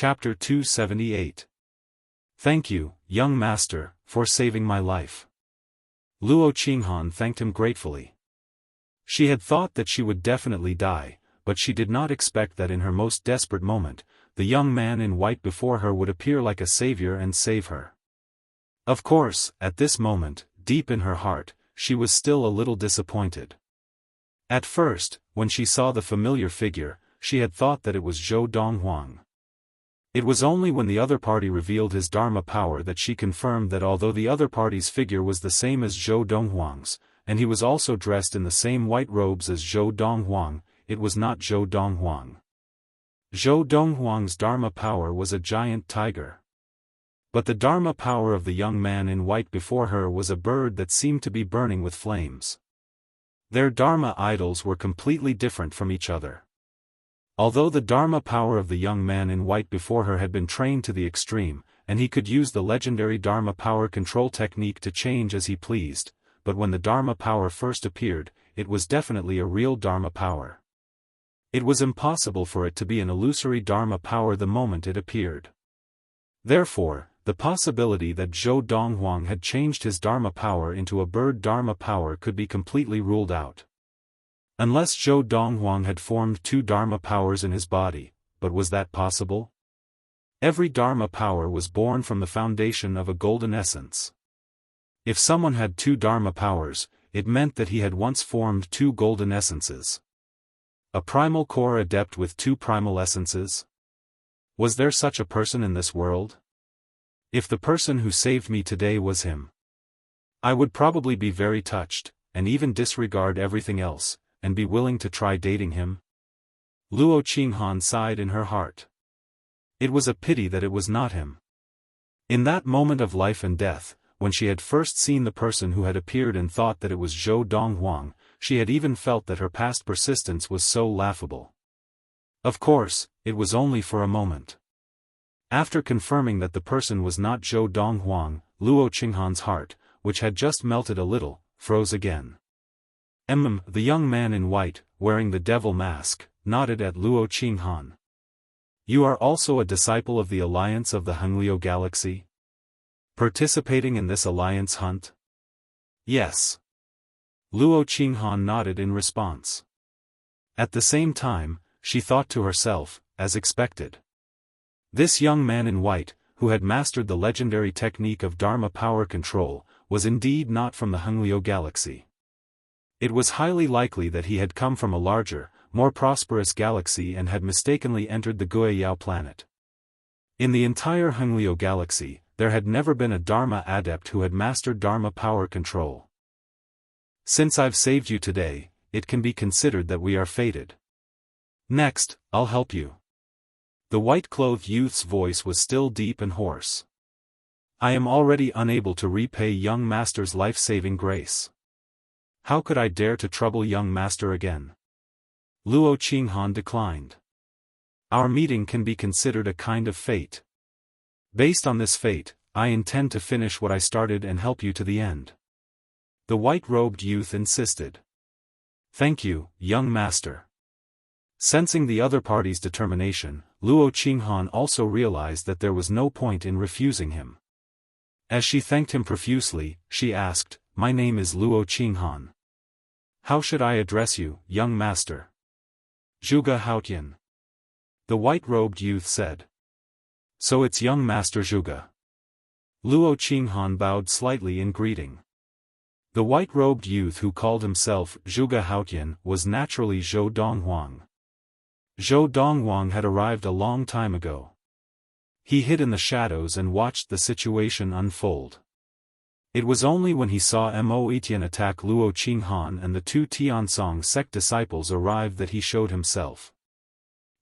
Chapter 278. Thank you, young master, for saving my life. Luo Qinghan thanked him gratefully. She had thought that she would definitely die, but she did not expect that in her most desperate moment, the young man in white before her would appear like a savior and save her. Of course, at this moment, deep in her heart, she was still a little disappointed. At first, when she saw the familiar figure, she had thought that it was Zhou Donghuang. It was only when the other party revealed his Dharma power that she confirmed that although the other party's figure was the same as Zhou Donghuang's, and he was also dressed in the same white robes as Zhou Donghuang, it was not Zhou Donghuang. Zhou Donghuang's Dharma power was a giant tiger. But the Dharma power of the young man in white before her was a bird that seemed to be burning with flames. Their Dharma idols were completely different from each other. Although the Dharma power of the young man in white before her had been trained to the extreme, and he could use the legendary Dharma power control technique to change as he pleased, but when the Dharma power first appeared, it was definitely a real Dharma power. It was impossible for it to be an illusory Dharma power the moment it appeared. Therefore, the possibility that Zhou Donghuang had changed his Dharma power into a bird Dharma power could be completely ruled out. Unless Zhou Donghuang had formed two Dharma powers in his body, but was that possible? Every Dharma power was born from the foundation of a golden essence. If someone had two Dharma powers, it meant that he had once formed two golden essences. A primal core adept with two primal essences? Was there such a person in this world? If the person who saved me today was him, I would probably be very touched, and even disregard everything else, and be willing to try dating him. Luo Qinghan sighed in her heart. It was a pity that it was not him. In that moment of life and death, when she had first seen the person who had appeared and thought that it was Zhou Donghuang, she had even felt that her past persistence was so laughable. Of course, it was only for a moment. After confirming that the person was not Zhou Donghuang, Luo Qinghan's heart, which had just melted a little, froze again. The young man in white, wearing the devil mask, nodded at Luo Qinghan. You are also a disciple of the Alliance of the Hengliu Galaxy? Participating in this alliance hunt? Yes. Luo Qinghan nodded in response. At the same time, she thought to herself, as expected. This young man in white, who had mastered the legendary technique of Dharma power control, was indeed not from the Hengliu Galaxy. It was highly likely that he had come from a larger, more prosperous galaxy and had mistakenly entered the Guiyao planet. In the entire Hengliu Galaxy, there had never been a Dharma adept who had mastered Dharma power control. Since I've saved you today, it can be considered that we are fated. Next, I'll help you. The white-clothed youth's voice was still deep and hoarse. I am already unable to repay young master's life-saving grace. How could I dare to trouble young master again? Luo Qinghan declined. Our meeting can be considered a kind of fate. Based on this fate, I intend to finish what I started and help you to the end. The white-robed youth insisted. Thank you, young master. Sensing the other party's determination, Luo Qinghan also realized that there was no point in refusing him. As she thanked him profusely, she asked, My name is Luo Qinghan. How should I address you, young master? Zhuge Haotian. The white-robed youth said. So it's young master Zhuge. Luo Qinghan bowed slightly in greeting. The white-robed youth who called himself Zhuge Haotian was naturally Zhou Donghuang. Zhou Donghuang had arrived a long time ago. He hid in the shadows and watched the situation unfold. It was only when he saw Mo Etian attack Luo Qinghan and the two Tiansong sect disciples arrive that he showed himself.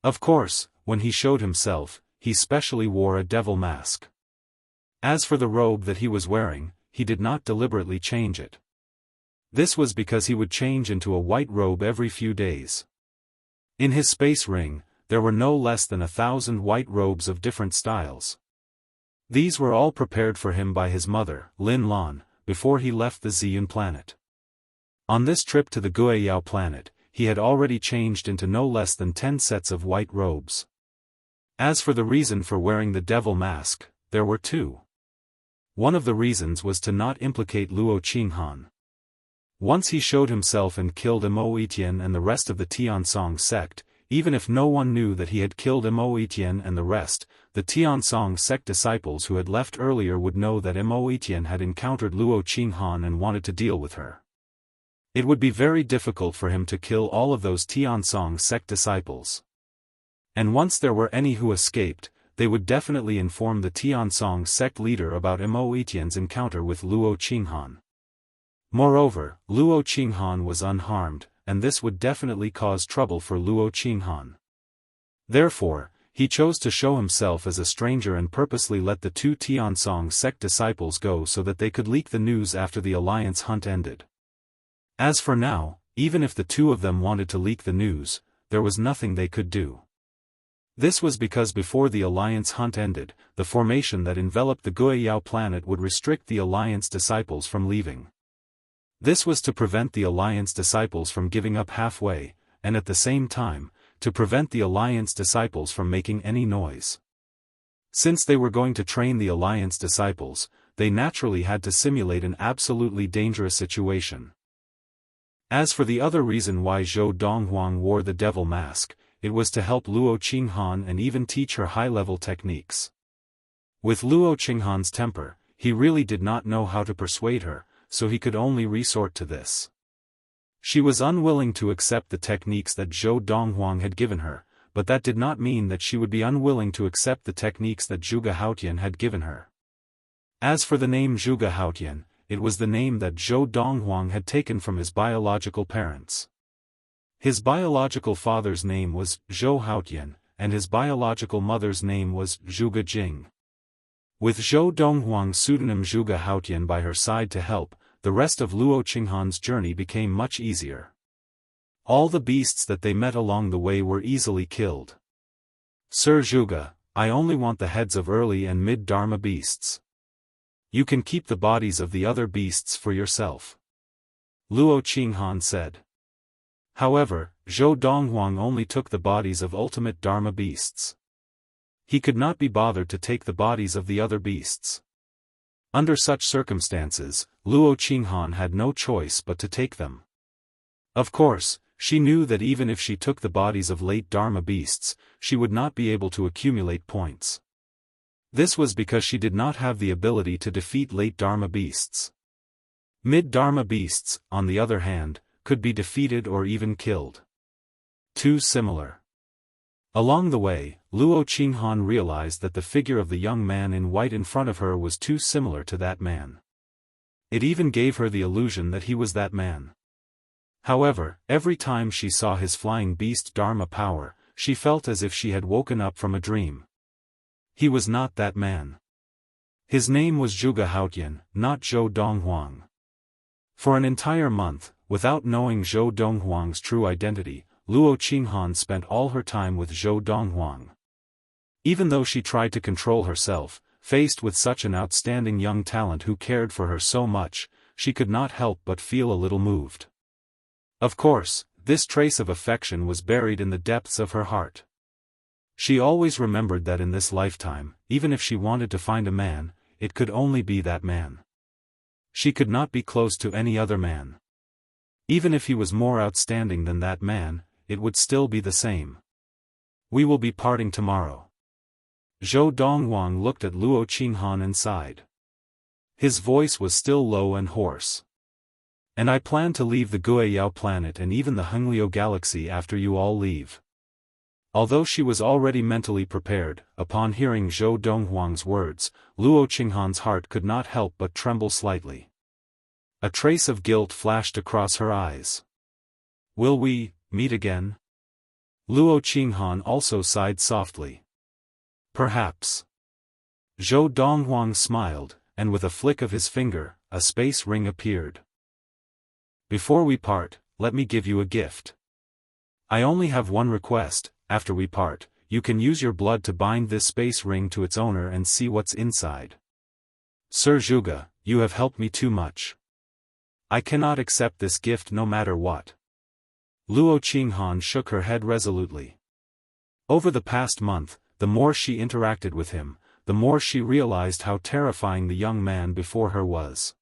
Of course, when he showed himself, he specially wore a devil mask. As for the robe that he was wearing, he did not deliberately change it. This was because he would change into a white robe every few days. In his space ring, there were no less than 1,000 white robes of different styles. These were all prepared for him by his mother, Lin Lan, before he left the Ziyun planet. On this trip to the Guiyao planet, he had already changed into no less than 10 sets of white robes. As for the reason for wearing the devil mask, there were two. One of the reasons was to not implicate Luo Qinghan. Once he showed himself and killed Mo Etienne and the rest of the Tiansong sect, even if no one knew that he had killed Mo Etienne and the rest, the Tiansong sect disciples who had left earlier would know that Mo Etienne had encountered Luo Qinghan and wanted to deal with her. It would be very difficult for him to kill all of those Tiansong sect disciples. And once there were any who escaped, they would definitely inform the Tiansong sect leader about Mo Etienne's encounter with Luo Qinghan. Moreover, Luo Qinghan was unharmed, and this would definitely cause trouble for Luo Qinghan. Therefore, he chose to show himself as a stranger and purposely let the two Tiansong sect disciples go so that they could leak the news after the alliance hunt ended. As for now, even if the two of them wanted to leak the news, there was nothing they could do. This was because before the alliance hunt ended, the formation that enveloped the Guiyao planet would restrict the alliance disciples from leaving. This was to prevent the alliance disciples from giving up halfway, and at the same time, to prevent the alliance disciples from making any noise. Since they were going to train the alliance disciples, they naturally had to simulate an absolutely dangerous situation. As for the other reason why Zhou Donghuang wore the devil mask, it was to help Luo Qinghan and even teach her high-level techniques. With Luo Qinghan's temper, he really did not know how to persuade her, so he could only resort to this. She was unwilling to accept the techniques that Zhou Donghuang had given her, but that did not mean that she would be unwilling to accept the techniques that Zhuge Haotian had given her. As for the name Zhuge Haotian, it was the name that Zhou Donghuang had taken from his biological parents. His biological father's name was Zhou Haotian, and his biological mother's name was Zhuge Jing. With Zhou Donghuang's pseudonym Zhuge Haotian by her side to help, the rest of Luo Qinghan's journey became much easier. All the beasts that they met along the way were easily killed. Sir Zhuge, I only want the heads of early and mid-Dharma beasts. You can keep the bodies of the other beasts for yourself. Luo Qinghan said. However, Zhou Donghuang only took the bodies of ultimate Dharma beasts. He could not be bothered to take the bodies of the other beasts. Under such circumstances, Luo Qinghan had no choice but to take them. Of course, she knew that even if she took the bodies of late Dharma beasts, she would not be able to accumulate points. This was because she did not have the ability to defeat late Dharma beasts. Mid-Dharma beasts, on the other hand, could be defeated or even killed. Too similar. Along the way, Luo Qinghan realized that the figure of the young man in white in front of her was too similar to that man. It even gave her the illusion that he was that man. However, every time she saw his flying beast Dharma power, she felt as if she had woken up from a dream. He was not that man. His name was Zhuge Haotian, not Zhou Donghuang. For an entire month, without knowing Zhou Donghuang's true identity, Luo Qinghan spent all her time with Zhou Donghuang. Even though she tried to control herself, faced with such an outstanding young talent who cared for her so much, she could not help but feel a little moved. Of course, this trace of affection was buried in the depths of her heart. She always remembered that in this lifetime, even if she wanted to find a man, it could only be that man. She could not be close to any other man. Even if he was more outstanding than that man, it would still be the same. We will be parting tomorrow. Zhou Donghuang looked at Luo Qinghan and sighed. His voice was still low and hoarse. And I plan to leave the Guiyao planet and even the Hengliu galaxy after you all leave. Although she was already mentally prepared, upon hearing Zhou Donghuang's words, Luo Qinghan's heart could not help but tremble slightly. A trace of guilt flashed across her eyes. Will we meet again? Luo Qinghan also sighed softly. Perhaps. Zhou Donghuang smiled, and with a flick of his finger, a space ring appeared. Before we part, let me give you a gift. I only have one request. After we part, you can use your blood to bind this space ring to its owner and see what's inside. Sir Zhuge, you have helped me too much. I cannot accept this gift no matter what. Luo Qinghan shook her head resolutely. Over the past month, the more she interacted with him, the more she realized how terrifying the young man before her was.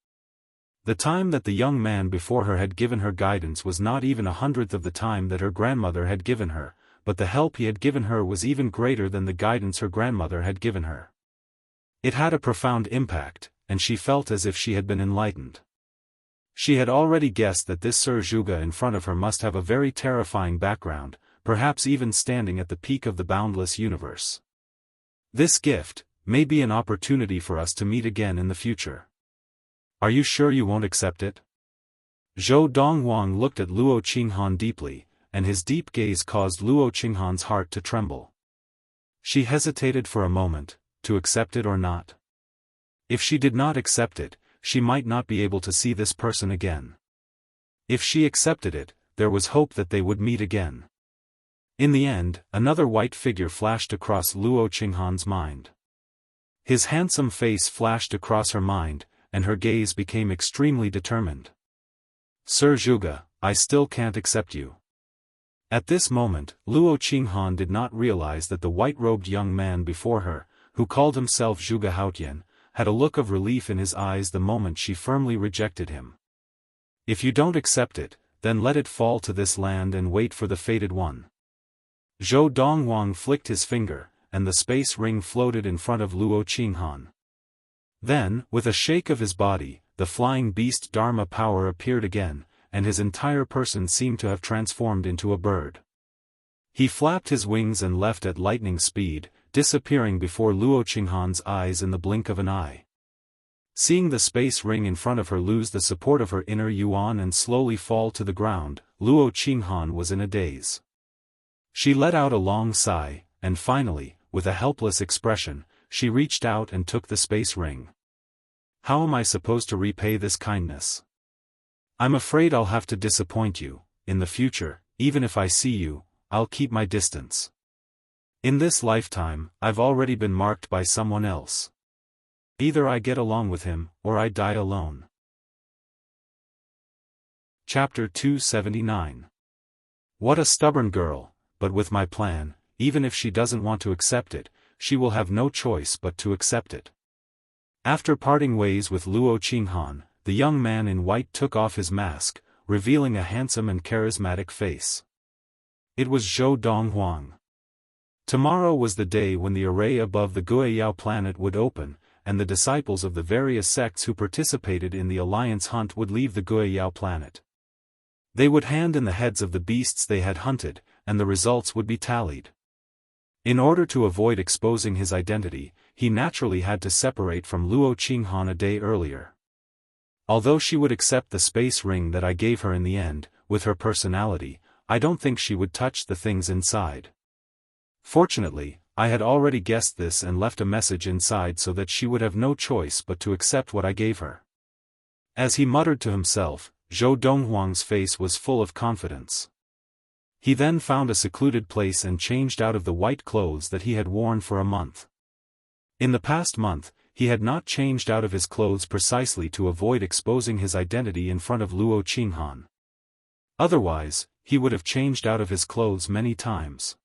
The time that the young man before her had given her guidance was not even 1/100th of the time that her grandmother had given her, but the help he had given her was even greater than the guidance her grandmother had given her. It had a profound impact, and she felt as if she had been enlightened. She had already guessed that this Sir Zhuge in front of her must have a very terrifying background, perhaps even standing at the peak of the boundless universe. This gift may be an opportunity for us to meet again in the future. Are you sure you won't accept it? Zhou Donghuang looked at Luo Qinghan deeply, and his deep gaze caused Luo Qinghan's heart to tremble. She hesitated for a moment, to accept it or not. If she did not accept it, she might not be able to see this person again. If she accepted it, there was hope that they would meet again. In the end, another white figure flashed across Luo Qinghan's mind. His handsome face flashed across her mind, and her gaze became extremely determined. Sir Zhuge, I still can't accept you. At this moment, Luo Qinghan did not realize that the white-robed young man before her, who called himself Zhuge Haotian, had a look of relief in his eyes the moment she firmly rejected him. If you don't accept it, then let it fall to this land and wait for the fated one. Zhou Donghuang flicked his finger, and the space ring floated in front of Luo Qinghan. Then, with a shake of his body, the flying beast Dharma power appeared again, and his entire person seemed to have transformed into a bird. He flapped his wings and left at lightning speed, disappearing before Luo Qinghan's eyes in the blink of an eye. Seeing the space ring in front of her lose the support of her inner yuan and slowly fall to the ground, Luo Qinghan was in a daze. She let out a long sigh, and finally, with a helpless expression, she reached out and took the space ring. How am I supposed to repay this kindness? I'm afraid I'll have to disappoint you. In the future, even if I see you, I'll keep my distance. In this lifetime, I've already been marked by someone else. Either I get along with him, or I die alone. Chapter 279. What a stubborn girl, but with my plan, even if she doesn't want to accept it, she will have no choice but to accept it. After parting ways with Luo Qinghan, the young man in white took off his mask, revealing a handsome and charismatic face. It was Zhou Donghuang. Tomorrow was the day when the array above the Guiyao planet would open, and the disciples of the various sects who participated in the alliance hunt would leave the Guiyao planet. They would hand in the heads of the beasts they had hunted, and the results would be tallied. In order to avoid exposing his identity, he naturally had to separate from Luo Qinghan a day earlier. Although she would accept the space ring that I gave her in the end, with her personality, I don't think she would touch the things inside. Fortunately, I had already guessed this and left a message inside so that she would have no choice but to accept what I gave her. As he muttered to himself, Zhou Donghuang's face was full of confidence. He then found a secluded place and changed out of the white clothes that he had worn for a month. In the past month, he had not changed out of his clothes precisely to avoid exposing his identity in front of Luo Qinghan. Otherwise, he would have changed out of his clothes many times.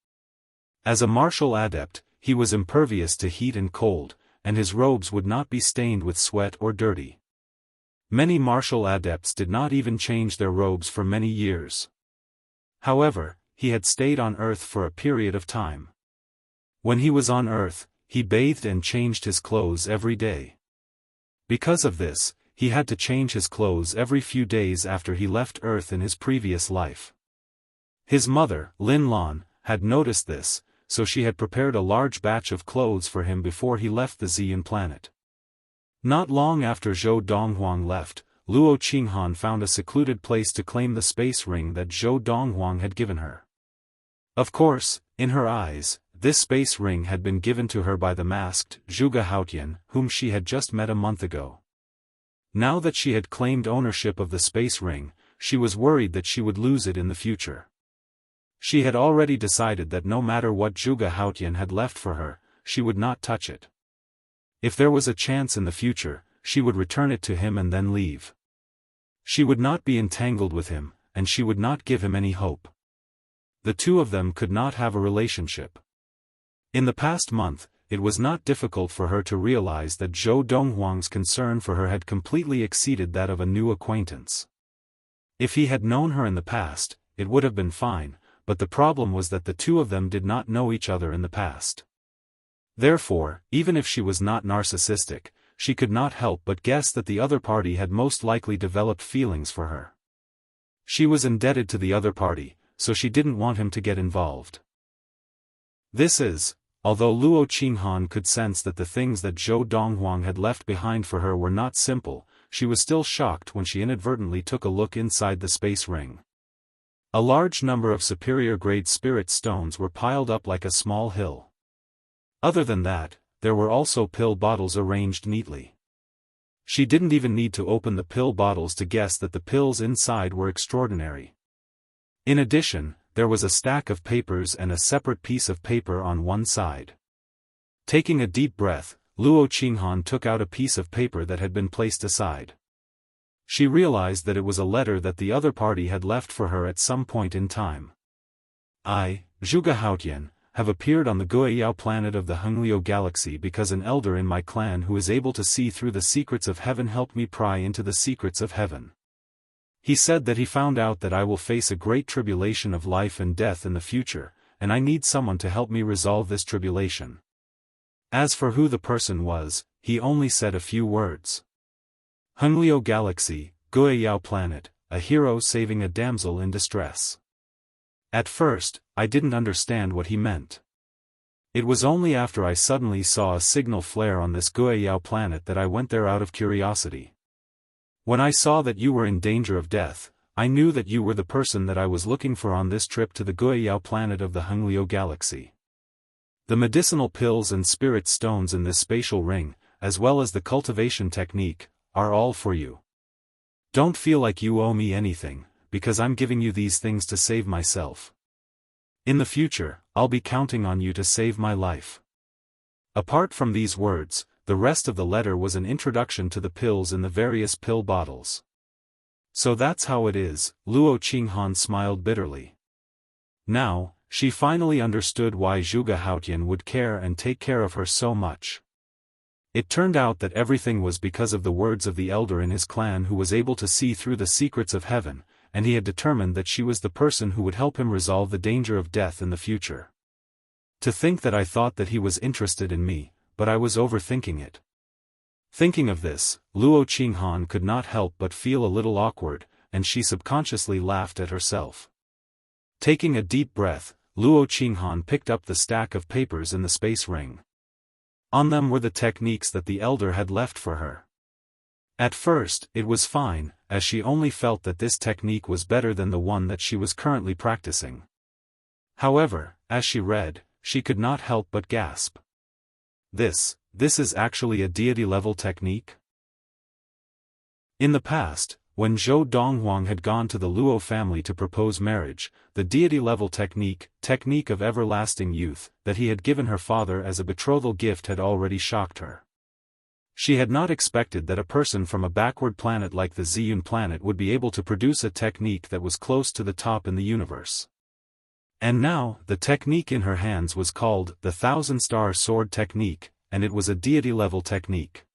As a martial adept, he was impervious to heat and cold, and his robes would not be stained with sweat or dirty. Many martial adepts did not even change their robes for many years. However, he had stayed on Earth for a period of time. When he was on Earth, he bathed and changed his clothes every day. Because of this, he had to change his clothes every few days after he left Earth in his previous life. His mother, Lin Lan, had noticed this, so she had prepared a large batch of clothes for him before he left the Xian planet. Not long after Zhou Donghuang left, Luo Qinghan found a secluded place to claim the space ring that Zhou Donghuang had given her. Of course, in her eyes, this space ring had been given to her by the masked Zhuge Haotian, whom she had just met a month ago. Now that she had claimed ownership of the space ring, she was worried that she would lose it in the future. She had already decided that no matter what Zhuge Haotian had left for her, she would not touch it. If there was a chance in the future, she would return it to him and then leave. She would not be entangled with him, and she would not give him any hope. The two of them could not have a relationship. In the past month, it was not difficult for her to realize that Zhou Donghuang's concern for her had completely exceeded that of a new acquaintance. If he had known her in the past, it would have been fine, but the problem was that the two of them did not know each other in the past. Therefore, even if she was not narcissistic, she could not help but guess that the other party had most likely developed feelings for her. She was indebted to the other party, so she didn't want him to get involved. Although Luo Qinghan could sense that the things that Zhou Donghuang had left behind for her were not simple, she was still shocked when she inadvertently took a look inside the space ring. A large number of superior-grade spirit stones were piled up like a small hill. Other than that, there were also pill bottles arranged neatly. She didn't even need to open the pill bottles to guess that the pills inside were extraordinary. In addition, there was a stack of papers and a separate piece of paper on one side. Taking a deep breath, Luo Qinghan took out a piece of paper that had been placed aside. She realized that it was a letter that the other party had left for her at some point in time. I, Zhuge Haotian, have appeared on the Guiyao planet of the Hengliu galaxy because an elder in my clan who is able to see through the secrets of heaven helped me pry into the secrets of heaven. He said that he found out that I will face a great tribulation of life and death in the future, and I need someone to help me resolve this tribulation. As for who the person was, he only said a few words. Hengliu galaxy, Guiyao planet, a hero saving a damsel in distress. At first, I didn't understand what he meant. It was only after I suddenly saw a signal flare on this Guiyao planet that I went there out of curiosity. When I saw that you were in danger of death, I knew that you were the person that I was looking for on this trip to the Guiyao planet of the Hengliu galaxy. The medicinal pills and spirit stones in this spatial ring, as well as the cultivation technique, are all for you. Don't feel like you owe me anything, because I'm giving you these things to save myself. In the future, I'll be counting on you to save my life. Apart from these words, the rest of the letter was an introduction to the pills in the various pill bottles. So that's how it is, Luo Qinghan smiled bitterly. Now, she finally understood why Zhuge Haotian would care and take care of her so much. It turned out that everything was because of the words of the elder in his clan who was able to see through the secrets of heaven, and he had determined that she was the person who would help him resolve the danger of death in the future. To think that I thought that he was interested in me, but I was overthinking it. Thinking of this, Luo Qinghan could not help but feel a little awkward, and she subconsciously laughed at herself. Taking a deep breath, Luo Qinghan picked up the stack of papers in the space ring. On them were the techniques that the elder had left for her. At first, it was fine, as she only felt that this technique was better than the one that she was currently practicing. However, as she read, she could not help but gasp. This is actually a deity-level technique? In the past, when Zhou Donghuang had gone to the Luo family to propose marriage, the deity-level technique of everlasting youth, that he had given her father as a betrothal gift had already shocked her. She had not expected that a person from a backward planet like the Ziyun planet would be able to produce a technique that was close to the top in the universe. And now, the technique in her hands was called the Thousand-Star Sword Technique, and it was a deity-level technique.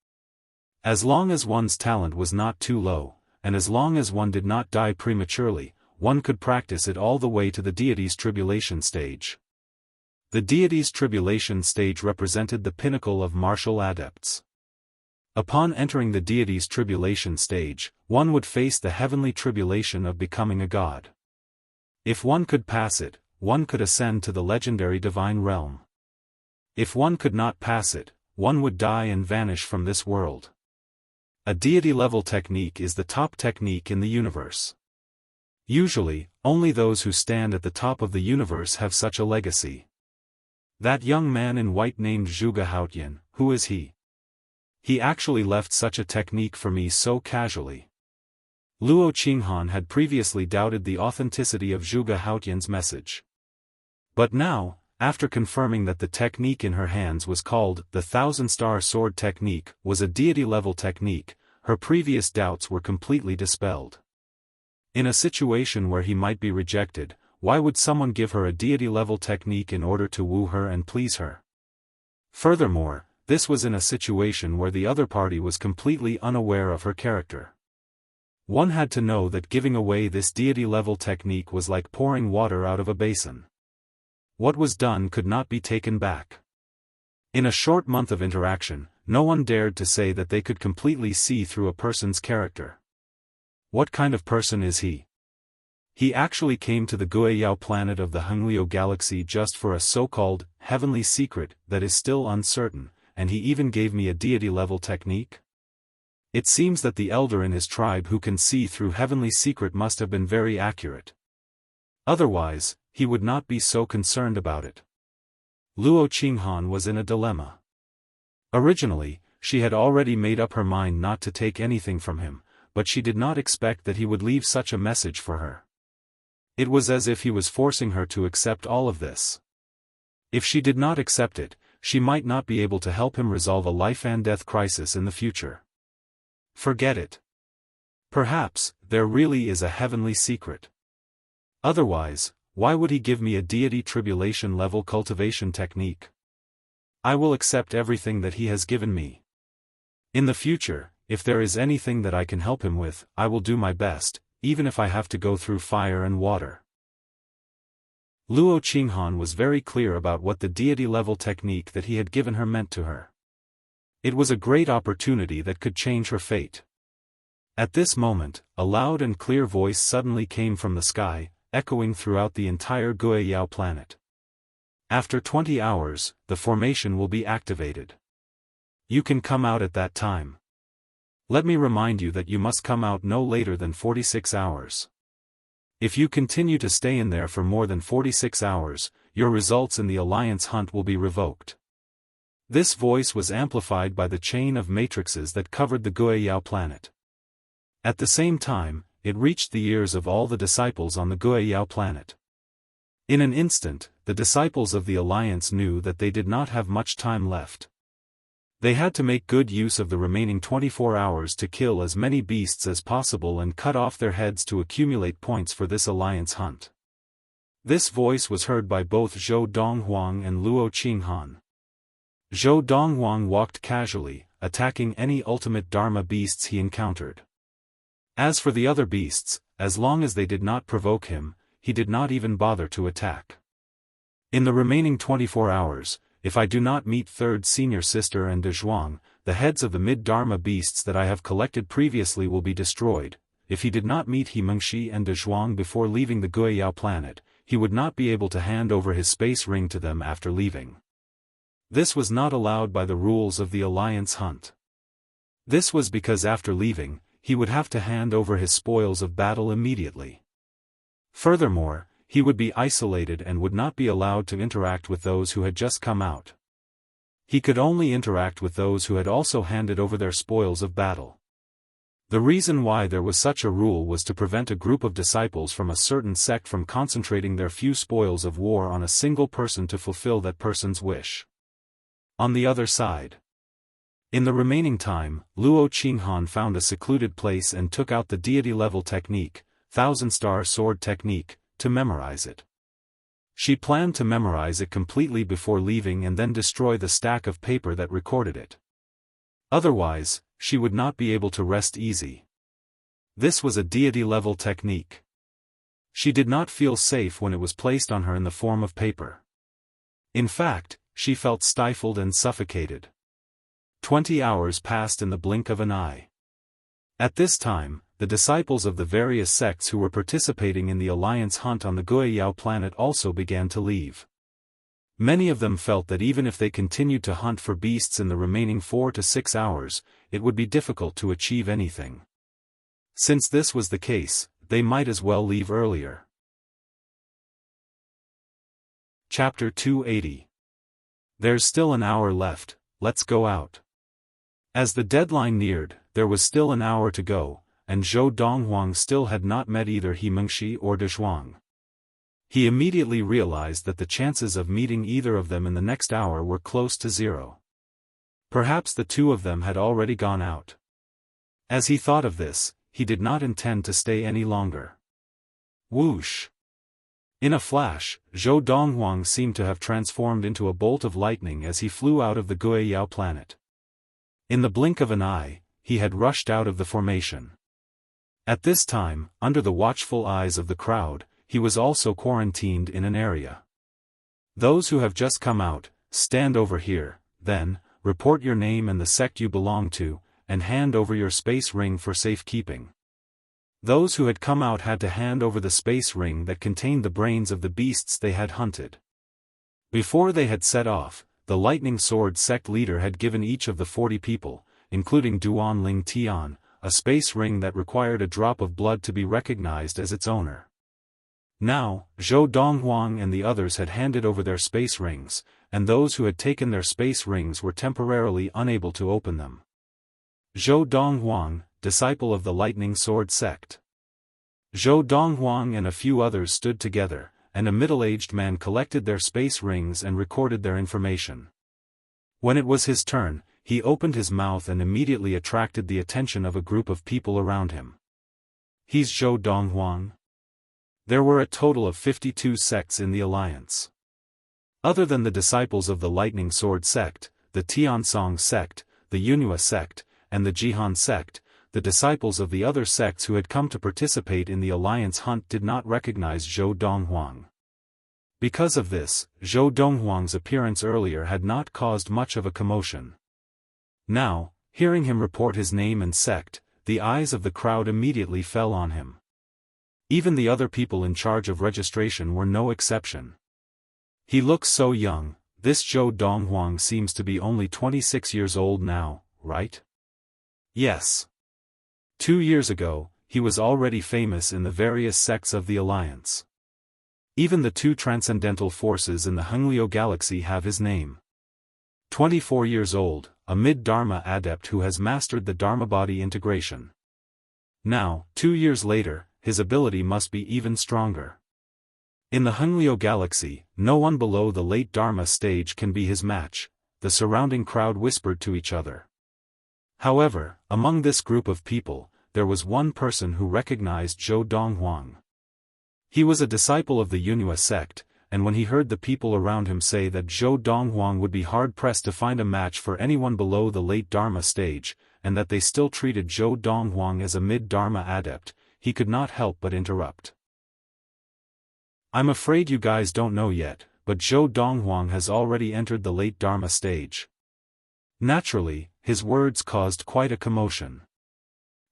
As long as one's talent was not too low, and as long as one did not die prematurely, one could practice it all the way to the deity's tribulation stage. The deity's tribulation stage represented the pinnacle of martial adepts. Upon entering the deity's tribulation stage, one would face the heavenly tribulation of becoming a god. If one could pass it, one could ascend to the legendary divine realm. If one could not pass it, one would die and vanish from this world. A deity-level technique is the top technique in the universe. Usually, only those who stand at the top of the universe have such a legacy. That young man in white named Zhuge Haotian, who is he? He actually left such a technique for me so casually. Luo Qinghan had previously doubted the authenticity of Zhuge Haotian's message. But now, after confirming that the technique in her hands was called the Thousand-Star Sword Technique, was a deity-level technique, her previous doubts were completely dispelled. In a situation where he might be rejected, why would someone give her a deity-level technique in order to woo her and please her? Furthermore, this was in a situation where the other party was completely unaware of her character. One had to know that giving away this deity-level technique was like pouring water out of a basin. What was done could not be taken back. In a short month of interaction, no one dared to say that they could completely see through a person's character. What kind of person is he? He actually came to the Guiyao planet of the Hengliu galaxy just for a so-called heavenly secret that is still uncertain, and he even gave me a deity-level technique? It seems that the elder in his tribe who can see through heavenly secret must have been very accurate. Otherwise, he would not be so concerned about it. Luo Qinghan was in a dilemma. Originally, she had already made up her mind not to take anything from him, but she did not expect that he would leave such a message for her. It was as if he was forcing her to accept all of this. If she did not accept it, she might not be able to help him resolve a life-and-death crisis in the future. Forget it. Perhaps, there really is a heavenly secret. Otherwise, why would he give me a deity tribulation level cultivation technique? I will accept everything that he has given me. In the future, if there is anything that I can help him with, I will do my best, even if I have to go through fire and water. Luo Qinghan was very clear about what the deity-level technique that he had given her meant to her. It was a great opportunity that could change her fate. At this moment, a loud and clear voice suddenly came from the sky, echoing throughout the entire Guiyao planet. After 20 hours, the formation will be activated. You can come out at that time. Let me remind you that you must come out no later than 46 hours. If you continue to stay in there for more than 46 hours, your results in the Alliance hunt will be revoked. This voice was amplified by the chain of matrices that covered the Guiyao planet. At the same time, it reached the ears of all the disciples on the Guiyao planet. In an instant, the disciples of the Alliance knew that they did not have much time left. They had to make good use of the remaining 24 hours to kill as many beasts as possible and cut off their heads to accumulate points for this Alliance hunt. This voice was heard by both Zhou Donghuang and Luo Qinghan. Zhou Donghuang walked casually, attacking any ultimate Dharma beasts he encountered. As for the other beasts, as long as they did not provoke him, he did not even bother to attack. In the remaining 24 hours, if I do not meet Third Senior Sister and De Zhuang, the heads of the mid-Dharma beasts that I have collected previously will be destroyed. If he did not meet He Mengxi and De Zhuang before leaving the Guiyao planet, he would not be able to hand over his space ring to them after leaving. This was not allowed by the rules of the Alliance hunt. This was because after leaving, he would have to hand over his spoils of battle immediately. Furthermore, he would be isolated and would not be allowed to interact with those who had just come out. He could only interact with those who had also handed over their spoils of battle. The reason why there was such a rule was to prevent a group of disciples from a certain sect from concentrating their few spoils of war on a single person to fulfill that person's wish. On the other side, in the remaining time, Luo Qinghan found a secluded place and took out the deity-level technique, Thousand-Star Sword technique, to memorize it. She planned to memorize it completely before leaving and then destroy the stack of paper that recorded it. Otherwise, she would not be able to rest easy. This was a deity-level technique. She did not feel safe when it was placed on her in the form of paper. In fact, she felt stifled and suffocated. 20 hours passed in the blink of an eye. At this time, the disciples of the various sects who were participating in the Alliance hunt on the Guiyao planet also began to leave. Many of them felt that even if they continued to hunt for beasts in the remaining 4 to 6 hours, it would be difficult to achieve anything. Since this was the case, they might as well leave earlier. Chapter 280. There's still an hour left, let's go out. As the deadline neared, there was still an hour to go, and Zhou Donghuang still had not met either He Mengxi or De Zhuang. He immediately realized that the chances of meeting either of them in the next hour were close to 0. Perhaps the two of them had already gone out. As he thought of this, he did not intend to stay any longer. Whoosh! In a flash, Zhou Donghuang seemed to have transformed into a bolt of lightning as he flew out of the Guiyao planet. In the blink of an eye, he had rushed out of the formation. At this time, under the watchful eyes of the crowd, he was also quarantined in an area. Those who have just come out, stand over here, then, report your name and the sect you belong to, and hand over your space ring for safekeeping. Those who had come out had to hand over the space ring that contained the brains of the beasts they had hunted. Before they had set off, the Lightning Sword sect leader had given each of the 40 people, including Duan Ling Tian, a space ring that required a drop of blood to be recognized as its owner. Now, Zhou Donghuang and the others had handed over their space rings, and those who had taken their space rings were temporarily unable to open them. Zhou Donghuang, disciple of the Lightning Sword sect. Zhou Donghuang and a few others stood together, and a middle-aged man collected their space rings and recorded their information. When it was his turn, he opened his mouth and immediately attracted the attention of a group of people around him. He's Zhou Donghuang? There were a total of 52 sects in the alliance. Other than the disciples of the Lightning Sword sect, the Tiansong sect, the Yunhua sect, and the Jihan sect, the disciples of the other sects who had come to participate in the alliance hunt did not recognize Zhou Donghuang. Because of this, Zhou Donghuang's appearance earlier had not caused much of a commotion. Now, hearing him report his name and sect, the eyes of the crowd immediately fell on him. Even the other people in charge of registration were no exception. He looks so young. This Zhou Donghuang seems to be only 26 years old now, right? Yes. 2 years ago, he was already famous in the various sects of the alliance. Even the 2 transcendental forces in the Hengliu galaxy have his name. 24 years old, a mid-Dharma adept who has mastered the Dharma body integration. Now, 2 years later, his ability must be even stronger. In the Hengliu galaxy, no one below the late Dharma stage can be his match, the surrounding crowd whispered to each other. However, among this group of people, there was one person who recognized Zhou Donghuang. He was a disciple of the Yunhua sect, and when he heard the people around him say that Zhou Donghuang would be hard-pressed to find a match for anyone below the late Dharma stage, and that they still treated Zhou Donghuang as a mid-Dharma adept, he could not help but interrupt. I'm afraid you guys don't know yet, but Zhou Donghuang has already entered the late Dharma stage. Naturally, his words caused quite a commotion.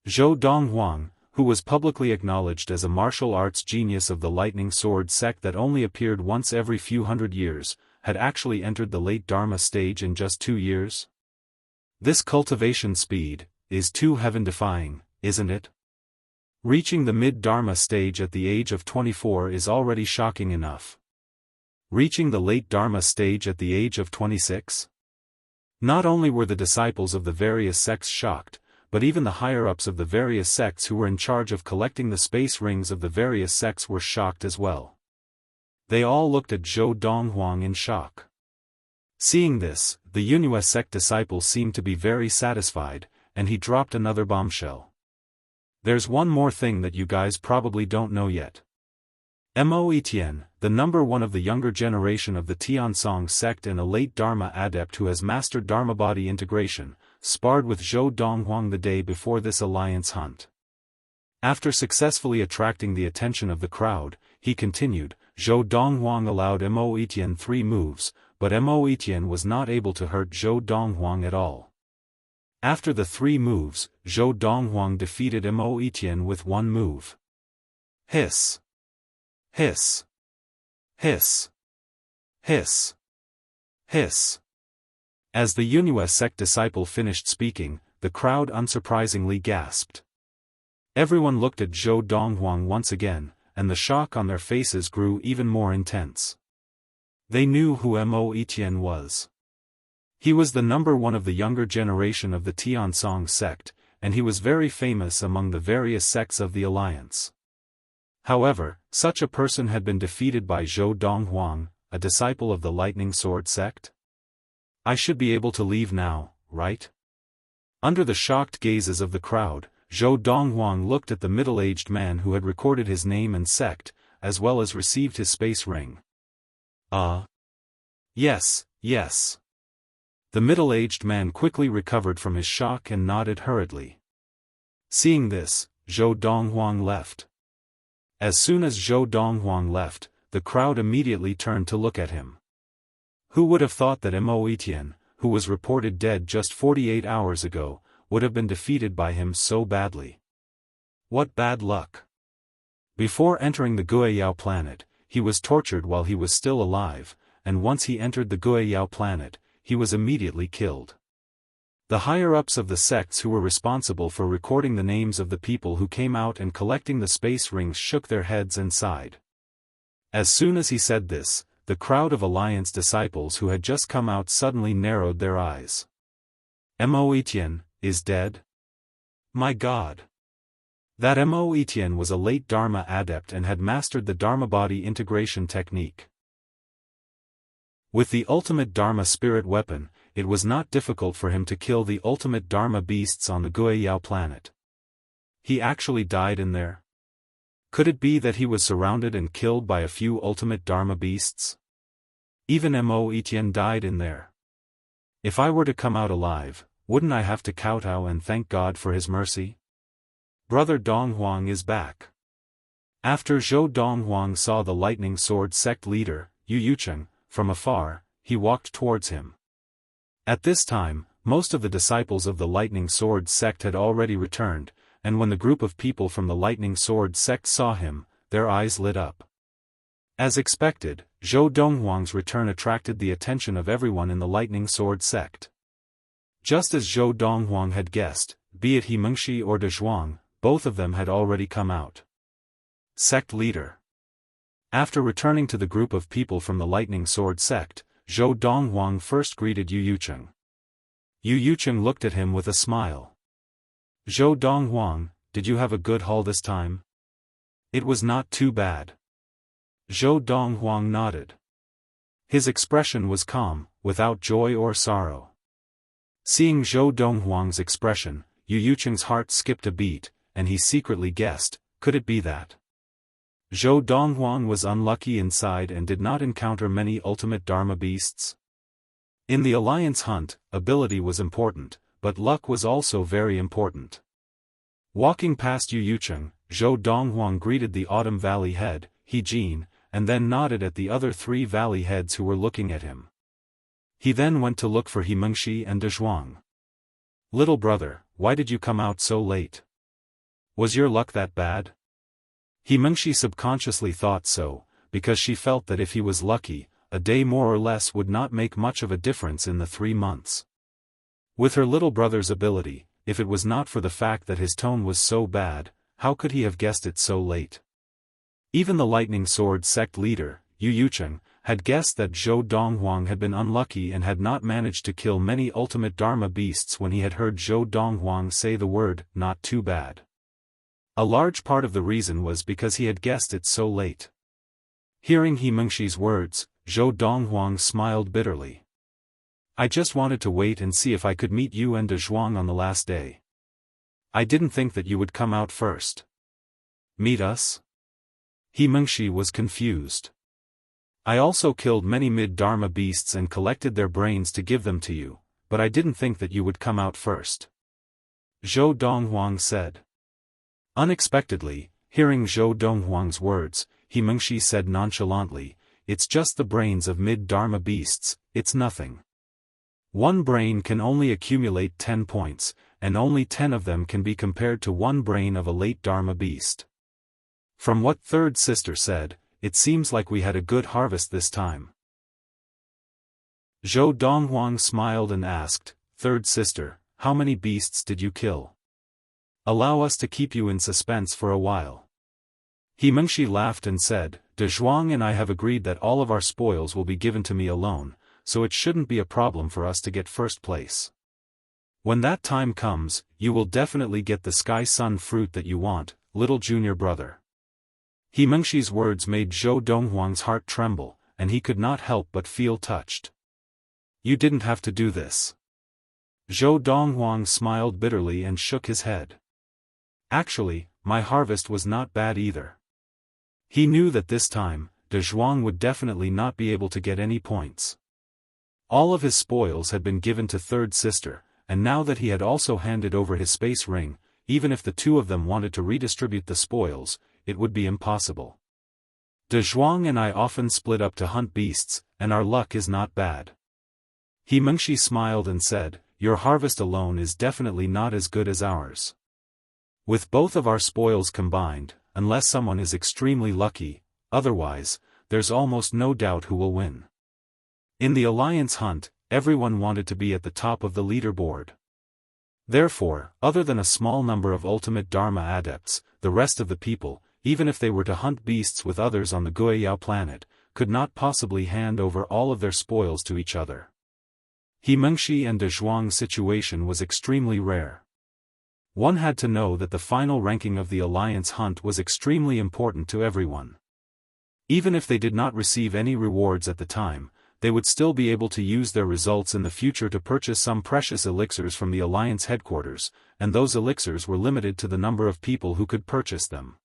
Zhou Donghuang, who was publicly acknowledged as a martial arts genius of the Lightning Sword sect that only appeared once every few hundred years, had actually entered the late Dharma stage in just 2 years? This cultivation speed is too heaven-defying, isn't it? Reaching the mid-Dharma stage at the age of 24 is already shocking enough. Reaching the late Dharma stage at the age of 26? Not only were the disciples of the various sects shocked, but even the higher-ups of the various sects who were in charge of collecting the space rings of the various sects were shocked as well. They all looked at Zhou Donghuang in shock. Seeing this, the Yunhua sect disciple seemed to be very satisfied, and he dropped another bombshell. There's one more thing that you guys probably don't know yet. Mo Etienne, the number 1 of the younger generation of the Tiansong sect and a late Dharma adept who has mastered Dharma body integration, sparred with Zhou Donghuang the day before this alliance hunt. After successfully attracting the attention of the crowd, he continued, Zhou Donghuang allowed Mo Etienne 3 moves, but Mo Etienne was not able to hurt Zhou Donghuang at all. After the 3 moves, Zhou Donghuang defeated Mo Etienne with 1 move. Hiss. Hiss. Hiss. Hiss. Hiss. As the Yunhua sect disciple finished speaking, the crowd unsurprisingly gasped. Everyone looked at Zhou Donghuang once again, and the shock on their faces grew even more intense. They knew who Mo Etienne was. He was the number 1 of the younger generation of the Tiansong sect, and he was very famous among the various sects of the alliance. However, such a person had been defeated by Zhou Donghuang, a disciple of the Lightning Sword sect? I should be able to leave now, right? Under the shocked gazes of the crowd, Zhou Donghuang looked at the middle-aged man who had recorded his name and sect, as well as received his space ring. Yes, yes. The middle-aged man quickly recovered from his shock and nodded hurriedly. Seeing this, Zhou Donghuang left. As soon as Zhou Donghuang left, the crowd immediately turned to look at him. Who would have thought that Mo Etienne, who was reported dead just 48 hours ago, would have been defeated by him so badly? What bad luck! Before entering the Guiyao planet, he was tortured while he was still alive, and once he entered the Guiyao planet, he was immediately killed. The higher-ups of the sects who were responsible for recording the names of the people who came out and collecting the space rings shook their heads and sighed. As soon as he said this, the crowd of Alliance disciples who had just come out suddenly narrowed their eyes. Mo Etienne is dead? My God! That Mo Etienne was a late Dharma adept and had mastered the Dharma body integration technique. With the ultimate Dharma spirit weapon, it was not difficult for him to kill the ultimate Dharma beasts on the Guiyao planet. He actually died in there? Could it be that he was surrounded and killed by a few ultimate Dharma beasts? Even Mo Etienne died in there. If I were to come out alive, wouldn't I have to kowtow and thank God for his mercy? Brother Donghuang is back. After Zhou Donghuang saw the Lightning Sword sect leader, Yu Yucheng, from afar, he walked towards him. At this time, most of the disciples of the Lightning Sword sect had already returned, and when the group of people from the Lightning Sword sect saw him, their eyes lit up. As expected, Zhou Donghuang's return attracted the attention of everyone in the Lightning Sword sect. Just as Zhou Donghuang had guessed, be it he Mengshi or De Zhuang, both of them had already come out. Sect leader. After returning to the group of people from the Lightning Sword sect, Zhou Donghuang first greeted Yu Yucheng. Yu Yucheng looked at him with a smile. Zhou Donghuang, did you have a good haul this time? It was not too bad. Zhou Donghuang nodded. His expression was calm, without joy or sorrow. Seeing Zhou Donghuang's expression, Yu Yucheng's heart skipped a beat, and he secretly guessed, could it be that Zhou Donghuang was unlucky inside and did not encounter many ultimate Dharma beasts? In the alliance hunt, ability was important, but luck was also very important. Walking past Yu Yucheng, Zhou Donghuang greeted the Autumn Valley head, He Jin, and then nodded at the other three valley heads who were looking at him. He then went to look for He Mengshi and De Zhuang. Little brother, why did you come out so late? Was your luck that bad? He Mengshi subconsciously thought so, because she felt that if he was lucky, a day more or less would not make much of a difference in the 3 months. With her little brother's ability, if it was not for the fact that his tone was so bad, how could he have guessed it so late? Even the Lightning Sword sect leader, Yu Yucheng, had guessed that Zhou Donghuang had been unlucky and had not managed to kill many ultimate Dharma beasts when he had heard Zhou Donghuang say the word, not too bad. A large part of the reason was because he had guessed it so late. Hearing He Mengshi's words, Zhou Donghuang smiled bitterly. I just wanted to wait and see if I could meet you and De Zhuang on the last day. I didn't think that you would come out first. Meet us? He Mengshi was confused. I also killed many mid-Dharma beasts and collected their brains to give them to you, but I didn't think that you would come out first. Zhou Donghuang said. Unexpectedly, hearing Zhou Donghuang's words, He Mengshi said nonchalantly, it's just the brains of mid-Dharma beasts, it's nothing. One brain can only accumulate 10 points, and only 10 of them can be compared to one brain of a late Dharma beast. From what third sister said, it seems like we had a good harvest this time. Zhou Donghuang smiled and asked, Third sister, how many beasts did you kill? Allow us to keep you in suspense for a while. He Mengshi laughed and said, De Zhuang and I have agreed that all of our spoils will be given to me alone, so it shouldn't be a problem for us to get first place. When that time comes, you will definitely get the Sky Sun fruit that you want, little junior brother. He Mengshi's words made Zhou Donghuang's heart tremble, and he could not help but feel touched. You didn't have to do this. Zhou Donghuang smiled bitterly and shook his head. Actually, my harvest was not bad either. He knew that this time, De Zhuang would definitely not be able to get any points. All of his spoils had been given to third sister, and now that he had also handed over his space ring, even if the two of them wanted to redistribute the spoils, it would be impossible. De Zhuang and I often split up to hunt beasts, and our luck is not bad. He Mengshi smiled and said, your harvest alone is definitely not as good as ours. With both of our spoils combined, unless someone is extremely lucky, otherwise, there's almost no doubt who will win. In the alliance hunt, everyone wanted to be at the top of the leaderboard. Therefore, other than a small number of ultimate Dharma adepts, the rest of the people, even if they were to hunt beasts with others on the Guiyao planet, could not possibly hand over all of their spoils to each other. He Mengshi and De Zhuang's situation was extremely rare. One had to know that the final ranking of the alliance hunt was extremely important to everyone. Even if they did not receive any rewards at the time, they would still be able to use their results in the future to purchase some precious elixirs from the alliance headquarters, and those elixirs were limited to the number of people who could purchase them.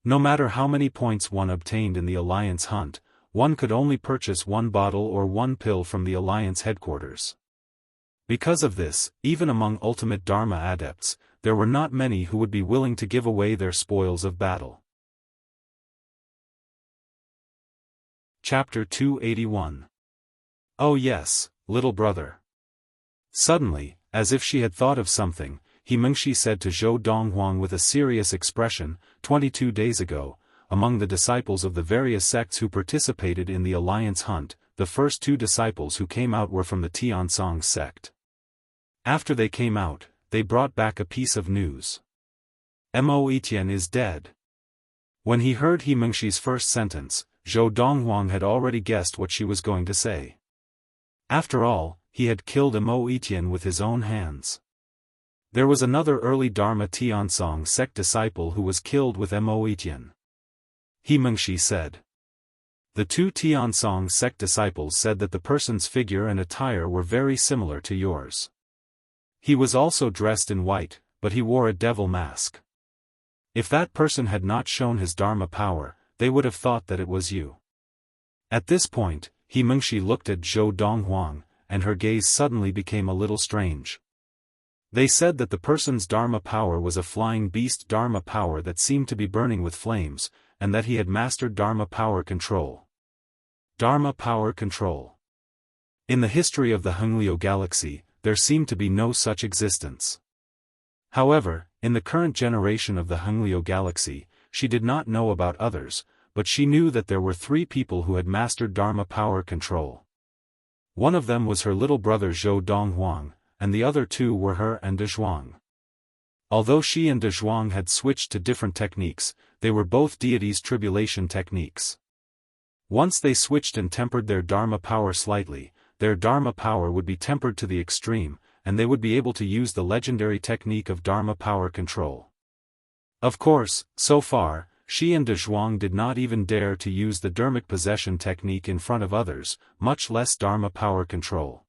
No matter how many points one obtained in the alliance hunt, one could only purchase one bottle or one pill from the alliance headquarters. Because of this, even among ultimate Dharma adepts, there were not many who would be willing to give away their spoils of battle. Chapter 281. Oh yes, little brother. Suddenly, as if she had thought of something, He Mengshi said to Zhou Donghuang with a serious expression, 22 days ago, among the disciples of the various sects who participated in the alliance hunt, the first 2 disciples who came out were from the Tiansong sect. After they came out, they brought back a piece of news. Mo Etienne is dead. When he heard He Mengshi's first sentence, Zhou Donghuang had already guessed what she was going to say. After all, he had killed Mo Etienne with his own hands. There was another early Dharma Tiansong sect disciple who was killed with Mo Etienne. He Mengshi said. The 2 Tiansong sect disciples said that the person's figure and attire were very similar to yours. He was also dressed in white, but he wore a devil mask. If that person had not shown his Dharma power, they would have thought that it was you. At this point, He Mengshi looked at Zhou Donghuang, and her gaze suddenly became a little strange. They said that the person's Dharma power was a flying beast Dharma power that seemed to be burning with flames, and that he had mastered Dharma power control. Dharma power control. In the history of the Hengliu galaxy, there seemed to be no such existence. However, in the current generation of the Hengliu galaxy, she did not know about others, but she knew that there were 3 people who had mastered Dharma power control. One of them was her little brother Zhou Donghuang, and the other 2 were her and De Zhuang. Although she and De Zhuang had switched to different techniques, they were both deities' tribulation techniques. Once they switched and tempered their Dharma power slightly, their Dharma power would be tempered to the extreme, and they would be able to use the legendary technique of Dharma power control. Of course, so far, she and De Zhuang did not even dare to use the Dharmic possession technique in front of others, much less Dharma power control.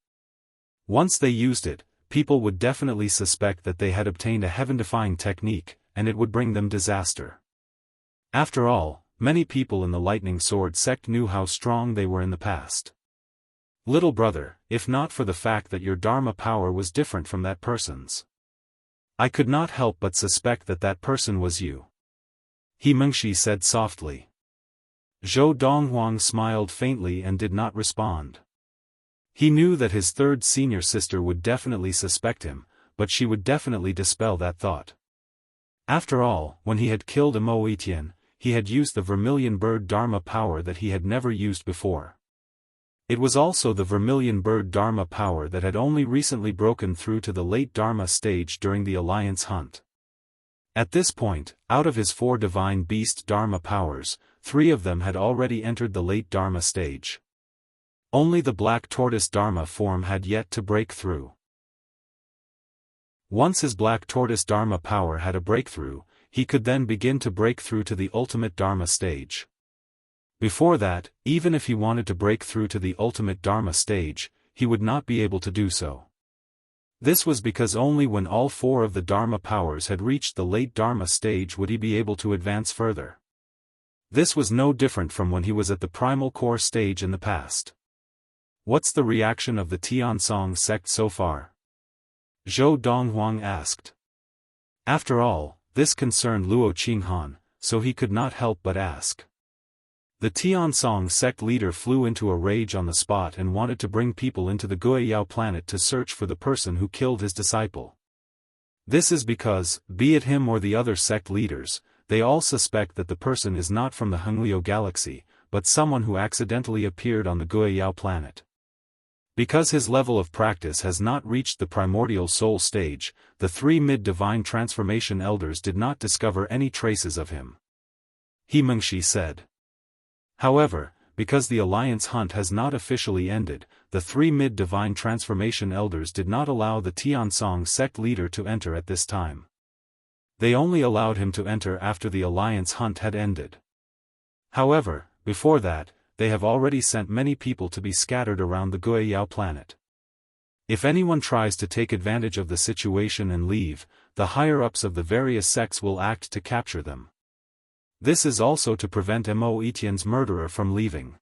Once they used it, people would definitely suspect that they had obtained a heaven-defying technique, and it would bring them disaster. After all, many people in the Lightning Sword sect knew how strong they were in the past. Little brother, if not for the fact that your Dharma power was different from that person's, I could not help but suspect that that person was you. He Mengshi said softly. Zhou Donghuang smiled faintly and did not respond. He knew that his 3rd senior sister would definitely suspect him, but she would definitely dispel that thought. After all, when he had killed Mo Etienne, he had used the Vermilion Bird Dharma power that he had never used before. It was also the Vermilion Bird Dharma power that had only recently broken through to the late Dharma stage during the alliance hunt. At this point, out of his 4 divine beast Dharma powers, 3 of them had already entered the late Dharma stage. Only the Black Tortoise Dharma form had yet to break through. Once his Black Tortoise Dharma power had a breakthrough, he could then begin to break through to the ultimate Dharma stage. Before that, even if he wanted to break through to the ultimate Dharma stage, he would not be able to do so. This was because only when all 4 of the Dharma powers had reached the late Dharma stage would he be able to advance further. This was no different from when he was at the primal core stage in the past. What's the reaction of the Tiansong sect so far? Zhou Donghuang asked. After all, this concerned Luo Qinghan, so he could not help but ask. The Tiansong sect leader flew into a rage on the spot and wanted to bring people into the Guiyao planet to search for the person who killed his disciple. This is because, be it him or the other sect leaders, they all suspect that the person is not from the Hengliu galaxy, but someone who accidentally appeared on the Guiyao planet. Because his level of practice has not reached the primordial soul stage, the three mid-divine transformation elders did not discover any traces of him. He Mengshi said. However, because the alliance hunt has not officially ended, the three mid-divine transformation elders did not allow the Tiansong sect leader to enter at this time. They only allowed him to enter after the alliance hunt had ended. However, before that, they have already sent many people to be scattered around the Guiyao planet. If anyone tries to take advantage of the situation and leave, the higher-ups of the various sects will act to capture them. This is also to prevent Mo Etienne's murderer from leaving.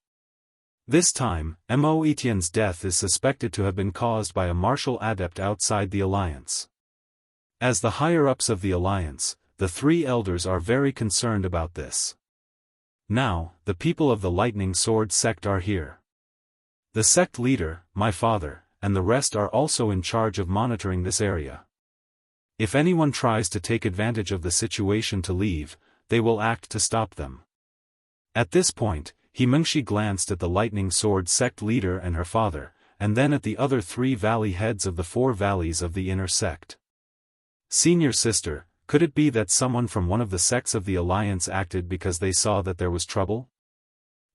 This time, Mo Etienne's death is suspected to have been caused by a martial adept outside the alliance. As the higher-ups of the alliance, the three elders are very concerned about this. Now, the people of the Lightning Sword sect are here. The sect leader, my father, and the rest are also in charge of monitoring this area. If anyone tries to take advantage of the situation to leave, they will act to stop them. At this point, He Mengshi glanced at the Lightning Sword sect leader and her father, and then at the other three valley heads of the four valleys of the inner sect. Senior sister, could it be that someone from one of the sects of the alliance acted because they saw that there was trouble?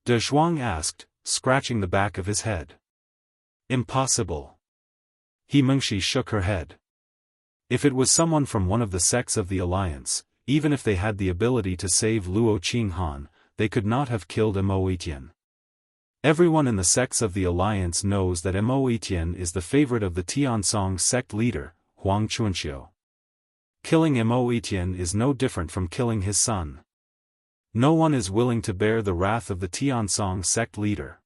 De Zhuang asked, scratching the back of his head. Impossible. He Mengshi shook her head. If it was someone from one of the sects of the alliance, even if they had the ability to save Luo Qinghan, they could not have killed Mo Etienne. Everyone in the sects of the alliance knows that Mo Etienne is the favorite of the Tiansong sect leader, Huang Chunxiu. Killing Mo Etienne is no different from killing his son. No one is willing to bear the wrath of the Tiansong sect leader.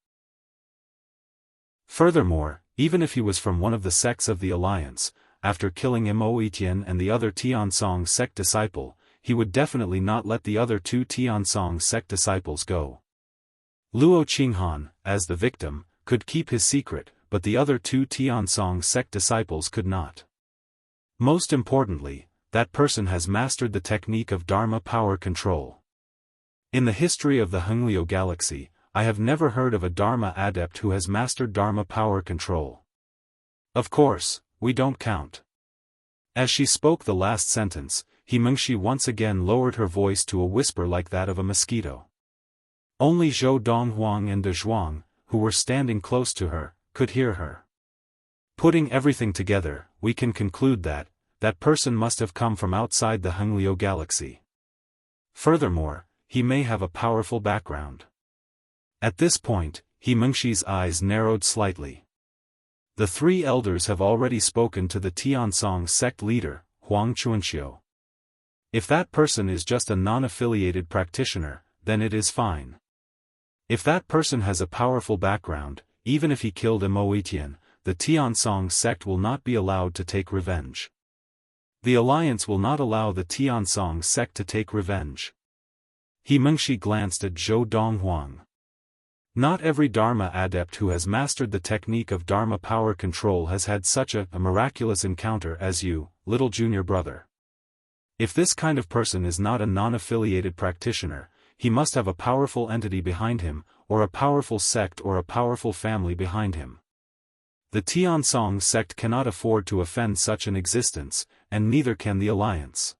Furthermore, even if he was from one of the sects of the alliance, after killing Mo Etienne and the other Tiansong sect disciple, he would definitely not let the other two Tiansong sect disciples go. Luo Qinghan, as the victim, could keep his secret, but the other two Tiansong sect disciples could not. Most importantly, that person has mastered the technique of Dharma power control. In the history of the Hengliu galaxy, I have never heard of a Dharma adept who has mastered Dharma power control. Of course, we don't count. As she spoke the last sentence, He Mengshi once again lowered her voice to a whisper like that of a mosquito. Only Zhou Donghuang and De Zhuang, who were standing close to her, could hear her. Putting everything together, we can conclude that person must have come from outside the Hengliu galaxy. Furthermore, he may have a powerful background. At this point, He Mengshi's eyes narrowed slightly. The three elders have already spoken to the Tiansong sect leader, Huang Chunxiu. If that person is just a non-affiliated practitioner, then it is fine. If that person has a powerful background, even if he killed Mo Etienne, the Tiansong sect will not be allowed to take revenge. The alliance will not allow the Tiansong sect to take revenge. He Mengshi glanced at Zhou Donghuang. Not every Dharma adept who has mastered the technique of Dharma power control has had such a miraculous encounter as you, little junior brother. If this kind of person is not a non-affiliated practitioner, he must have a powerful entity behind him, or a powerful sect or a powerful family behind him. The Tiansong sect cannot afford to offend such an existence, and neither can the alliance.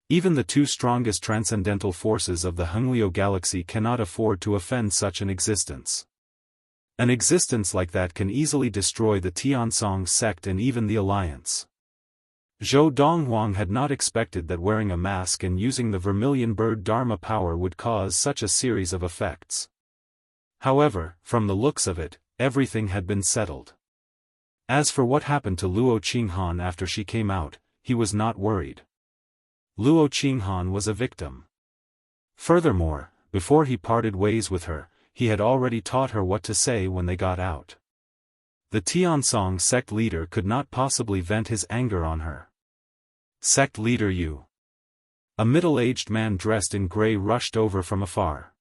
Even the two strongest transcendental forces of the Hengliu galaxy cannot afford to offend such an existence. An existence like that can easily destroy the Tiansong sect and even the alliance. Zhou Donghuang had not expected that wearing a mask and using the vermilion bird Dharma power would cause such a series of effects. However, from the looks of it, everything had been settled. As for what happened to Luo Qinghan after she came out, he was not worried. Luo Qinghan was a victim. Furthermore, before he parted ways with her, he had already taught her what to say when they got out. The Tiansong sect leader could not possibly vent his anger on her. "Sect leader you!" A middle-aged man dressed in grey rushed over from afar.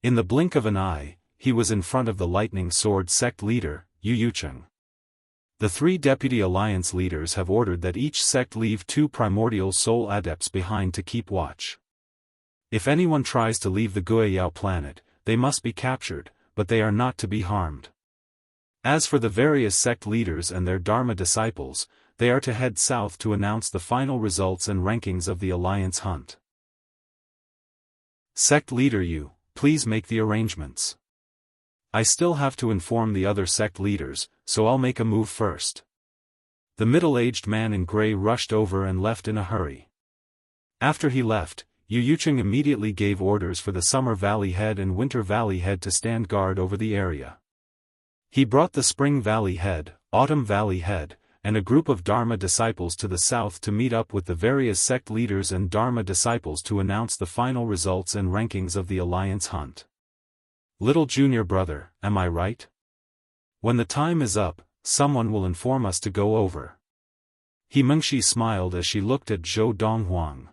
In the blink of an eye, he was in front of the lightning sword sect leader, Yu Yucheng. The 3 deputy alliance leaders have ordered that each sect leave 2 primordial soul adepts behind to keep watch. If anyone tries to leave the Guiyao planet, they must be captured, but they are not to be harmed. As for the various sect leaders and their Dharma disciples, they are to head south to announce the final results and rankings of the alliance hunt. Sect leader you, please make the arrangements. I still have to inform the other sect leaders, so I'll make a move first. The middle-aged man in grey rushed over and left in a hurry. After he left, Yu Yucheng immediately gave orders for the Summer Valley Head and Winter Valley Head to stand guard over the area. He brought the Spring Valley Head, Autumn Valley Head, and a group of Dharma disciples to the south to meet up with the various sect leaders and Dharma disciples to announce the final results and rankings of the alliance hunt. Little junior brother, am I right? When the time is up, someone will inform us to go over. He Mengshi smiled as she looked at Zhou Donghuang.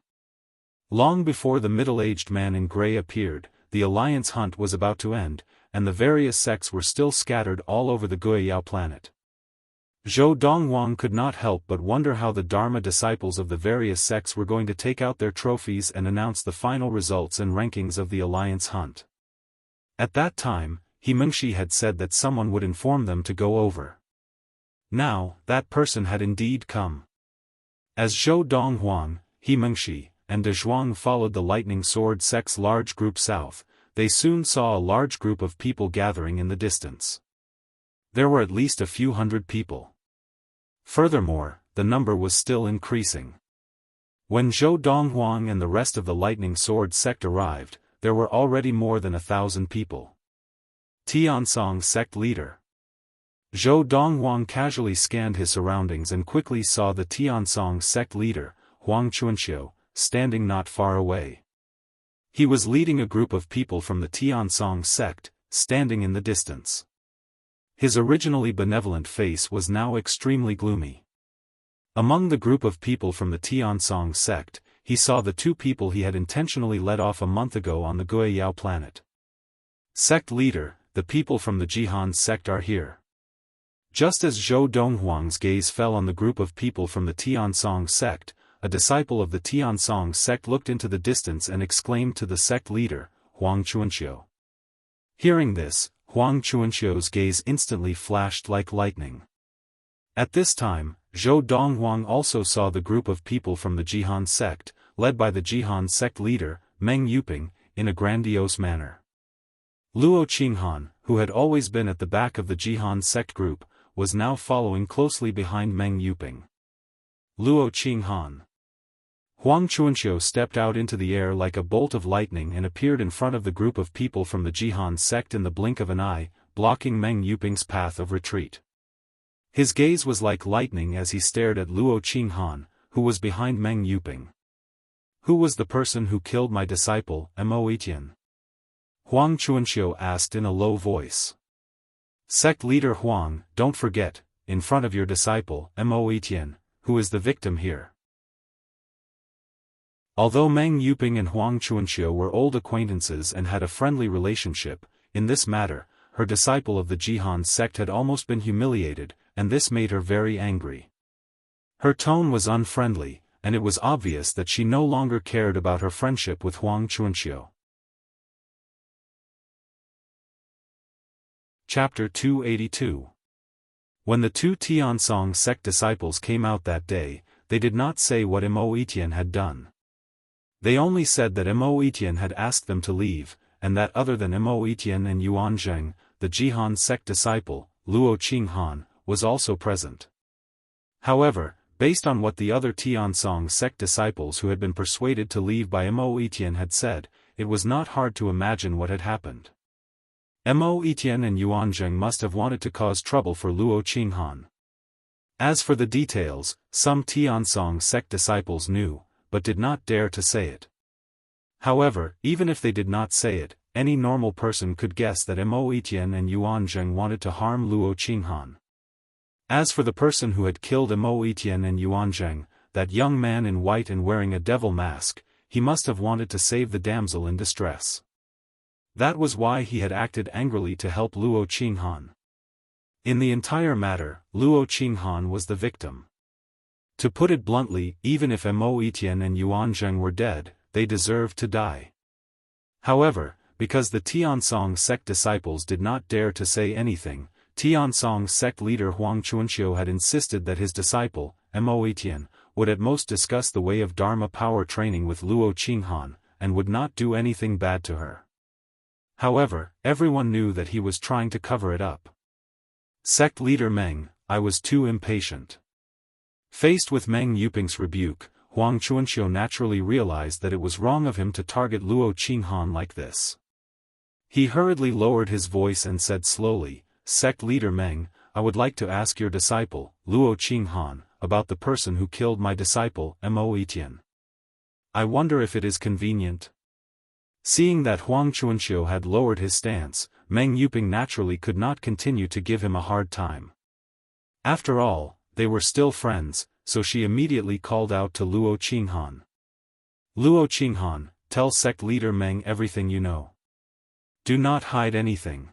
Long before the middle-aged man in grey appeared, the alliance hunt was about to end, and the various sects were still scattered all over the Guiyao planet. Zhou Donghuang could not help but wonder how the Dharma disciples of the various sects were going to take out their trophies and announce the final results and rankings of the alliance hunt. At that time, He Mengshi had said that someone would inform them to go over. Now, that person had indeed come. As Zhou Donghuang, He Mengshi, and De Zhuang followed the Lightning Sword sect's large group south, they soon saw a large group of people gathering in the distance. There were at least a few hundred people. Furthermore, the number was still increasing. When Zhou Donghuang and the rest of the Lightning Sword sect arrived, there were already more than 1,000 people. Tiansong sect leader. Zhou Donghuang casually scanned his surroundings and quickly saw the Tiansong sect leader, Huang Chuanxiu, standing not far away. He was leading a group of people from the Tiansong sect, standing in the distance. His originally benevolent face was now extremely gloomy. Among the group of people from the Tiansong sect, he saw the 2 people he had intentionally led off a month ago on the Guiyao planet. Sect leader, the people from the Jihan sect are here. Just as Zhou Donghuang's gaze fell on the group of people from the Tiansong sect, a disciple of the Tiansong sect looked into the distance and exclaimed to the sect leader, Huang Chuanxiu. Hearing this, Huang Chuanxiu's gaze instantly flashed like lightning. At this time, Zhou Donghuang also saw the group of people from the Jihan sect, led by the Jihan sect leader, Meng Yuping, in a grandiose manner. Luo Qinghan, who had always been at the back of the Jihan sect group, was now following closely behind Meng Yuping. Luo Qinghan. Huang Chuanxiu stepped out into the air like a bolt of lightning and appeared in front of the group of people from the Jihan sect in the blink of an eye, blocking Meng Yuping's path of retreat. His gaze was like lightning as he stared at Luo Qinghan, who was behind Meng Yuping. Who was the person who killed my disciple, Mo Etienne? Huang Chuanxiu asked in a low voice. Sect leader Huang, don't forget, in front of your disciple, Mo Etienne, who is the victim here. Although Meng Yuping and Huang Chuanxiu were old acquaintances and had a friendly relationship, in this matter, her disciple of the Jihan sect had almost been humiliated, and this made her very angry. Her tone was unfriendly, and it was obvious that she no longer cared about her friendship with Huang Chuanxiu. Chapter 282. When the 2 Tiansong sect disciples came out that day, they did not say what Mo Etienne had done. They only said that Mo Etienne had asked them to leave, and that other than Mo Etienne and Yuan Zheng, the Jihan sect disciple, Luo Qinghan, was also present. However, based on what the other Tiansong sect disciples who had been persuaded to leave by Mo Etienne had said, it was not hard to imagine what had happened. Mo Etienne and Yuan Zheng must have wanted to cause trouble for Luo Qinghan. As for the details, some Tiansong sect disciples knew, but did not dare to say it. However, even if they did not say it, any normal person could guess that Mo Etienne and Yuan Zheng wanted to harm Luo Qinghan. As for the person who had killed Mo Etienne and Yuan Zheng, that young man in white and wearing a devil mask, he must have wanted to save the damsel in distress. That was why he had acted angrily to help Luo Qinghan. In the entire matter, Luo Qinghan was the victim. To put it bluntly, even if Mo Etienne and Yuan Zheng were dead, they deserved to die. However, because the Tiansong sect disciples did not dare to say anything, Tiansong sect leader Huang Chunqiu had insisted that his disciple, Mo Etienne, would at most discuss the way of Dharma power training with Luo Qinghan, and would not do anything bad to her. However, everyone knew that he was trying to cover it up. Sect leader Meng, I was too impatient. Faced with Meng Yuping's rebuke, Huang Chunqiu naturally realized that it was wrong of him to target Luo Qinghan like this. He hurriedly lowered his voice and said slowly, Sect leader Meng, I would like to ask your disciple, Luo Qinghan, about the person who killed my disciple, Mo Etienne. I wonder if it is convenient. Seeing that Huang Chunqiu had lowered his stance, Meng Yuping naturally could not continue to give him a hard time. After all, they were still friends, so she immediately called out to Luo Qinghan. Luo Qinghan, tell sect leader Meng everything you know. Do not hide anything.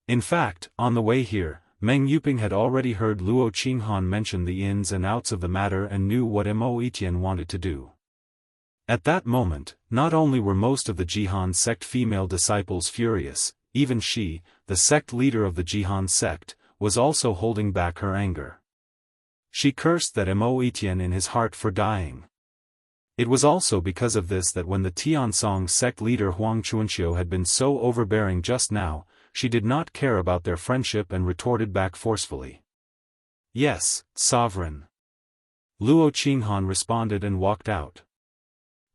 In fact, on the way here, Meng Yuping had already heard Luo Qinghan mention the ins and outs of the matter and knew what Mo Etienne wanted to do. At that moment, not only were most of the Jihan sect female disciples furious, even she, the sect leader of the Jihan sect, was also holding back her anger. She cursed that Mo Etienne in his heart for dying. It was also because of this that when the Tiansong sect leader Huang Chunqiu had been so overbearing just now, she did not care about their friendship and retorted back forcefully. Yes, sovereign. Luo Qinghan responded and walked out.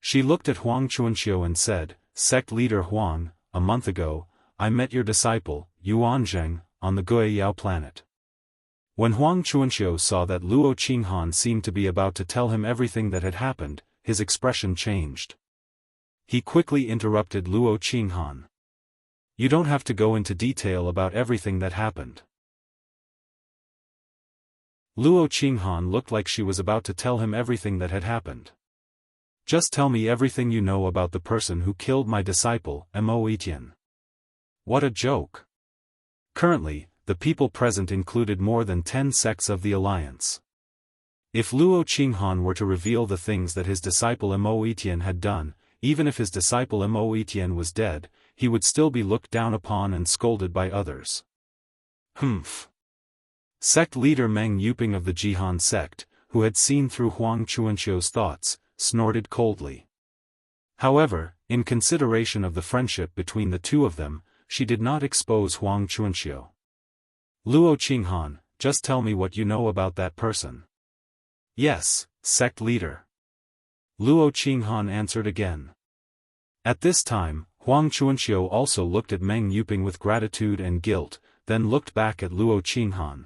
She looked at Huang Chunqiu and said, Sect leader Huang, a month ago, I met your disciple, Yuan Zheng, on the Guiyao planet. When Huang Chunqiu saw that Luo Qinghan seemed to be about to tell him everything that had happened, his expression changed. He quickly interrupted Luo Qinghan. You don't have to go into detail about everything that happened. Luo Qinghan looked like she was about to tell him everything that had happened. Just tell me everything you know about the person who killed my disciple, Mo Etienne. What a joke. Currently, the people present included more than 10 sects of the alliance. If Luo Qinghan were to reveal the things that his disciple Mo Etienne had done, even if his disciple Mo Etienne was dead, he would still be looked down upon and scolded by others. Humph. Sect leader Meng Yuping of the Jihan sect, who had seen through Huang Chunqiu's thoughts, snorted coldly. However, in consideration of the friendship between the two of them, she did not expose Huang Chunqiu. Luo Qinghan, just tell me what you know about that person. Yes, sect leader. Luo Qinghan answered again. At this time, Huang Chunqiu also looked at Meng Yuping with gratitude and guilt, then looked back at Luo Qinghan.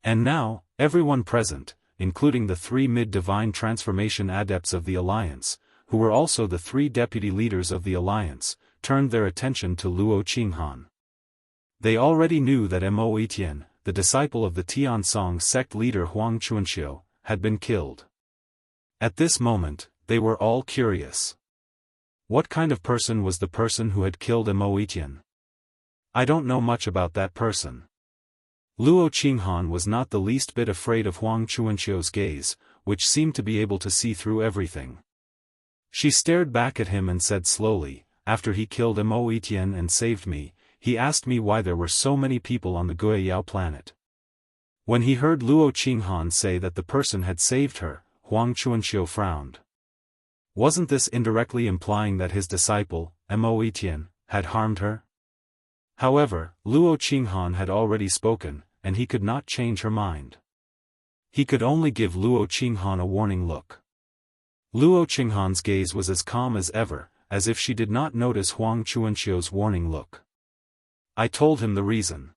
And now, everyone present, including the 3 mid-divine transformation adepts of the alliance, who were also the 3 deputy leaders of the alliance, turned their attention to Luo Qinghan. They already knew that Mo Etienne, the disciple of the Tiansong sect leader Huang Chunqiu, had been killed. At this moment, they were all curious. What kind of person was the person who had killed Mo Etienne? I don't know much about that person. Luo Qinghan was not the least bit afraid of Huang Chunqiu's gaze, which seemed to be able to see through everything. She stared back at him and said slowly, after he killed Mo Etienne and saved me, he asked me why there were so many people on the Guiyao planet. When he heard Luo Qinghan say that the person had saved her, Huang Chunqiu frowned. Wasn't this indirectly implying that his disciple, Mo Etienne, had harmed her? However, Luo Qinghan had already spoken, and he could not change her mind. He could only give Luo Qinghan a warning look. Luo Qinghan's gaze was as calm as ever, as if she did not notice Huang Chunqiu's warning look. I told him the reason.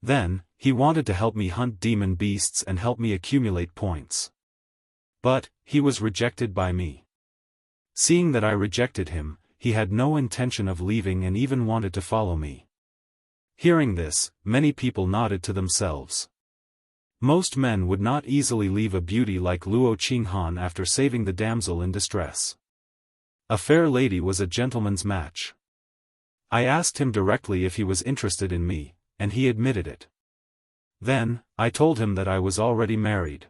Then, he wanted to help me hunt demon beasts and help me accumulate points. But, he was rejected by me. Seeing that I rejected him, he had no intention of leaving and even wanted to follow me. Hearing this, many people nodded to themselves. Most men would not easily leave a beauty like Luo Qinghan after saving the damsel in distress. A fair lady was a gentleman's match. I asked him directly if he was interested in me, and he admitted it. Then, I told him that I was already married.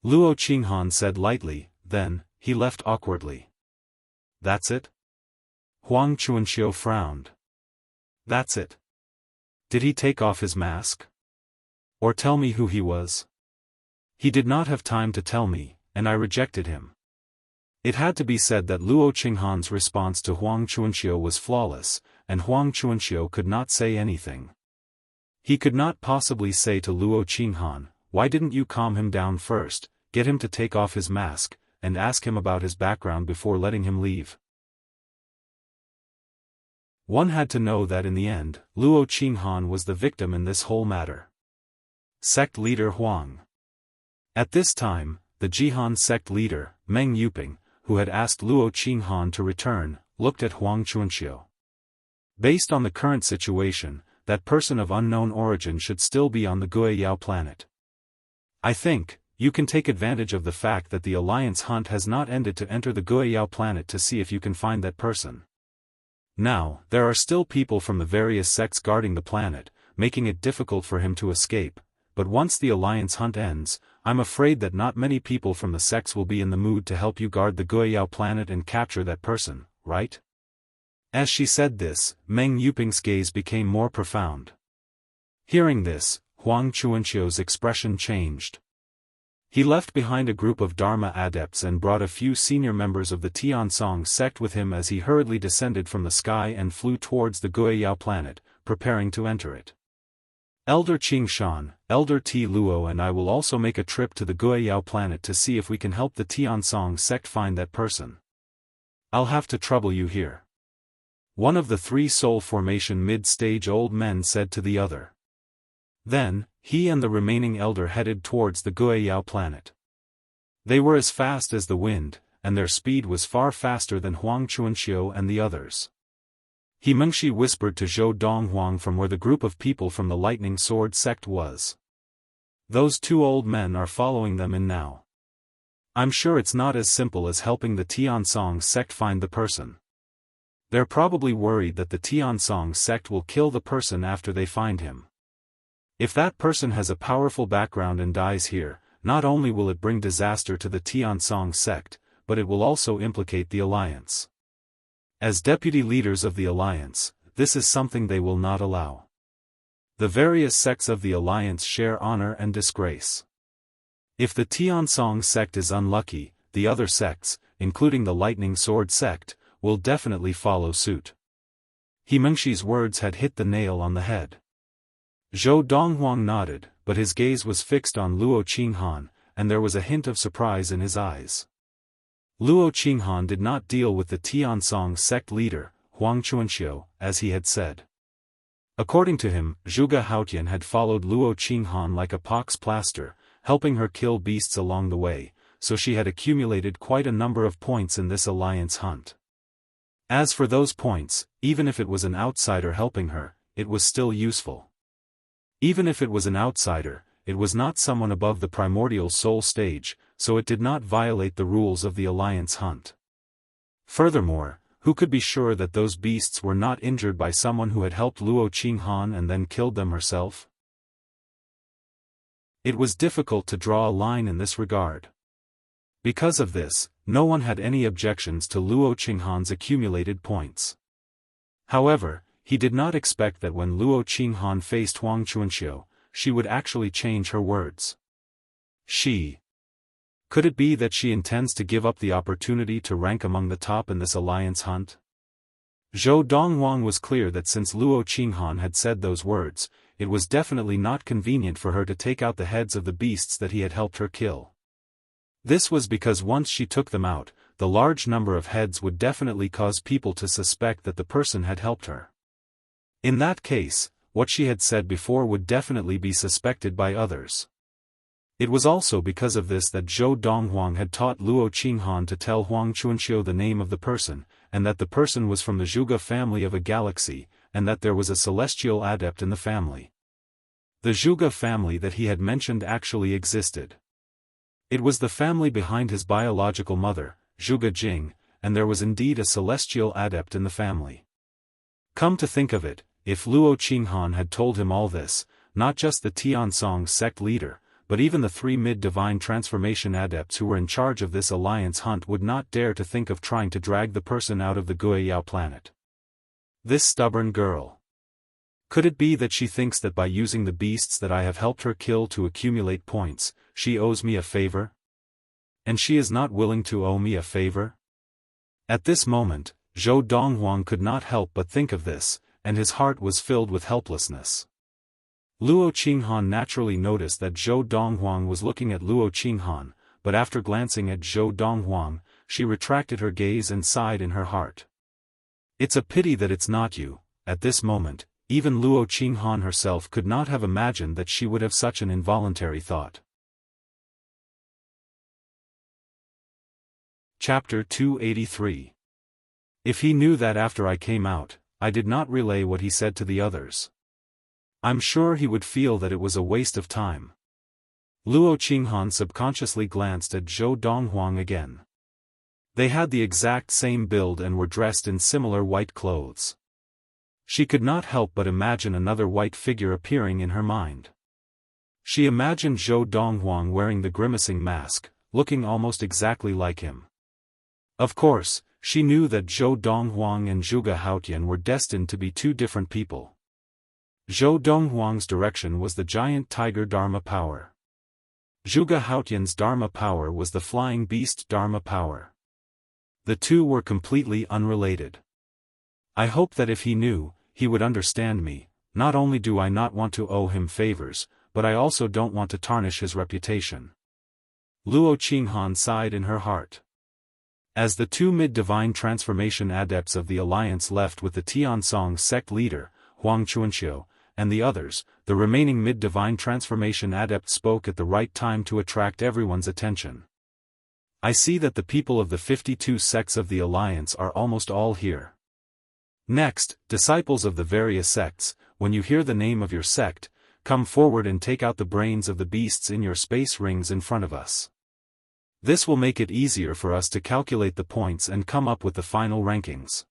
Luo Qinghan said lightly, then, he left awkwardly. That's it? Huang Chuanxiu frowned. That's it. Did he take off his mask? Or tell me who he was? He did not have time to tell me, and I rejected him. It had to be said that Luo Qinghan's response to Huang Chuanxiu was flawless, and Huang Chuanxiu could not say anything. He could not possibly say to Luo Qinghan, why didn't you calm him down first, get him to take off his mask, and ask him about his background before letting him leave? One had to know that in the end, Luo Qinghan was the victim in this whole matter. Sect leader Huang. At this time, the Jihan sect leader, Meng Yuping, who had asked Luo Qinghan to return, looked at Huang Chuanxiu. Based on the current situation, that person of unknown origin should still be on the Guiyao planet. I think, you can take advantage of the fact that the Alliance hunt has not ended to enter the Guiyao planet to see if you can find that person. Now, there are still people from the various sects guarding the planet, making it difficult for him to escape, but once the Alliance hunt ends, I'm afraid that not many people from the sects will be in the mood to help you guard the Guiyao planet and capture that person, right? As she said this, Meng Yuping's gaze became more profound. Hearing this, Huang Chuanxiu's expression changed. He left behind a group of Dharma adepts and brought a few senior members of the Tiansong sect with him as he hurriedly descended from the sky and flew towards the Guiyao planet, preparing to enter it. Elder Qingshan, Elder Ti Luo and I will also make a trip to the Guiyao planet to see if we can help the Tiansong sect find that person. I'll have to trouble you here. One of the three soul formation mid-stage old men said to the other. Then, he and the remaining elder headed towards the Guiyao planet. They were as fast as the wind, and their speed was far faster than Huang Chuanxiu and the others. He Mengshi whispered to Zhou Donghuang from where the group of people from the Lightning Sword sect was. Those two old men are following them in now. I'm sure it's not as simple as helping the Tiansong sect find the person. They're probably worried that the Tiansong sect will kill the person after they find him. If that person has a powerful background and dies here, not only will it bring disaster to the Tiansong sect, but it will also implicate the Alliance. As deputy leaders of the Alliance, this is something they will not allow. The various sects of the Alliance share honor and disgrace. If the Tiansong sect is unlucky, the other sects, including the Lightning Sword sect, will definitely follow suit. He Mengshi's words had hit the nail on the head. Zhou Donghuang nodded, but his gaze was fixed on Luo Qinghan, and there was a hint of surprise in his eyes. Luo Qinghan did not deal with the Tiansong sect leader, Huang Chuanxiu, as he had said. According to him, Zhuge Haotian had followed Luo Qinghan like a pox plaster, helping her kill beasts along the way, so she had accumulated quite a number of points in this alliance hunt. As for those points, even if it was an outsider helping her, it was still useful. Even if it was an outsider, it was not someone above the primordial soul stage, so it did not violate the rules of the alliance hunt. Furthermore, who could be sure that those beasts were not injured by someone who had helped Luo Qinghan and then killed them herself? It was difficult to draw a line in this regard. Because of this, no one had any objections to Luo Qinghan's accumulated points. However, he did not expect that when Luo Qinghan faced Huang Chuanxiu, she would actually change her words. Could it be that she intends to give up the opportunity to rank among the top in this alliance hunt? Zhou Donghuang was clear that since Luo Qinghan had said those words, it was definitely not convenient for her to take out the heads of the beasts that he had helped her kill. This was because once she took them out, the large number of heads would definitely cause people to suspect that the person had helped her. In that case, what she had said before would definitely be suspected by others. It was also because of this that Zhou Donghuang had taught Luo Qinghan to tell Huang Chuanqiu the name of the person, and that the person was from the Zhuge family of a galaxy, and that there was a celestial adept in the family. The Zhuge family that he had mentioned actually existed. It was the family behind his biological mother, Zhuge Jing, and there was indeed a celestial adept in the family. Come to think of it, if Luo Qinghan had told him all this, not just the Tiansong sect leader, but even the 3 mid-divine transformation adepts who were in charge of this alliance hunt would not dare to think of trying to drag the person out of the Guiyao planet. This stubborn girl. Could it be that she thinks that by using the beasts that I have helped her kill to accumulate points, she owes me a favor? And she is not willing to owe me a favor? At this moment, Zhou Donghuang could not help but think of this, and his heart was filled with helplessness. Luo Qinghan naturally noticed that Zhou Donghuang was looking at Luo Qinghan, but after glancing at Zhou Donghuang, she retracted her gaze and sighed in her heart. It's a pity that it's not you. At this moment, even Luo Qinghan herself could not have imagined that she would have such an involuntary thought. Chapter 283. If he knew that after I came out, I did not relay what he said to the others, I'm sure he would feel that it was a waste of time. Luo Qinghan subconsciously glanced at Zhou Donghuang again. They had the exact same build and were dressed in similar white clothes. She could not help but imagine another white figure appearing in her mind. She imagined Zhou Donghuang wearing the grimacing mask, looking almost exactly like him. Of course, she knew that Zhou Donghuang and Zhuge Haotian were destined to be 2 different people. Zhou Donghuang's direction was the giant tiger Dharma power. Zhuge Haotian's Dharma power was the flying beast Dharma power. The 2 were completely unrelated. I hope that if he knew, he would understand me. Not only do I not want to owe him favors, but I also don't want to tarnish his reputation. Luo Qinghan sighed in her heart. As the 2 mid-divine transformation adepts of the alliance left with the Tiansong sect leader, Huang Chuanqiu, and the others, the remaining mid-divine transformation adept spoke at the right time to attract everyone's attention. I see that the people of the 52 sects of the alliance are almost all here. Next, disciples of the various sects, when you hear the name of your sect, come forward and take out the brains of the beasts in your space rings in front of us. This will make it easier for us to calculate the points and come up with the final rankings.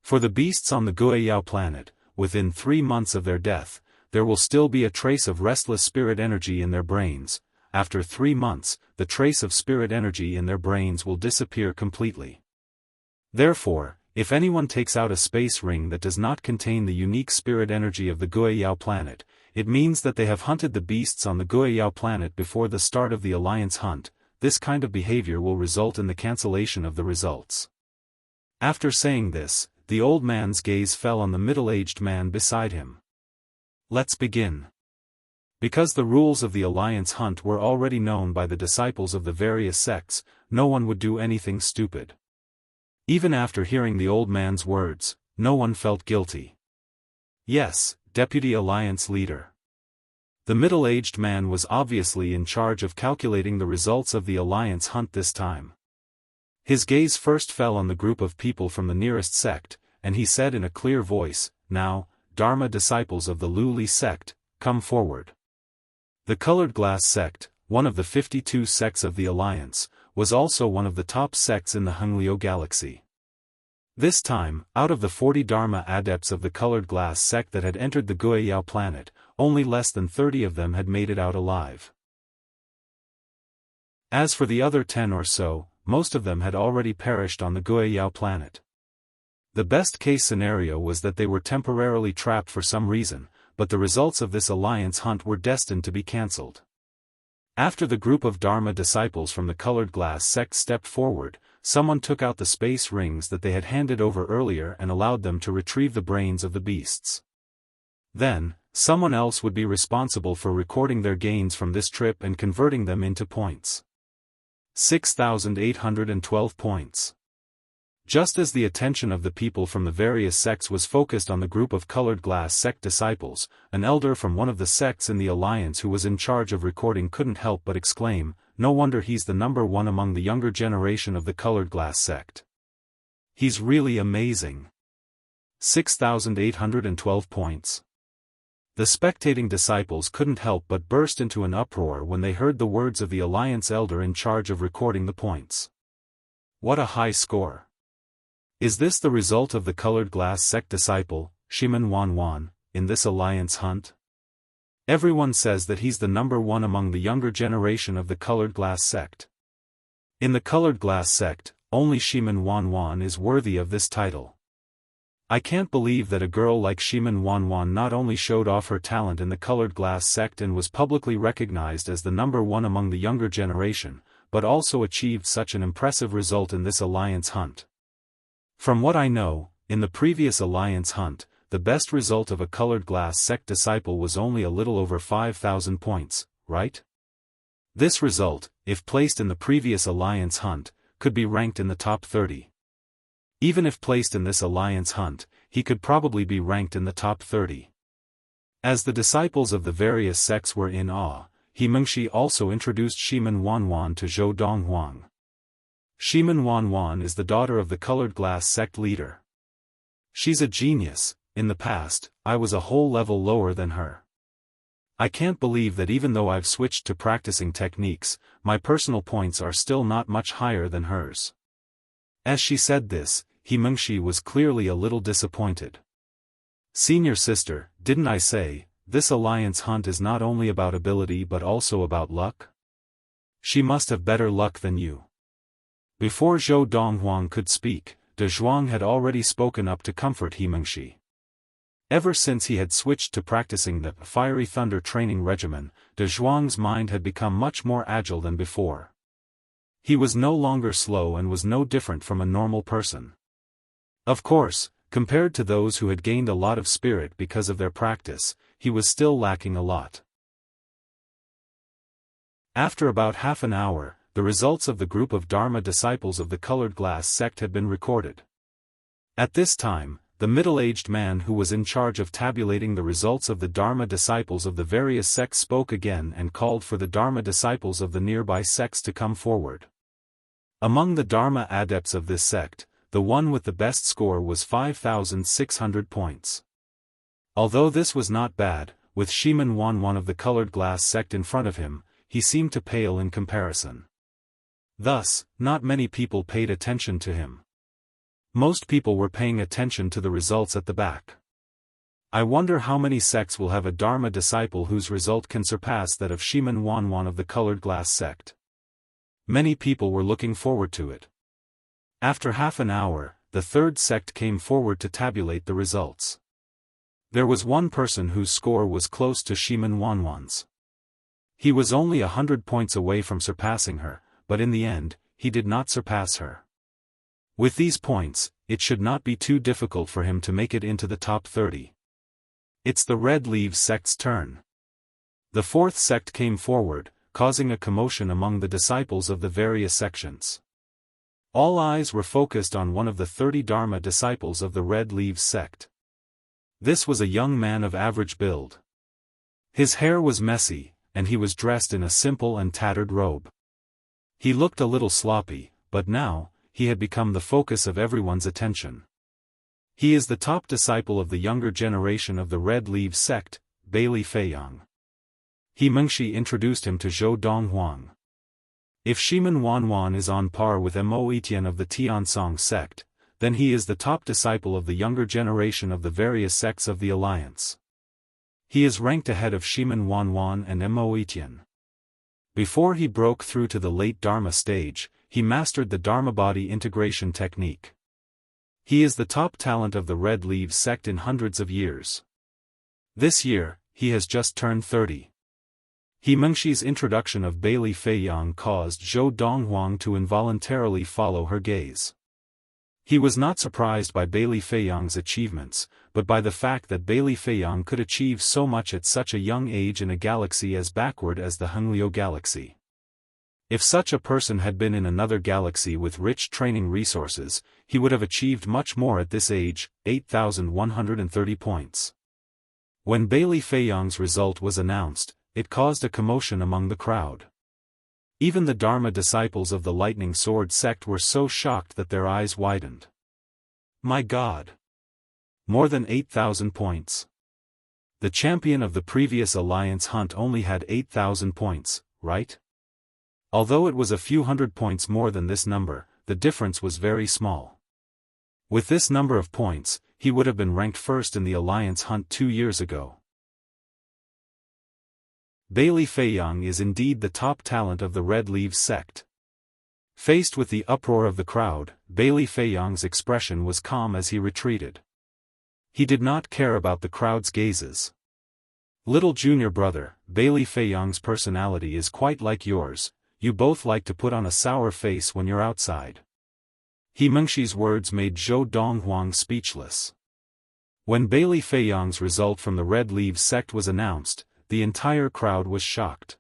For the beasts on the Guiyao planet, within 3 months of their death, there will still be a trace of restless spirit energy in their brains. After 3 months, the trace of spirit energy in their brains will disappear completely. Therefore, if anyone takes out a space ring that does not contain the unique spirit energy of the Guiyao planet, it means that they have hunted the beasts on the Guiyao planet before the start of the alliance hunt. This kind of behavior will result in the cancellation of the results. After saying this, the old man's gaze fell on the middle-aged man beside him. Let's begin. Because the rules of the alliance hunt were already known by the disciples of the various sects, no one would do anything stupid. Even after hearing the old man's words, no one felt guilty. Yes, Deputy Alliance Leader. The middle-aged man was obviously in charge of calculating the results of the alliance hunt this time. His gaze first fell on the group of people from the nearest sect, and he said in a clear voice, "Now, Dharma disciples of the Luli sect, come forward." The Colored Glass sect, one of the 52 sects of the alliance, was also one of the top sects in the Hengliu galaxy. This time, out of the 40 Dharma adepts of the Colored Glass sect that had entered the Guiyao planet, only less than 30 of them had made it out alive. As for the other 10 or so, most of them had already perished on the Guiyao planet. The best-case scenario was that they were temporarily trapped for some reason, but the results of this alliance hunt were destined to be cancelled. After the group of Dharma disciples from the Colored Glass sect stepped forward, someone took out the space rings that they had handed over earlier and allowed them to retrieve the brains of the beasts. Then, someone else would be responsible for recording their gains from this trip and converting them into points. 6,812 points. Just as the attention of the people from the various sects was focused on the group of colored glass sect disciples, an elder from one of the sects in the alliance who was in charge of recording couldn't help but exclaim, "No wonder he's the number one among the younger generation of the colored glass sect. He's really amazing." 6,812 points. The spectating disciples couldn't help but burst into an uproar when they heard the words of the alliance elder in charge of recording the points. What a high score! Is this the result of the colored glass sect disciple, Shimen Wanwan, in this alliance hunt? Everyone says that he's the number one among the younger generation of the colored glass sect. In the colored glass sect, only Shimen Wanwan is worthy of this title. I can't believe that a girl like Shimen Wanwan not only showed off her talent in the colored glass sect and was publicly recognized as the number one among the younger generation, but also achieved such an impressive result in this alliance hunt. From what I know, in the previous alliance hunt, the best result of a colored glass sect disciple was only a little over 5,000 points, right? This result, if placed in the previous alliance hunt, could be ranked in the top 30. Even if placed in this alliance hunt, he could probably be ranked in the top 30. As the disciples of the various sects were in awe, He Mengshi also introduced Shimen Wanwan to Zhou Donghuang. Shimen Wanwan is the daughter of the colored glass sect leader. She's a genius. In the past, I was a whole level lower than her. I can't believe that even though I've switched to practicing techniques, my personal points are still not much higher than hers. As she said this, He Mengshi was clearly a little disappointed. Senior sister, didn't I say, this alliance hunt is not only about ability but also about luck? She must have better luck than you. Before Zhou Donghuang could speak, De Zhuang had already spoken up to comfort He Mengshi. Ever since he had switched to practicing the Fiery Thunder training regimen, De Zhuang's mind had become much more agile than before. He was no longer slow and was no different from a normal person. Of course, compared to those who had gained a lot of spirit because of their practice, he was still lacking a lot. After about half an hour, the results of the group of Dharma disciples of the colored glass sect had been recorded. At this time, the middle-aged man who was in charge of tabulating the results of the Dharma disciples of the various sects spoke again and called for the Dharma disciples of the nearby sects to come forward. Among the Dharma adepts of this sect, the one with the best score was 5,600 points. Although this was not bad, with Shimen Wanwan of the colored glass sect in front of him, he seemed to pale in comparison. Thus, not many people paid attention to him. Most people were paying attention to the results at the back. I wonder how many sects will have a Dharma disciple whose result can surpass that of Shimen Wanwan of the colored glass sect. Many people were looking forward to it. After half an hour, the third sect came forward to tabulate the results. There was one person whose score was close to Shimen Wanwan's. He was only 100 points away from surpassing her, but in the end, he did not surpass her. With these points, it should not be too difficult for him to make it into the top 30. It's the Red Leaves sect's turn. The fourth sect came forward, causing a commotion among the disciples of the various sections. All eyes were focused on one of the 30 Dharma disciples of the Red Leaves sect. This was a young man of average build. His hair was messy, and he was dressed in a simple and tattered robe. He looked a little sloppy, but now, he had become the focus of everyone's attention. He is the top disciple of the younger generation of the Red Leaves sect, Bailey Feiyang. He Mengshi introduced him to Zhou Donghuang. If Shimen Wanwan is on par with Mo Etian of the Tiansong sect, then he is the top disciple of the younger generation of the various sects of the alliance. He is ranked ahead of Shimen Wanwan and Mo Etian. Before he broke through to the late Dharma stage, he mastered the Dharma body integration technique. He is the top talent of the Red Leaves sect in hundreds of years. This year, he has just turned 30. He Mengshi's introduction of Bailey Feiyang caused Zhou Donghuang to involuntarily follow her gaze. He was not surprised by Bailey Feiyang's achievements, but by the fact that Bailey Feiyang could achieve so much at such a young age in a galaxy as backward as the Hengliu galaxy. If such a person had been in another galaxy with rich training resources, he would have achieved much more at this age, 8,130 points. When Bailey Feiyang's result was announced, it caused a commotion among the crowd. Even the Dharma disciples of the Lightning Sword sect were so shocked that their eyes widened. My God! More than 8,000 points. The champion of the previous alliance hunt only had 8,000 points, right? Although it was a few hundred points more than this number, the difference was very small. With this number of points, he would have been ranked first in the alliance hunt 2 years ago. Bailey Feiyang is indeed the top talent of the Red Leaves sect. Faced with the uproar of the crowd, Bailey Feiyang's expression was calm as he retreated. He did not care about the crowd's gazes. Little junior brother, Bailey Feiyang's personality is quite like yours. You both like to put on a sour face when you're outside. He Mengxi's words made Zhou Donghuang speechless. When Bailey Feiyang's result from the Red Leaves sect was announced, the entire crowd was shocked.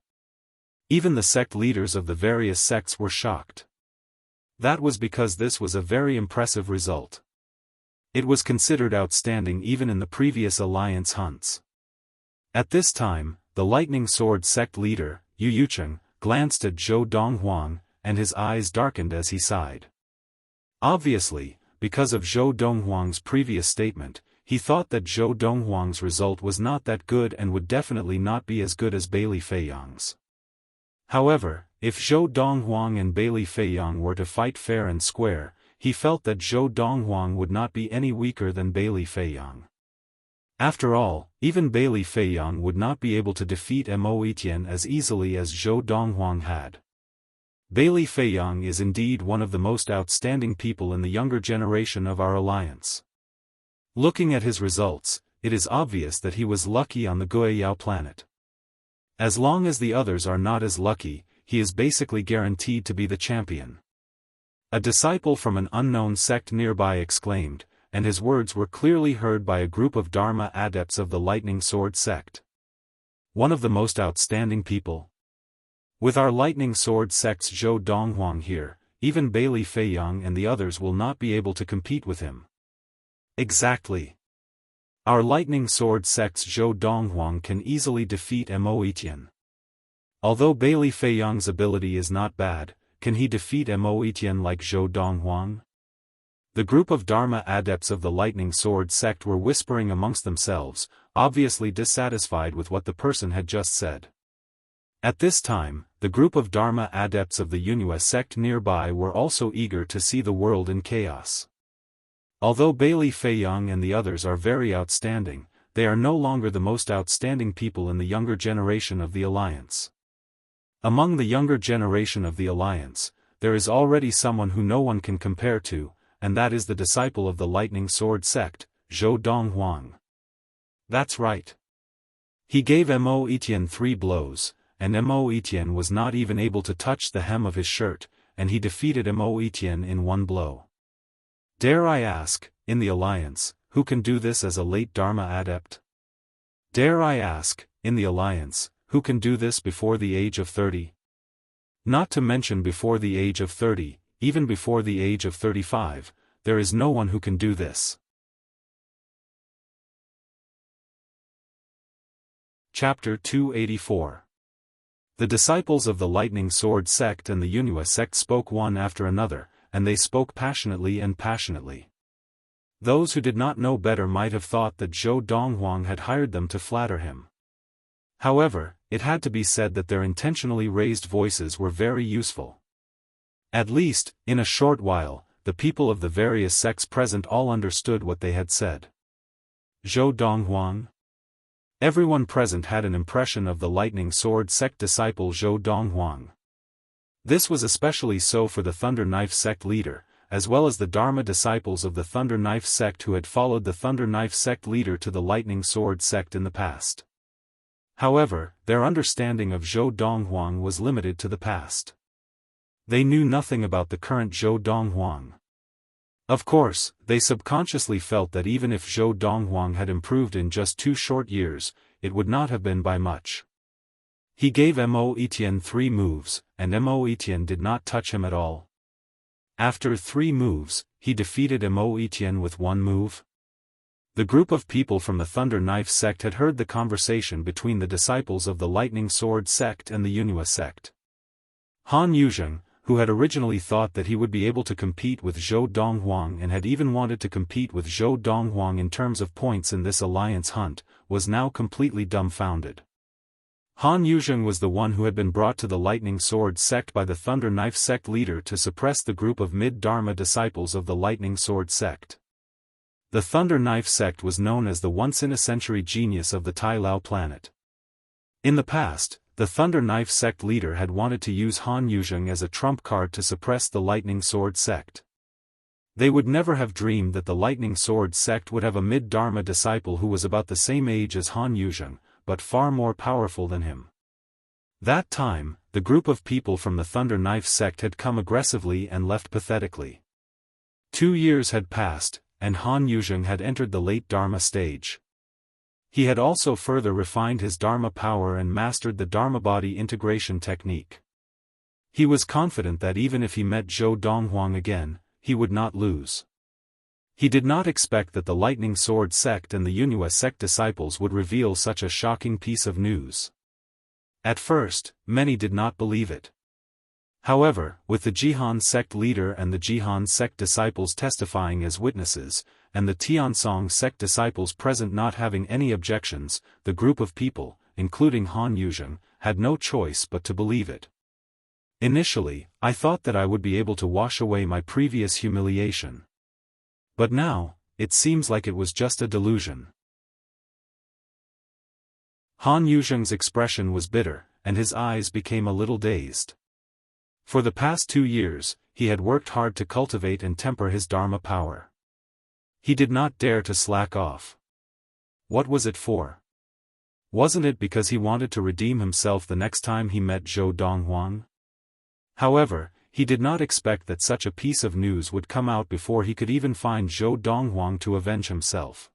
Even the sect leaders of the various sects were shocked. That was because this was a very impressive result. It was considered outstanding even in the previous alliance hunts. At this time, the Lightning Sword sect leader, Yu Yucheng, glanced at Zhou Donghuang, and his eyes darkened as he sighed. Obviously, because of Zhou Donghuang's previous statement, he thought that Zhou Donghuang's result was not that good and would definitely not be as good as Bailey Feiyang's. However, if Zhou Donghuang and Bailey Feiyang were to fight fair and square, he felt that Zhou Donghuang would not be any weaker than Bailey Feiyang. After all, even Bailey Feiyang would not be able to defeat Mo Etienne as easily as Zhou Donghuang had. Bailey Feiyang is indeed one of the most outstanding people in the younger generation of our alliance. Looking at his results, it is obvious that he was lucky on the Guiyao planet. As long as the others are not as lucky, he is basically guaranteed to be the champion. A disciple from an unknown sect nearby exclaimed, and his words were clearly heard by a group of Dharma adepts of the Lightning Sword sect. One of the most outstanding people. With our Lightning Sword sect's Zhou Donghuang here, even Bailey Feiyang and the others will not be able to compete with him. Exactly. Our Lightning Sword sect's Zhou Donghuang can easily defeat Mo Etienne. Although Bailey Feiyang's ability is not bad, can he defeat Mo Etienne like Zhou Donghuang? The group of Dharma adepts of the Lightning Sword sect were whispering amongst themselves, obviously dissatisfied with what the person had just said. At this time, the group of Dharma adepts of the Yunhua sect nearby were also eager to see the world in chaos. Although Bailey Feiyang and the others are very outstanding, they are no longer the most outstanding people in the younger generation of the Alliance. Among the younger generation of the Alliance, there is already someone who no one can compare to, and that is the disciple of the Lightning Sword sect, Zhou Donghuang. That's right. He gave Mo Etienne 3 blows, and Mo Etienne was not even able to touch the hem of his shirt, and he defeated Mo Etienne in 1 blow. Dare I ask, in the Alliance, who can do this as a late Dharma adept? Dare I ask, in the Alliance, who can do this before the age of 30? Not to mention before the age of 30, even before the age of 35, there is no one who can do this. Chapter 284. The disciples of the Lightning Sword sect and the Yunhua sect spoke one after another, and they spoke passionately and passionately. Those who did not know better might have thought that Zhou Donghuang had hired them to flatter him. However, it had to be said that their intentionally raised voices were very useful. At least, in a short while, the people of the various sects present all understood what they had said. Zhou Donghuang? Everyone present had an impression of the Lightning Sword sect disciple Zhou Donghuang. This was especially so for the Thunder Knife sect leader, as well as the Dharma disciples of the Thunder Knife sect who had followed the Thunder Knife sect leader to the Lightning Sword sect in the past. However, their understanding of Zhou Donghuang was limited to the past. They knew nothing about the current Zhou Donghuang. Of course, they subconsciously felt that even if Zhou Donghuang had improved in just 2 short years, it would not have been by much. He gave Mo Etienne 3 moves, and Mo Etienne did not touch him at all. After 3 moves, he defeated Mo Etienne with 1 move. The group of people from the Thunder Knife sect had heard the conversation between the disciples of the Lightning Sword sect and the Yunhua sect. Han Yuzheng, who had originally thought that he would be able to compete with Zhou Donghuang and had even wanted to compete with Zhou Donghuang in terms of points in this alliance hunt, was now completely dumbfounded. Han Yuzheng was the one who had been brought to the Lightning Sword sect by the Thunder Knife sect leader to suppress the group of mid-Dharma disciples of the Lightning Sword sect. The Thunder Knife sect was known as the once-in-a-century genius of the Tai Lao planet. In the past, the Thunder Knife sect leader had wanted to use Han Yuzheng as a trump card to suppress the Lightning Sword sect. They would never have dreamed that the Lightning Sword sect would have a mid-Dharma disciple who was about the same age as Han Yuzheng, but far more powerful than him. That time, the group of people from the Thunder Knife sect had come aggressively and left pathetically. 2 years had passed, and Han Yuzheng had entered the late Dharma stage. He had also further refined his Dharma power and mastered the Dharma body integration technique. He was confident that even if he met Zhou Donghuang again, he would not lose. He did not expect that the Lightning Sword sect and the Yunhua sect disciples would reveal such a shocking piece of news. At first, many did not believe it. However, with the Jihan sect leader and the Jihan sect disciples testifying as witnesses, and the Tiansong sect disciples present not having any objections, the group of people, including Han Yuzheng, had no choice but to believe it. Initially, I thought that I would be able to wash away my previous humiliation. But now, it seems like it was just a delusion. Han Yuzheng's expression was bitter, and his eyes became a little dazed. For the past 2 years, he had worked hard to cultivate and temper his Dharma power. He did not dare to slack off. What was it for? Wasn't it because he wanted to redeem himself the next time he met Zhou Donghuang? However, he did not expect that such a piece of news would come out before he could even find Zhou Donghuang to avenge himself.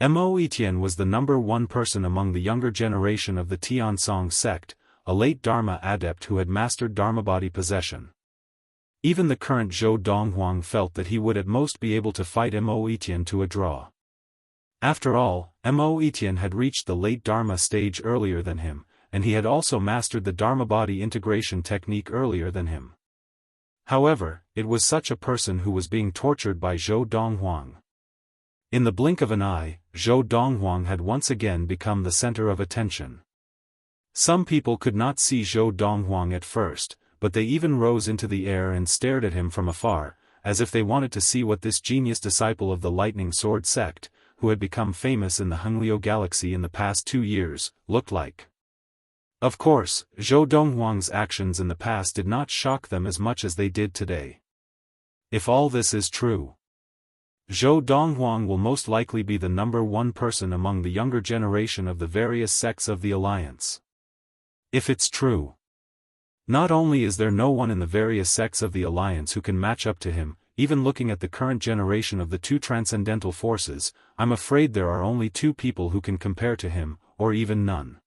Mo Etienne was the number 1 person among the younger generation of the Tiansong sect, a late Dharma adept who had mastered Dharma body possession. Even the current Zhou Donghuang felt that he would at most be able to fight Mo Etienne to a draw. After all, Mo Etienne had reached the late Dharma stage earlier than him, and he had also mastered the Dharma body integration technique earlier than him. However, it was such a person who was being tortured by Zhou Donghuang. In the blink of an eye, Zhou Donghuang had once again become the center of attention. Some people could not see Zhou Donghuang at first, but they even rose into the air and stared at him from afar, as if they wanted to see what this genius disciple of the Lightning Sword sect, who had become famous in the Hengliu galaxy in the past 2 years, looked like. Of course, Zhou Donghuang's actions in the past did not shock them as much as they did today. If all this is true, Zhou Donghuang will most likely be the number 1 person among the younger generation of the various sects of the Alliance. If it's true, not only is there no one in the various sects of the Alliance who can match up to him, even looking at the current generation of the 2 transcendental forces, I'm afraid there are only 2 people who can compare to him, or even none.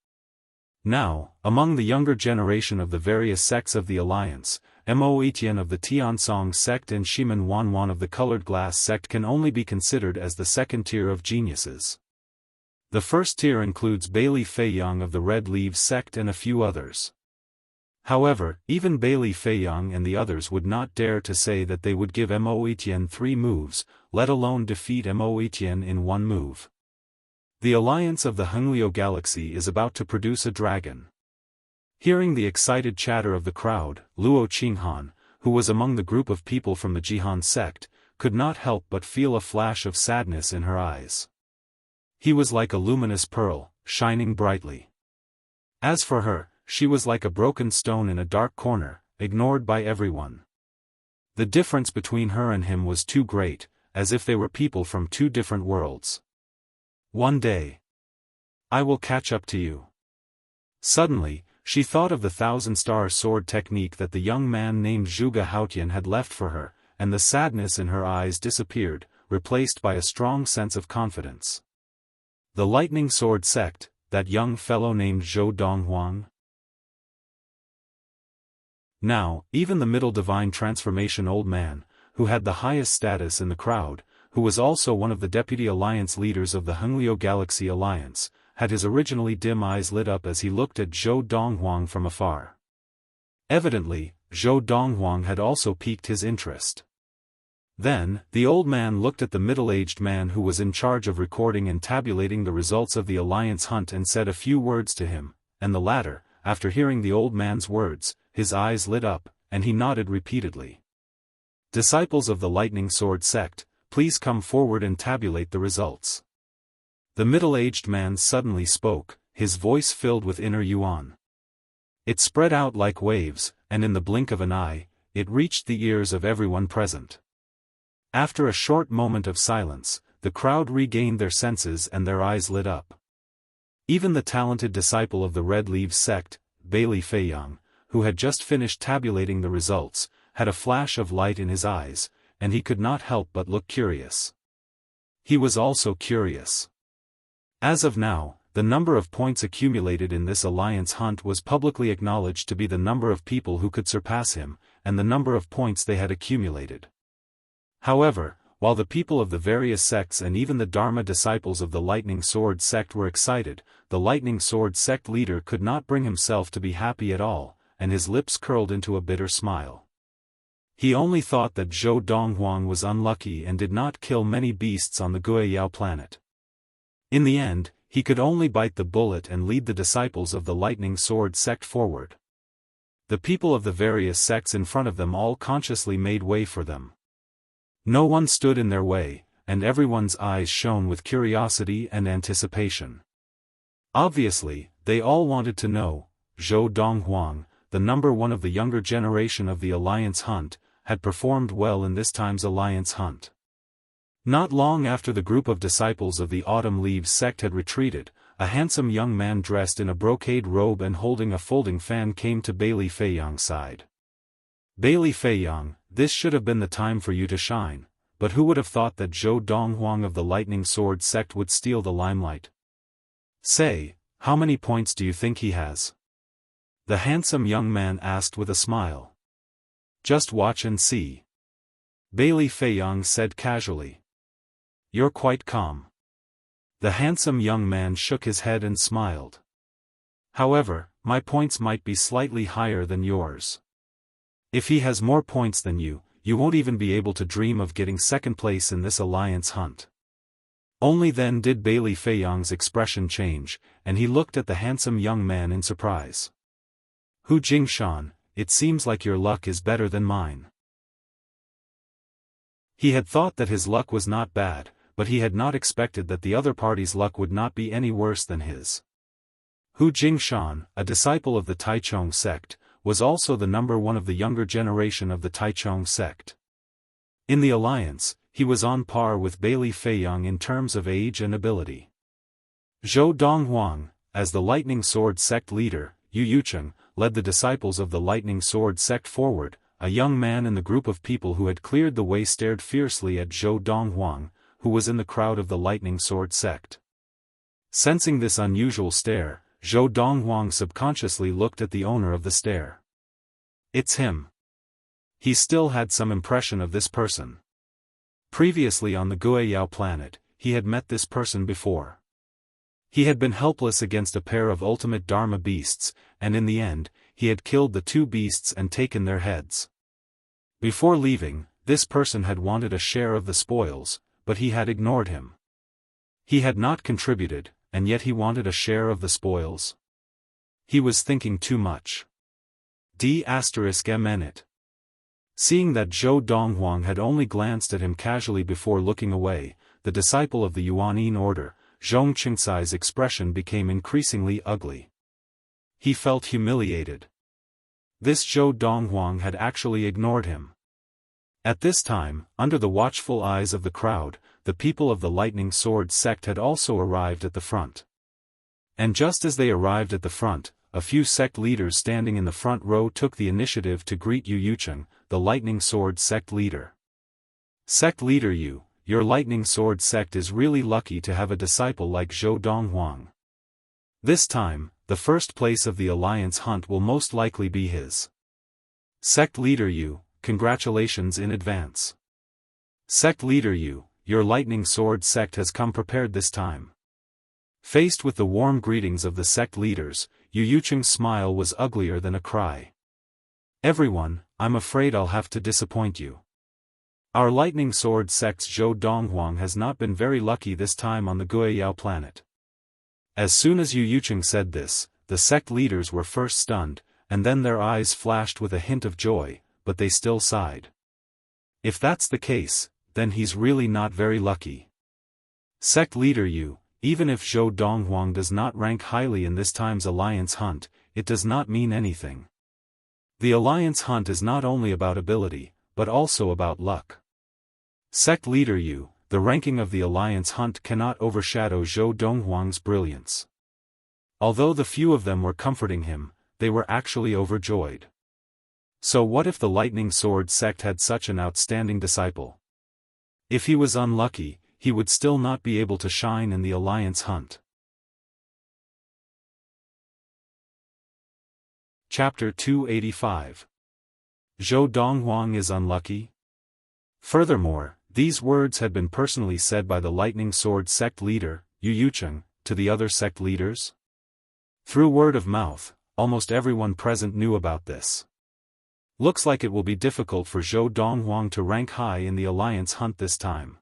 Now, among the younger generation of the various sects of the Alliance, Mo Etienne of the Tiansong sect and Shimen Wanwan of the Colored Glass sect can only be considered as the second tier of geniuses. The first tier includes Bailey Feiyang of the Red Leaves sect and a few others. However, even Bailey Feiyang and the others would not dare to say that they would give Mo Etienne 3 moves, let alone defeat Mo Etienne in 1 move. The Alliance of the Hengliu Galaxy is about to produce a dragon. Hearing the excited chatter of the crowd, Luo Qinghan, who was among the group of people from the Jihan sect, could not help but feel a flash of sadness in her eyes. He was like a luminous pearl, shining brightly. As for her, she was like a broken stone in a dark corner, ignored by everyone. The difference between her and him was too great, as if they were people from 2 different worlds. One day, I will catch up to you. Suddenly, she thought of the 1,000-star sword technique that the young man named Zhuge Haotian had left for her, and the sadness in her eyes disappeared, replaced by a strong sense of confidence. The Lightning Sword sect, that young fellow named Zhou Donghuang? Now, even the middle divine transformation old man, who had the highest status in the crowd, who was also one of the deputy alliance leaders of the Hengliu Galaxy Alliance, had his originally dim eyes lit up as he looked at Zhou Donghuang from afar. Evidently, Zhou Donghuang had also piqued his interest. Then, the old man looked at the middle-aged man who was in charge of recording and tabulating the results of the alliance hunt and said a few words to him, and the latter, after hearing the old man's words, his eyes lit up, and he nodded repeatedly. "Disciples of the Lightning Sword sect, please come forward and tabulate the results." The middle-aged man suddenly spoke, his voice filled with inner yuan. It spread out like waves, and in the blink of an eye, it reached the ears of everyone present. After a short moment of silence, the crowd regained their senses and their eyes lit up. Even the talented disciple of the Red Leaves sect, Bailey Feiyang, who had just finished tabulating the results, had a flash of light in his eyes, and he could not help but look curious. He was also curious. As of now, the number of points accumulated in this alliance hunt was publicly acknowledged to be the number of people who could surpass him, and the number of points they had accumulated. However, while the people of the various sects and even the Dharma disciples of the Lightning Sword sect were excited, the Lightning Sword sect leader could not bring himself to be happy at all, and his lips curled into a bitter smile. He only thought that Zhou Donghuang was unlucky and did not kill many beasts on the Guiyao planet. In the end, he could only bite the bullet and lead the disciples of the Lightning Sword sect forward. The people of the various sects in front of them all consciously made way for them. No one stood in their way, and everyone's eyes shone with curiosity and anticipation. Obviously, they all wanted to know. Zhou Donghuang, the number one of the younger generation of the Alliance Hunt, had performed well in this time's Alliance Hunt. Not long after the group of disciples of the Autumn Leaves sect had retreated, a handsome young man dressed in a brocade robe and holding a folding fan came to Bailey Feiyang's side. "Bailey Feiyang, this should have been the time for you to shine, but who would have thought that Zhou Donghuang of the Lightning Sword sect would steal the limelight? Say, how many points do you think he has?" The handsome young man asked with a smile. "Just watch and see," Bailey Feiyang said casually. "You're quite calm." The handsome young man shook his head and smiled. "However, my points might be slightly higher than yours. If he has more points than you, you won't even be able to dream of getting second place in this alliance hunt." Only then did Bailey Feiyang's expression change, and he looked at the handsome young man in surprise. "Hu Jingshan, it seems like your luck is better than mine." He had thought that his luck was not bad, but he had not expected that the other party's luck would not be any worse than his. Hu Jingshan, a disciple of the Taichung sect, was also the number one of the younger generation of the Taichung sect. In the alliance, he was on par with Bailey Feiyang in terms of age and ability. Zhou Donghuang, as the Lightning Sword sect leader, Yu Yucheng, led the disciples of the Lightning Sword sect forward. A young man in the group of people who had cleared the way stared fiercely at Zhou Donghuang, who was in the crowd of the Lightning Sword sect. Sensing this unusual stare, Zhou Donghuang subconsciously looked at the owner of the stare. It's him. He still had some impression of this person. Previously on the Guiyao planet, he had met this person before. He had been helpless against a pair of ultimate Dharma beasts, and in the end, he had killed the two beasts and taken their heads. Before leaving, this person had wanted a share of the spoils, but he had ignored him. He had not contributed, and yet he wanted a share of the spoils. He was thinking too much. D****. Seeing that Zhou Donghuang had only glanced at him casually before looking away, the disciple of the Yuanyin order, Zhong Qingsai's expression became increasingly ugly. He felt humiliated. This Zhou Donghuang had actually ignored him. At this time, under the watchful eyes of the crowd, the people of the Lightning Sword sect had also arrived at the front. And just as they arrived at the front, a few sect leaders standing in the front row took the initiative to greet Yu Yucheng, the Lightning Sword sect leader. "Sect leader Yu, your Lightning Sword sect is really lucky to have a disciple like Zhou Donghuang. This time, the first place of the alliance hunt will most likely be his." Sect Leader Yu, congratulations in advance. Sect Leader Yu, your Lightning Sword sect has come prepared this time. Faced with the warm greetings of the sect leaders, Yu Yucheng's smile was uglier than a cry. Everyone, I'm afraid I'll have to disappoint you. Our Lightning Sword sect's Zhou Donghuang has not been very lucky this time on the Guiyao planet. As soon as Yu Yucheng said this, the sect leaders were first stunned, and then their eyes flashed with a hint of joy, but they still sighed. If that's the case, then he's really not very lucky. Sect Leader Yu, even if Zhou Donghuang does not rank highly in this time's alliance hunt, it does not mean anything. The alliance hunt is not only about ability, but also about luck. Sect Leader Yu, the ranking of the alliance hunt cannot overshadow Zhou Donghuang's brilliance. Although the few of them were comforting him, they were actually overjoyed. So what if the Lightning Sword sect had such an outstanding disciple? If he was unlucky, he would still not be able to shine in the alliance hunt. Chapter 285. Zhou Donghuang is unlucky? Furthermore, these words had been personally said by the Lightning Sword sect leader, Yu Yucheng, to the other sect leaders. Through word of mouth, almost everyone present knew about this. Looks like it will be difficult for Zhou Donghuang to rank high in the alliance hunt this time.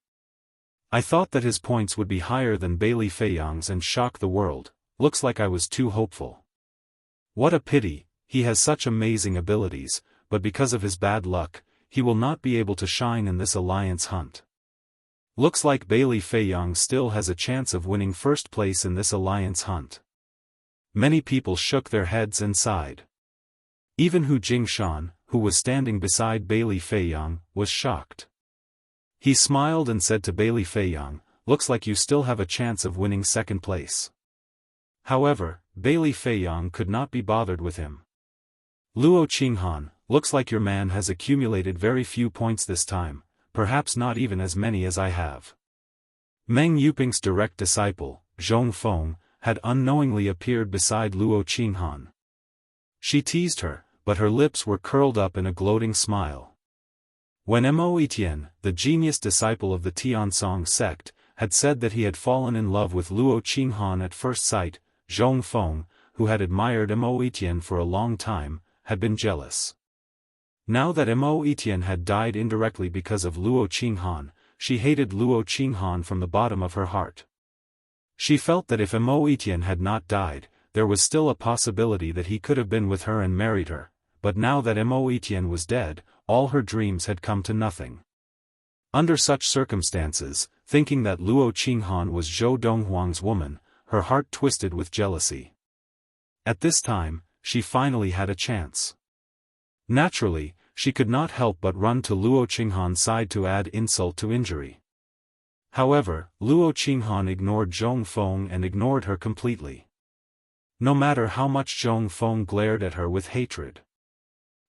I thought that his points would be higher than Bailey Feiyang's and shock the world. Looks like I was too hopeful. What a pity, he has such amazing abilities, but because of his bad luck, he will not be able to shine in this alliance hunt. Looks like Bailey Feiyang still has a chance of winning first place in this alliance hunt. Many people shook their heads and sighed. Even Hu Jingshan, who was standing beside Bailey Feiyang, was shocked. He smiled and said to Bailey Feiyang, "Looks like you still have a chance of winning second place." However, Bailey Feiyang could not be bothered with him. "Luo Qinghan, looks like your man has accumulated very few points this time, perhaps not even as many as I have." Meng Yuping's direct disciple, Zhong Feng, had unknowingly appeared beside Luo Qinghan. She teased her, but her lips were curled up in a gloating smile. When Mo Etienne, the genius disciple of the Tiansong sect, had said that he had fallen in love with Luo Qinghan at first sight, Zhong Feng, who had admired Mo Etienne for a long time, had been jealous. Now that Mo Etienne had died indirectly because of Luo Qinghan, she hated Luo Qinghan from the bottom of her heart. She felt that if Mo Etienne had not died, there was still a possibility that he could have been with her and married her, but now that Mo Etienne was dead, all her dreams had come to nothing. Under such circumstances, thinking that Luo Qinghan was Zhou Donghuang's woman, her heart twisted with jealousy. At this time, she finally had a chance. Naturally, she could not help but run to Luo Qinghan's side to add insult to injury. However, Luo Qinghan ignored Zhong Feng and ignored her completely. No matter how much Zhong Feng glared at her with hatred.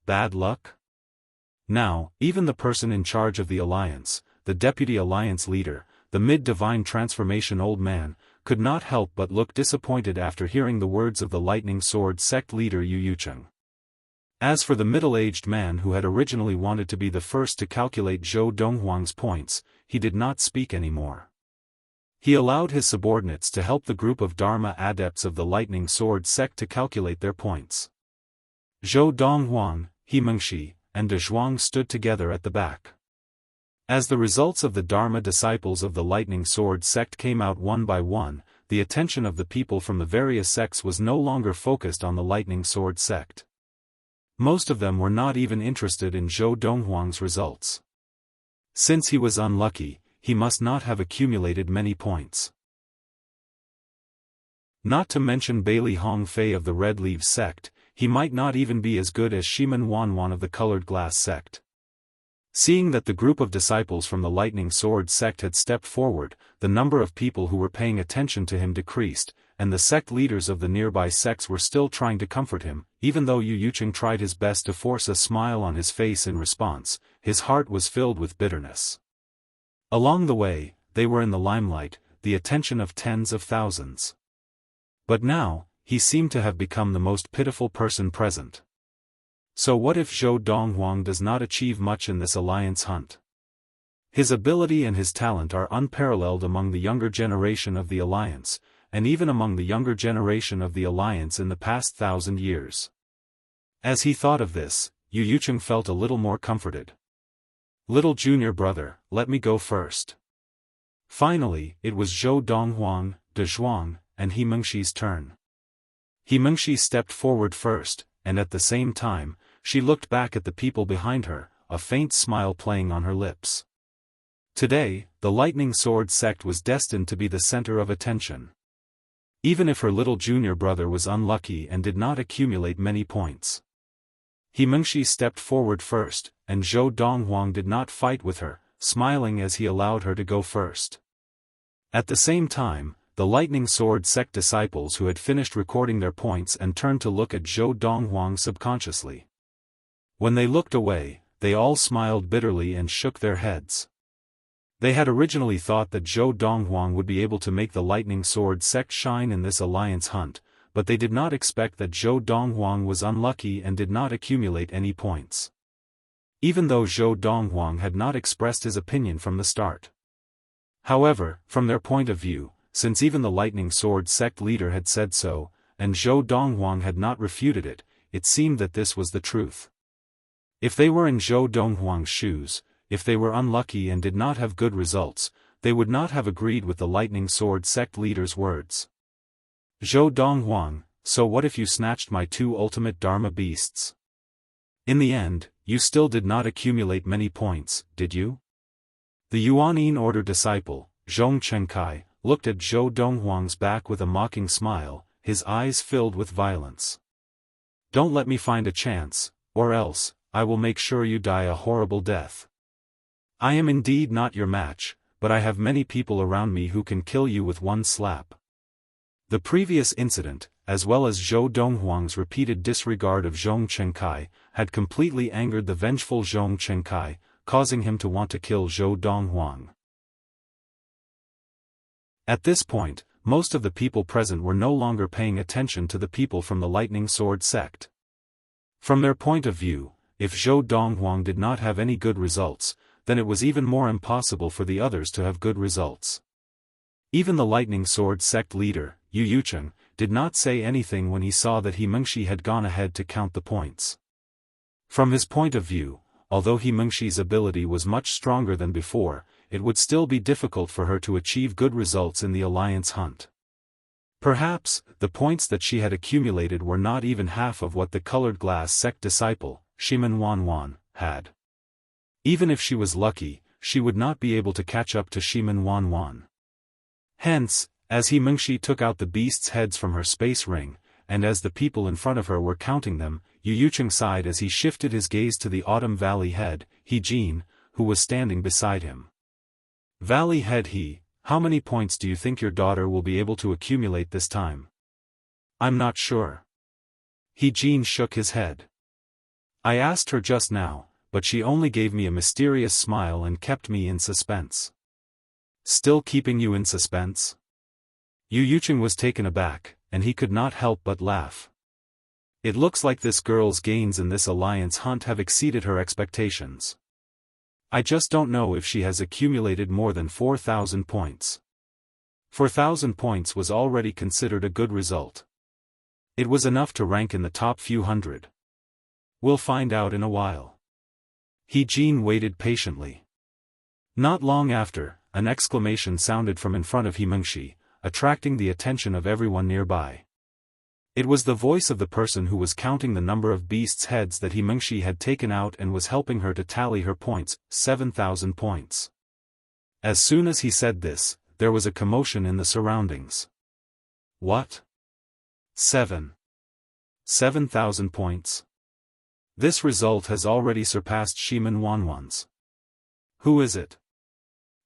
Bad luck? Now, even the person in charge of the alliance, the deputy alliance leader, the mid-divine transformation old man, could not help but look disappointed after hearing the words of the Lightning Sword sect leader Yu Yucheng. As for the middle-aged man who had originally wanted to be the first to calculate Zhou Donghuang's points, he did not speak anymore. He allowed his subordinates to help the group of Dharma adepts of the Lightning Sword sect to calculate their points. Zhou Donghuang, He Mengshi, and De Zhuang stood together at the back. As the results of the Dharma disciples of the Lightning Sword sect came out one by one, the attention of the people from the various sects was no longer focused on the Lightning Sword sect. Most of them were not even interested in Zhou Donghuang's results. Since he was unlucky, he must not have accumulated many points. Not to mention Bailey Hongfei of the Red Leaves sect, he might not even be as good as Shimen Wanwan of the Colored Glass sect. Seeing that the group of disciples from the Lightning Sword sect had stepped forward, the number of people who were paying attention to him decreased, and the sect leaders of the nearby sects were still trying to comfort him. Even though Yu Yucheng tried his best to force a smile on his face in response, his heart was filled with bitterness. Along the way, they were in the limelight, the attention of tens of thousands. But now, he seemed to have become the most pitiful person present. So what if Zhou Donghuang does not achieve much in this alliance hunt? His ability and his talent are unparalleled among the younger generation of the alliance, and even among the younger generation of the alliance in the past 1,000 years. As he thought of this, Yu Yucheng felt a little more comforted. Little junior brother, let me go first. Finally, it was Zhou Donghuang, De Zhuang, and He Mengxi's turn. He Mengxi stepped forward first, and at the same time, she looked back at the people behind her, a faint smile playing on her lips. Today, the Lightning Sword sect was destined to be the center of attention. Even if her little junior brother was unlucky and did not accumulate many points. He Mengxi stepped forward first, and Zhou Donghuang did not fight with her, smiling as he allowed her to go first. At the same time, the Lightning Sword sect disciples who had finished recording their points and turned to look at Zhou Donghuang subconsciously. When they looked away, they all smiled bitterly and shook their heads. They had originally thought that Zhou Donghuang would be able to make the Lightning Sword sect shine in this alliance hunt, but they did not expect that Zhou Donghuang was unlucky and did not accumulate any points. Even though Zhou Donghuang had not expressed his opinion from the start. However, from their point of view, since even the Lightning Sword sect leader had said so, and Zhou Donghuang had not refuted it, it seemed that this was the truth. If they were in Zhou Donghuang's shoes, if they were unlucky and did not have good results, they would not have agreed with the Lightning Sword sect leader's words. Zhou Donghuang, so what if you snatched my 2 ultimate Dharma beasts? In the end, you still did not accumulate many points, did you? The Yuanyin Order disciple, Zhong Chenkai, looked at Zhou Donghuang's back with a mocking smile, his eyes filled with violence. Don't let me find a chance, or else, I will make sure you die a horrible death. I am indeed not your match, but I have many people around me who can kill you with one slap. The previous incident, as well as Zhou Donghuang's repeated disregard of Zhong Chenkai, had completely angered the vengeful Zhong Chenkai, causing him to want to kill Zhou Donghuang. At this point, most of the people present were no longer paying attention to the people from the Lightning Sword sect. From their point of view, if Zhou Donghuang did not have any good results, then it was even more impossible for the others to have good results. Even the Lightning Sword sect leader, Yu Yucheng, did not say anything when he saw that He Mengxi had gone ahead to count the points. From his point of view, although He Mengxi's ability was much stronger than before, it would still be difficult for her to achieve good results in the alliance hunt. Perhaps, the points that she had accumulated were not even half of what the colored glass sect disciple, Shimen Wanwan, had. Even if she was lucky, she would not be able to catch up to Shimen Wanwan. Hence, as He Mengxi took out the beasts' heads from her space ring, and as the people in front of her were counting them, Yu Yucheng sighed as he shifted his gaze to the Autumn Valley head, He Jin, who was standing beside him. Valley head He, how many points do you think your daughter will be able to accumulate this time? I'm not sure. He Jin shook his head. I asked her just now, but she only gave me a mysterious smile and kept me in suspense. Still keeping you in suspense? Yu Yucheng was taken aback, and he could not help but laugh. It looks like this girl's gains in this alliance hunt have exceeded her expectations. I just don't know if she has accumulated more than 4,000 points. 4,000 points was already considered a good result. It was enough to rank in the top few hundred. We'll find out in a while. He Jin waited patiently. Not long after, an exclamation sounded from in front of He Mengxi, attracting the attention of everyone nearby. It was the voice of the person who was counting the number of beasts' heads that He Mengxi had taken out and was helping her to tally her points, 7,000 points. As soon as he said this, there was a commotion in the surroundings. What? 7,000 points? This result has already surpassed Shimen Wanwan's. Who is it?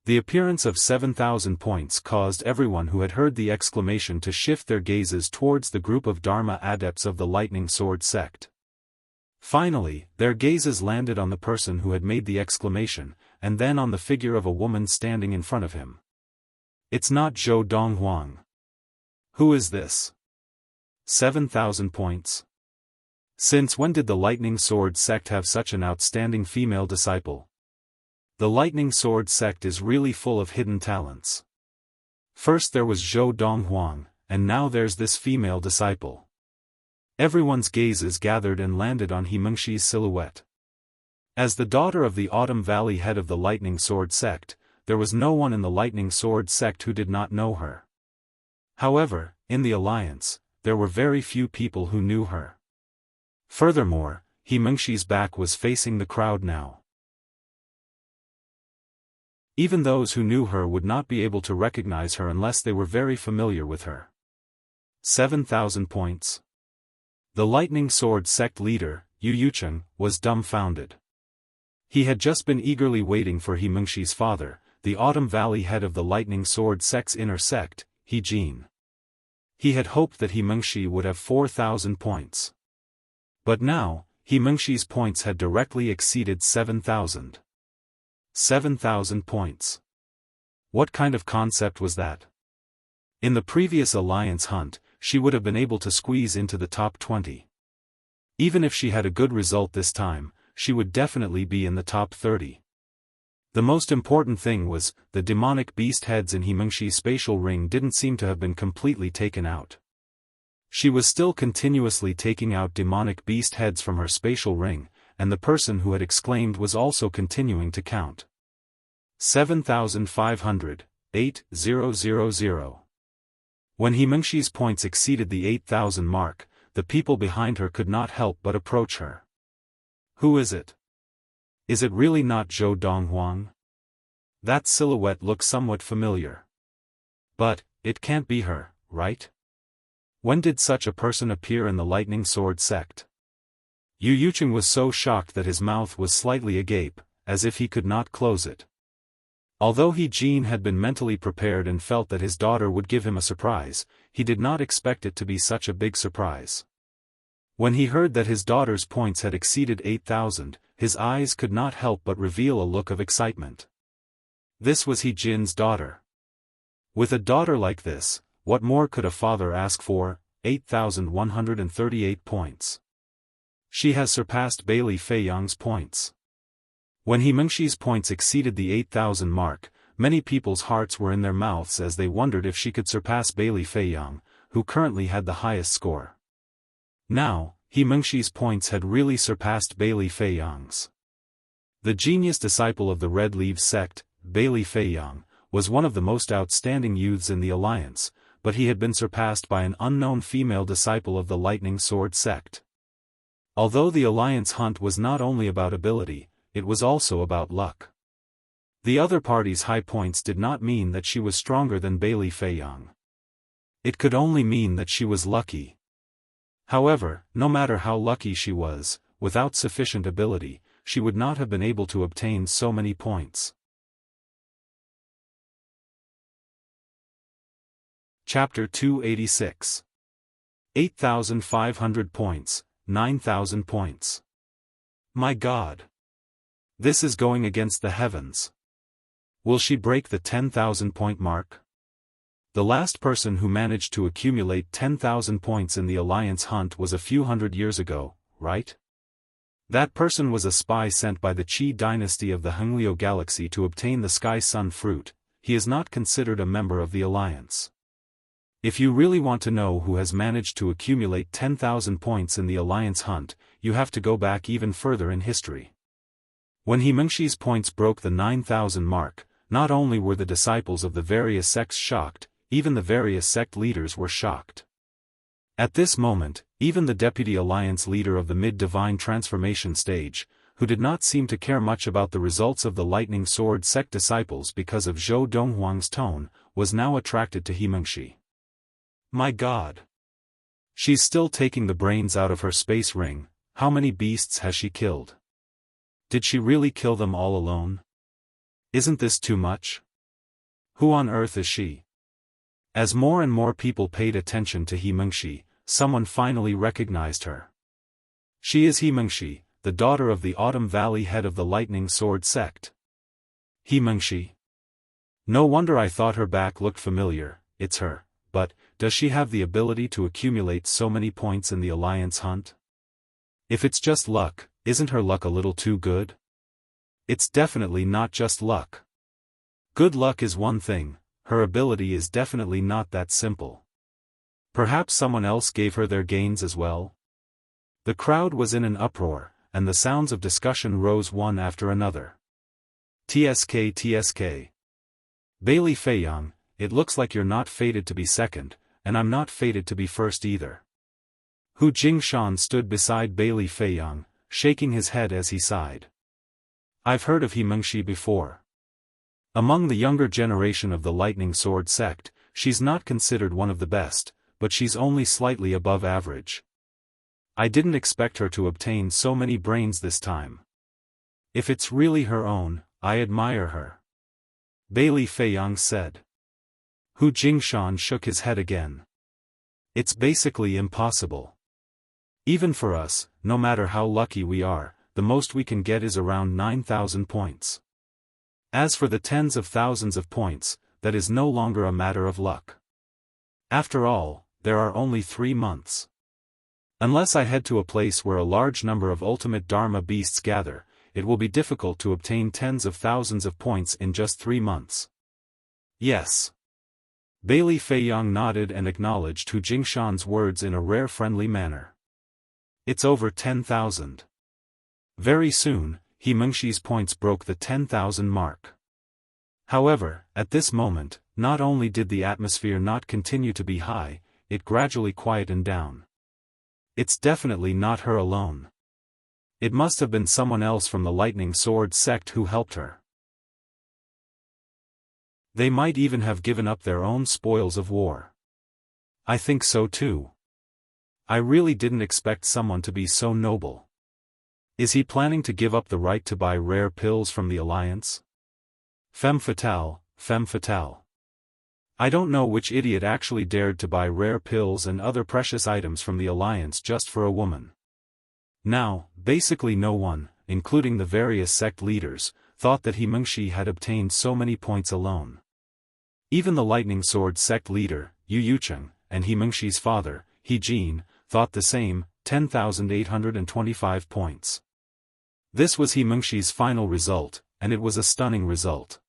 The appearance of 7,000 points caused everyone who had heard the exclamation to shift their gazes towards the group of Dharma adepts of the Lightning Sword sect. Finally, their gazes landed on the person who had made the exclamation, and then on the figure of a woman standing in front of him. It's not Zhou Donghuang. Who is this? 7,000 points? Since when did the Lightning Sword sect have such an outstanding female disciple? The Lightning Sword sect is really full of hidden talents. First there was Zhou Donghuang, and now there's this female disciple. Everyone's gazes gathered and landed on He Mengxi's silhouette. As the daughter of the Autumn Valley head of the Lightning Sword sect, there was no one in the Lightning Sword sect who did not know her. However, in the alliance, there were very few people who knew her. Furthermore, He Mengxi's back was facing the crowd now. Even those who knew her would not be able to recognize her unless they were very familiar with her. 7,000 points. The Lightning Sword sect leader, Yu Yucheng, was dumbfounded. He had just been eagerly waiting for He Mengxi's father, the Autumn Valley head of the Lightning Sword sect's inner sect, He Jin. He had hoped that He Mengxi would have 4,000 points. But now, He Mengxi's points had directly exceeded 7,000. 7,000 points. What kind of concept was that? In the previous alliance hunt, she would have been able to squeeze into the top 20. Even if she had a good result this time, she would definitely be in the top 30. The most important thing was, the demonic beast heads in He Mengxi's spatial ring didn't seem to have been completely taken out. She was still continuously taking out demonic beast heads from her spatial ring, and the person who had exclaimed was also continuing to count. 7,500, 8,000. When He Mengxi's points exceeded the 8,000 mark, the people behind her could not help but approach her. Who is it? Is it really not Zhou Donghuang? That silhouette looks somewhat familiar. But, it can't be her, right? When did such a person appear in the Lightning Sword sect? Yu Yucheng was so shocked that his mouth was slightly agape, as if he could not close it. Although He Jin had been mentally prepared and felt that his daughter would give him a surprise, he did not expect it to be such a big surprise. When he heard that his daughter's points had exceeded 8,000, his eyes could not help but reveal a look of excitement. This was He Jin's daughter. With a daughter like this, what more could a father ask for? 8,138 points. She has surpassed Bailey Feiyang's points. When He Mengxi's points exceeded the 8,000 mark, many people's hearts were in their mouths as they wondered if she could surpass Bailey Feiyang, who currently had the highest score. Now, He Mengxi's points had really surpassed Bailey Feiyang's. The genius disciple of the Red Leaves sect, Bailey Feiyang, was one of the most outstanding youths in the alliance, but he had been surpassed by an unknown female disciple of the Lightning Sword sect. Although the alliance hunt was not only about ability, it was also about luck. The other party's high points did not mean that she was stronger than Bailey Feiyang. It could only mean that she was lucky. However, no matter how lucky she was, without sufficient ability, she would not have been able to obtain so many points. Chapter 286. 8,500 points, 9,000 points. My God! This is going against the heavens. Will she break the 10,000 point mark? The last person who managed to accumulate 10,000 points in the alliance hunt was a few hundred years ago, right? That person was a spy sent by the Qi dynasty of the Hengliu galaxy to obtain the Sky Sun fruit. He is not considered a member of the alliance. If you really want to know who has managed to accumulate 10,000 points in the alliance hunt, you have to go back even further in history. When He Mengxi's points broke the 9,000 mark, not only were the disciples of the various sects shocked, even the various sect leaders were shocked. At this moment, even the deputy alliance leader of the mid-divine transformation stage, who did not seem to care much about the results of the Lightning Sword sect disciples because of Zhou Donghuang's tone, was now attracted to He Mengxi. My God! She's still taking the brains out of her space ring. How many beasts has she killed? Did she really kill them all alone? Isn't this too much? Who on earth is she? As more and more people paid attention to He Mengxi, someone finally recognized her. She is He Mengxi, the daughter of the Autumn Valley head of the Lightning Sword sect. He Mengxi? No wonder I thought her back looked familiar. It's her, but, does she have the ability to accumulate so many points in the alliance hunt? If it's just luck, isn't her luck a little too good? It's definitely not just luck. Good luck is one thing, her ability is definitely not that simple. Perhaps someone else gave her their gains as well? The crowd was in an uproar, and the sounds of discussion rose one after another. TSK. Bailey Feiyang, it looks like you're not fated to be second, and I'm not fated to be first either. Hu Jingshan stood beside Bailey Feiyang, shaking his head as he sighed. I've heard of He Mengxi before. Among the younger generation of the Lightning Sword sect, she's not considered one of the best, but she's only slightly above average. I didn't expect her to obtain so many brains this time. If it's really her own, I admire her. Bailey Feiyang said. Hu Jingshan shook his head again. It's basically impossible. Even for us, no matter how lucky we are, the most we can get is around 9,000 points. As for the tens of thousands of points, that is no longer a matter of luck. After all, there are only 3 months. Unless I head to a place where a large number of ultimate Dharma beasts gather, it will be difficult to obtain tens of thousands of points in just 3 months. Yes. Bailey Feiyang nodded and acknowledged Hu Jingshan's words in a rare friendly manner. It's over 10,000. Very soon, He Mengxi's points broke the 10,000 mark. However, at this moment, not only did the atmosphere not continue to be high, it gradually quietened down. It's definitely not her alone. It must have been someone else from the Lightning Sword sect who helped her. They might even have given up their own spoils of war. I think so too. I really didn't expect someone to be so noble. Is he planning to give up the right to buy rare pills from the Alliance? Femme fatale, femme fatale. I don't know which idiot actually dared to buy rare pills and other precious items from the Alliance just for a woman. Now, basically no one, including the various sect leaders, thought that He Mengxi had obtained so many points alone. Even the Lightning Sword sect leader, Yu Yucheng, and He Mengxi's father, He Jin, thought the same, 10,825 points. This was He Mengxi's final result, and it was a stunning result.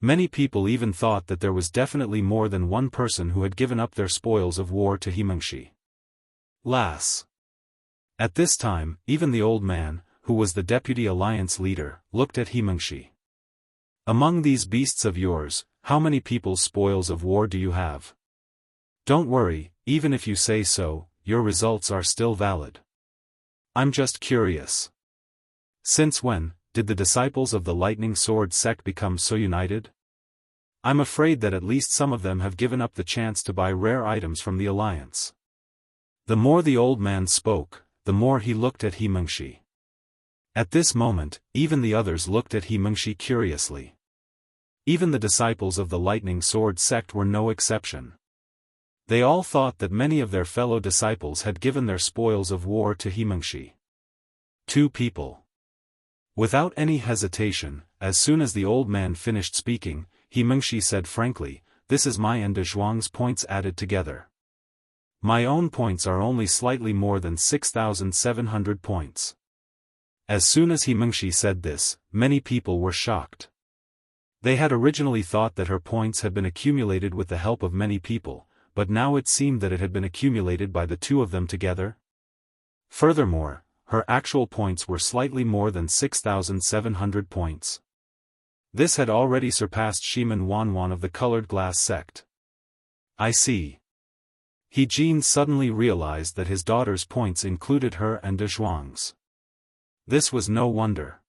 Many people even thought that there was definitely more than one person who had given up their spoils of war to He Mengxi. Las. At this time, even the old man, who was the deputy alliance leader, looked at He Mengxi. Among these beasts of yours, how many people's spoils of war do you have? Don't worry, even if you say so, your results are still valid. I'm just curious. Since when did the disciples of the Lightning Sword sect become so united? I'm afraid that at least some of them have given up the chance to buy rare items from the Alliance. The more the old man spoke, the more he looked at He Mengxi. At this moment, even the others looked at He Mengxi curiously. Even the disciples of the Lightning Sword sect were no exception. They all thought that many of their fellow disciples had given their spoils of war to He Mengxi. 2 people. Without any hesitation, as soon as the old man finished speaking, He Mengxi said frankly, "This is my and De Zhuang's points added together. My own points are only slightly more than 6,700 points." As soon as He Mengxi said this, many people were shocked. They had originally thought that her points had been accumulated with the help of many people, but now it seemed that it had been accumulated by the 2 of them together. Furthermore, her actual points were slightly more than 6,700 points. This had already surpassed Shiman Wanwan of the Colored Glass sect. I see. He Jin suddenly realized that his daughter's points included her and De Zhuang's. This was no wonder.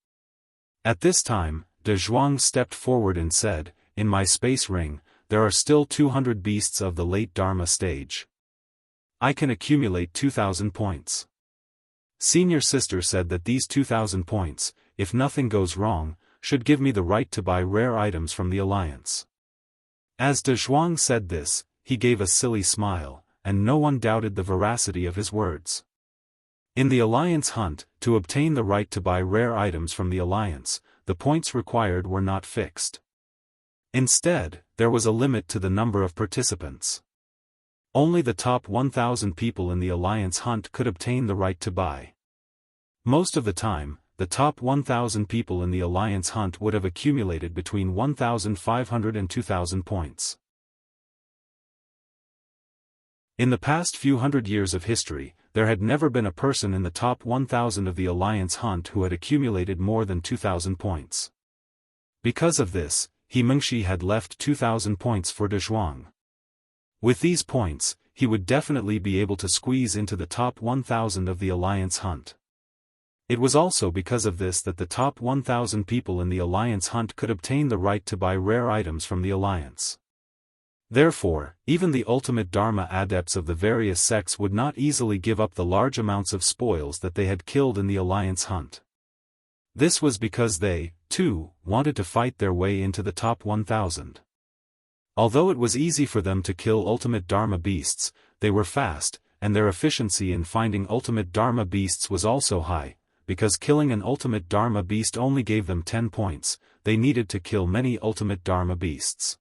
At this time, De Zhuang stepped forward and said, "In my space ring, there are still 200 beasts of the late Dharma stage. I can accumulate 2,000 points." Senior sister said that these 2,000 points, if nothing goes wrong, should give me the right to buy rare items from the Alliance. As De Zhuang said this, he gave a silly smile, and no one doubted the veracity of his words. In the Alliance hunt, to obtain the right to buy rare items from the Alliance, the points required were not fixed. Instead, there was a limit to the number of participants. Only the top 1,000 people in the Alliance hunt could obtain the right to buy. Most of the time, the top 1,000 people in the alliance hunt would have accumulated between 1,500 and 2,000 points. In the past few hundred years of history, there had never been a person in the top 1,000 of the alliance hunt who had accumulated more than 2,000 points. Because of this, He Mengshi had left 2,000 points for De Zhuang. With these points, he would definitely be able to squeeze into the top 1,000 of the alliance hunt. It was also because of this that the top 1,000 people in the alliance hunt could obtain the right to buy rare items from the alliance. Therefore, even the ultimate Dharma adepts of the various sects would not easily give up the large amounts of spoils that they had killed in the alliance hunt. This was because they, too, wanted to fight their way into the top 1,000. Although it was easy for them to kill ultimate Dharma beasts, they were fast, and their efficiency in finding ultimate Dharma beasts was also high. Because killing an ultimate Dharma beast only gave them 10 points, they needed to kill many ultimate Dharma beasts.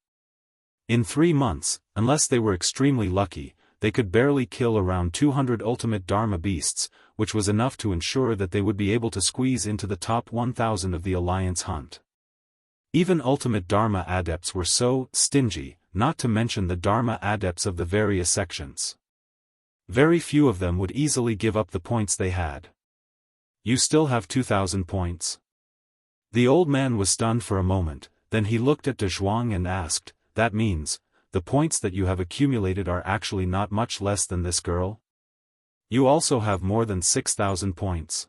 In 3 months, unless they were extremely lucky, they could barely kill around 200 ultimate Dharma beasts, which was enough to ensure that they would be able to squeeze into the top 1,000 of the alliance hunt. Even ultimate Dharma adepts were so stingy, not to mention the Dharma adepts of the various sections. Very few of them would easily give up the points they had. You still have 2,000 points? The old man was stunned for a moment, then he looked at De Zhuang and asked, "That means, the points that you have accumulated are actually not much less than this girl? You also have more than 6,000 points."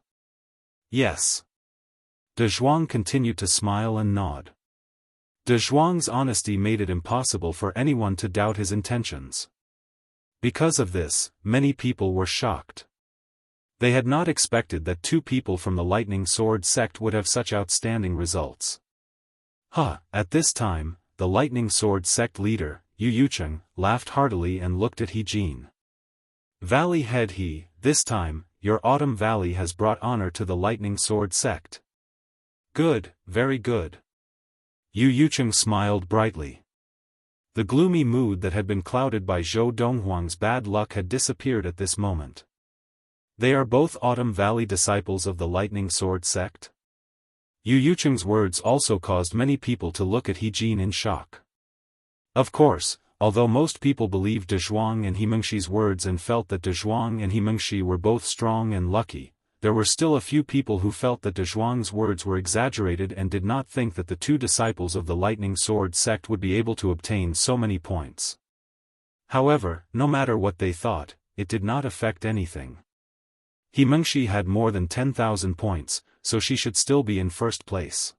"Yes." De Zhuang continued to smile and nod. De Zhuang's honesty made it impossible for anyone to doubt his intentions. Because of this, many people were shocked. They had not expected that 2 people from the Lightning Sword sect would have such outstanding results. At this time, the Lightning Sword sect leader, Yu Yucheng, laughed heartily and looked at He Jin. "Valley head he, this time, your Autumn Valley has brought honor to the Lightning Sword sect." "Good, very good." Yu Yucheng smiled brightly. The gloomy mood that had been clouded by Zhou Donghuang's bad luck had disappeared at this moment. "They are both Autumn Valley disciples of the Lightning Sword sect?" Yu Yucheng's words also caused many people to look at He Jin in shock. Of course, although most people believed De Zhuang and He Mengshi's words and felt that De Zhuang and He Mengshi were both strong and lucky, there were still a few people who felt that De Zhuang's words were exaggerated and did not think that the 2 disciples of the Lightning Sword sect would be able to obtain so many points. However, no matter what they thought, it did not affect anything. He Mengshi had more than 10,000 points, so she should still be in first place.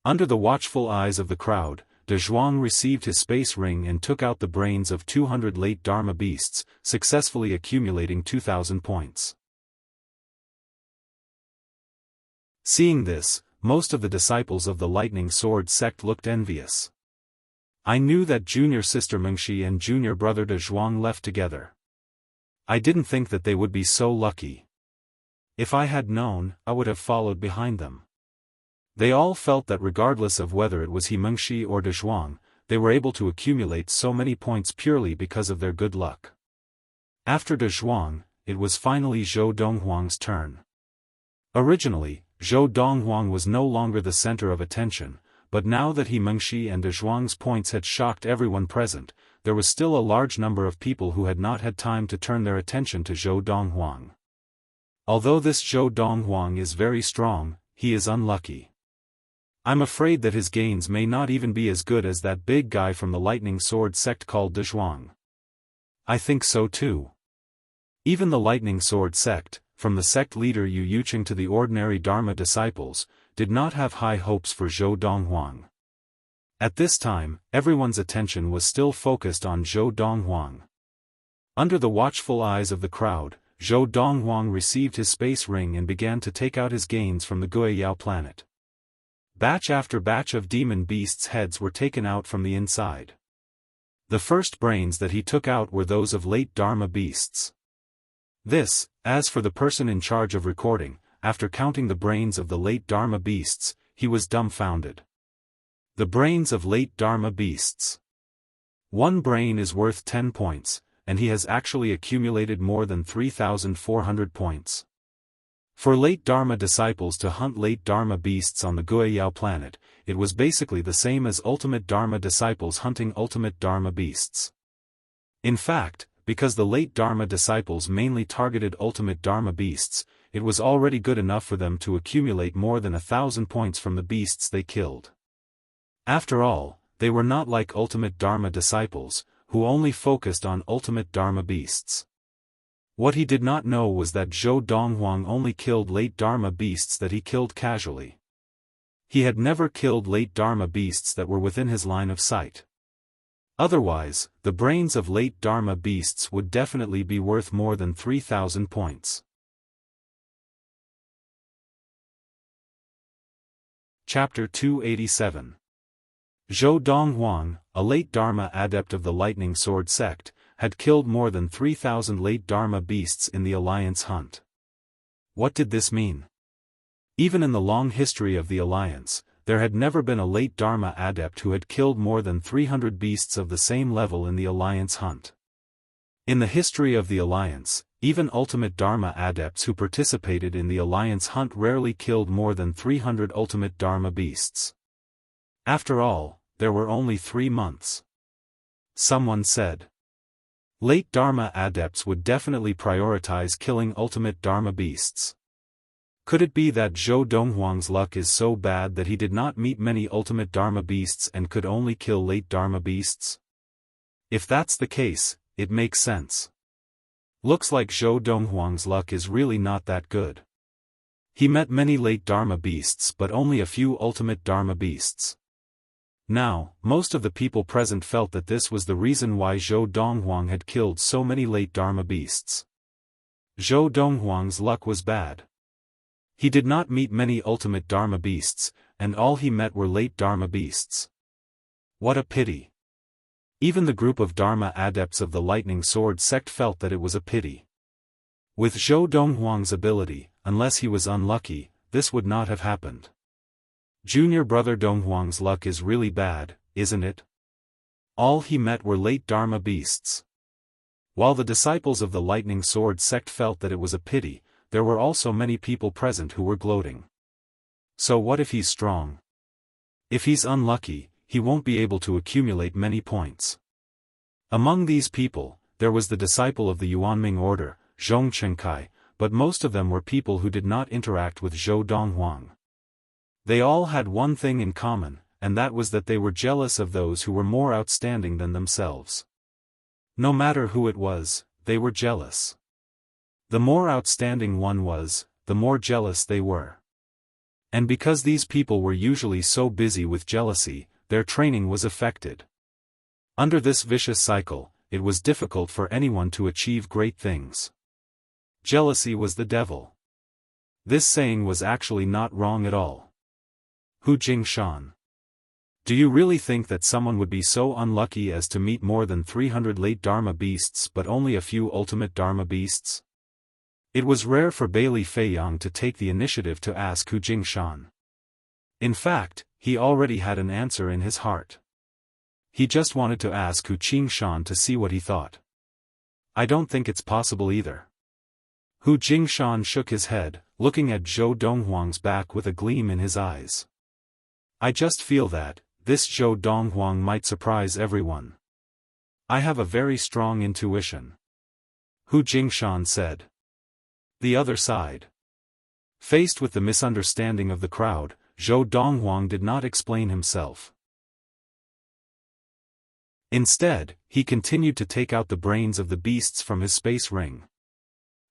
Under the watchful eyes of the crowd, De Zhuang received his space ring and took out the brains of 200 late Dharma beasts, successfully accumulating 2,000 points. Seeing this, most of the disciples of the Lightning Sword sect looked envious. "I knew that junior sister Mengshi and junior brother De Zhuang left together. I didn't think that they would be so lucky. If I had known, I would have followed behind them." They all felt that regardless of whether it was He Mengshi or De Zhuang, they were able to accumulate so many points purely because of their good luck. After De Zhuang, it was finally Zhou Donghuang's turn. Originally, Zhou Donghuang was no longer the center of attention, but now that He Mengshi and De Zhuang's points had shocked everyone present, there was still a large number of people who had not had time to turn their attention to Zhou Donghuang. Although this Zhou Donghuang is very strong, he is unlucky. I'm afraid that his gains may not even be as good as that big guy from the Lightning Sword sect called De Zhuang. I think so too. Even the Lightning Sword sect, from the sect leader Yu Yucheng to the ordinary Dharma disciples, did not have high hopes for Zhou Donghuang. At this time, everyone's attention was still focused on Zhou Donghuang. Under the watchful eyes of the crowd, Zhou Donghuang received his space ring and began to take out his gains from the Guiyao planet. Batch after batch of demon beasts' heads were taken out from the inside. The first brains that he took out were those of late Dharma beasts. This, as for the person in charge of recording, after counting the brains of the late Dharma beasts, he was dumbfounded. The brains of late Dharma beasts. 1 brain is worth 10 points, and he has actually accumulated more than 3,400 points. For late Dharma disciples to hunt late Dharma beasts on the Guiyao planet, it was basically the same as ultimate Dharma disciples hunting ultimate Dharma beasts. In fact, because the late Dharma disciples mainly targeted ultimate Dharma beasts, it was already good enough for them to accumulate more than 1,000 points from the beasts they killed. After all, they were not like ultimate Dharma disciples, who only focused on ultimate Dharma beasts. What he did not know was that Zhou Donghuang only killed late Dharma beasts that he killed casually. He had never killed late Dharma beasts that were within his line of sight. Otherwise, the brains of late Dharma beasts would definitely be worth more than 3,000 points. Chapter 287. Zhou Donghuang, a late Dharma adept of the Lightning Sword sect, had killed more than 3,000 late Dharma beasts in the Alliance hunt. What did this mean? Even in the long history of the Alliance, there had never been a late Dharma adept who had killed more than 300 beasts of the same level in the Alliance hunt. In the history of the Alliance, even ultimate Dharma adepts who participated in the Alliance hunt rarely killed more than 300 ultimate Dharma beasts. After all, there were only 3 months. Someone said. Late Dharma adepts would definitely prioritize killing ultimate Dharma beasts. Could it be that Zhou Donghuang's luck is so bad that he did not meet many ultimate Dharma beasts and could only kill late Dharma beasts? If that's the case, it makes sense. Looks like Zhou Donghuang's luck is really not that good. He met many late Dharma beasts but only a few ultimate Dharma beasts. Now, most of the people present felt that this was the reason why Zhou Donghuang had killed so many late Dharma beasts. Zhou Donghuang's luck was bad. He did not meet many ultimate Dharma beasts, and all he met were late Dharma beasts. What a pity. Even the group of Dharma adepts of the Lightning Sword sect felt that it was a pity. With Zhou Donghuang's ability, unless he was unlucky, this would not have happened. Junior brother Donghuang's luck is really bad, isn't it? All he met were late Dharma beasts. While the disciples of the Lightning Sword sect felt that it was a pity, there were also many people present who were gloating. So what if he's strong? If he's unlucky, he won't be able to accumulate many points. Among these people, there was the disciple of the Yuanming order, Zhong Chenkai, but most of them were people who did not interact with Zhou Donghuang. They all had one thing in common, and that was that they were jealous of those who were more outstanding than themselves. No matter who it was, they were jealous. The more outstanding one was, the more jealous they were. And because these people were usually so busy with jealousy, their training was affected. Under this vicious cycle, it was difficult for anyone to achieve great things. Jealousy was the devil. This saying was actually not wrong at all. Hu Jingshan. Do you really think that someone would be so unlucky as to meet more than 300 late Dharma beasts but only a few ultimate Dharma beasts? It was rare for Bailey Feiyang to take the initiative to ask Hu Jingshan. In fact, he already had an answer in his heart. He just wanted to ask Hu Jingshan to see what he thought. I don't think it's possible either. Hu Jingshan shook his head, looking at Zhou Donghuang's back with a gleam in his eyes. I just feel that, this Zhou Donghuang might surprise everyone. I have a very strong intuition. Hu Jingshan said. The other side. Faced with the misunderstanding of the crowd, Zhou Donghuang did not explain himself. Instead, he continued to take out the brains of the beasts from his space ring.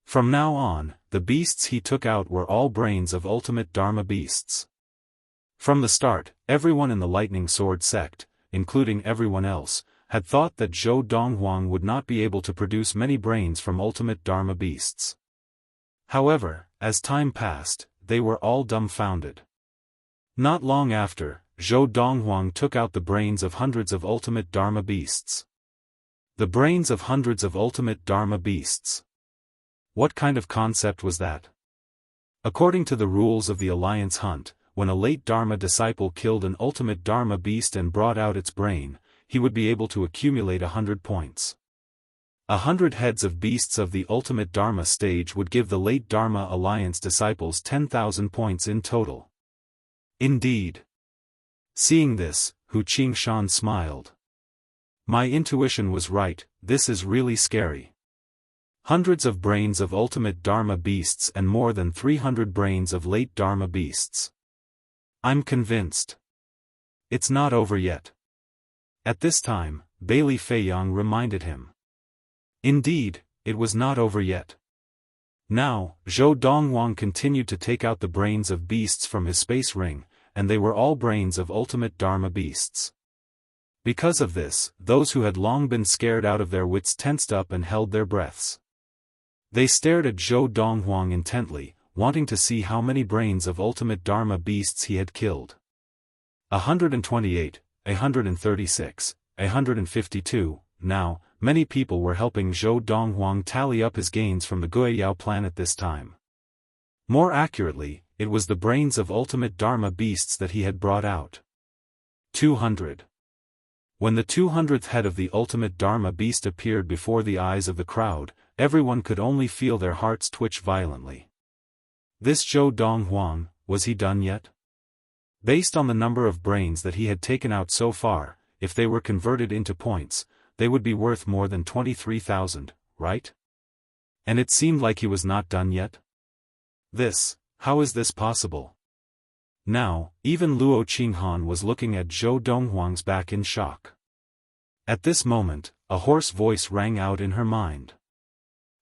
From now on, the beasts he took out were all brains of ultimate Dharma beasts. From the start, everyone in the Lightning Sword sect, including everyone else, had thought that Zhou Donghuang would not be able to produce many brains from ultimate Dharma beasts. However, as time passed, they were all dumbfounded. Not long after, Zhou Donghuang took out the brains of hundreds of ultimate Dharma beasts. The brains of hundreds of ultimate Dharma beasts. What kind of concept was that? According to the rules of the Alliance hunt, when a late Dharma disciple killed an ultimate Dharma beast and brought out its brain, he would be able to accumulate 100 points. 100 heads of beasts of the ultimate Dharma stage would give the late Dharma Alliance disciples 10,000 points in total. Indeed. Seeing this, Hu Qingshan smiled. My intuition was right, this is really scary. Hundreds of brains of ultimate Dharma beasts and more than 300 brains of late Dharma beasts. I'm convinced. It's not over yet. At this time, Bailey Feiyang reminded him. Indeed, it was not over yet. Now, Zhou Donghuang continued to take out the brains of beasts from his space ring, and they were all brains of ultimate Dharma beasts. Because of this, those who had long been scared out of their wits tensed up and held their breaths. They stared at Zhou Donghuang intently, wanting to see how many brains of ultimate Dharma beasts he had killed. 128, 136, 152, now, many people were helping Zhou Donghuang tally up his gains from the Guiyao planet this time. More accurately, it was the brains of ultimate Dharma beasts that he had brought out. 200. When the 200th head of the ultimate Dharma beast appeared before the eyes of the crowd, everyone could only feel their hearts twitch violently. This Zhou Donghuang, was he done yet? Based on the number of brains that he had taken out so far, if they were converted into points, they would be worth more than 23,000, right? And it seemed like he was not done yet? How is this possible? Now, even Luo Qinghan was looking at Zhou Donghuang's back in shock. At this moment, a hoarse voice rang out in her mind.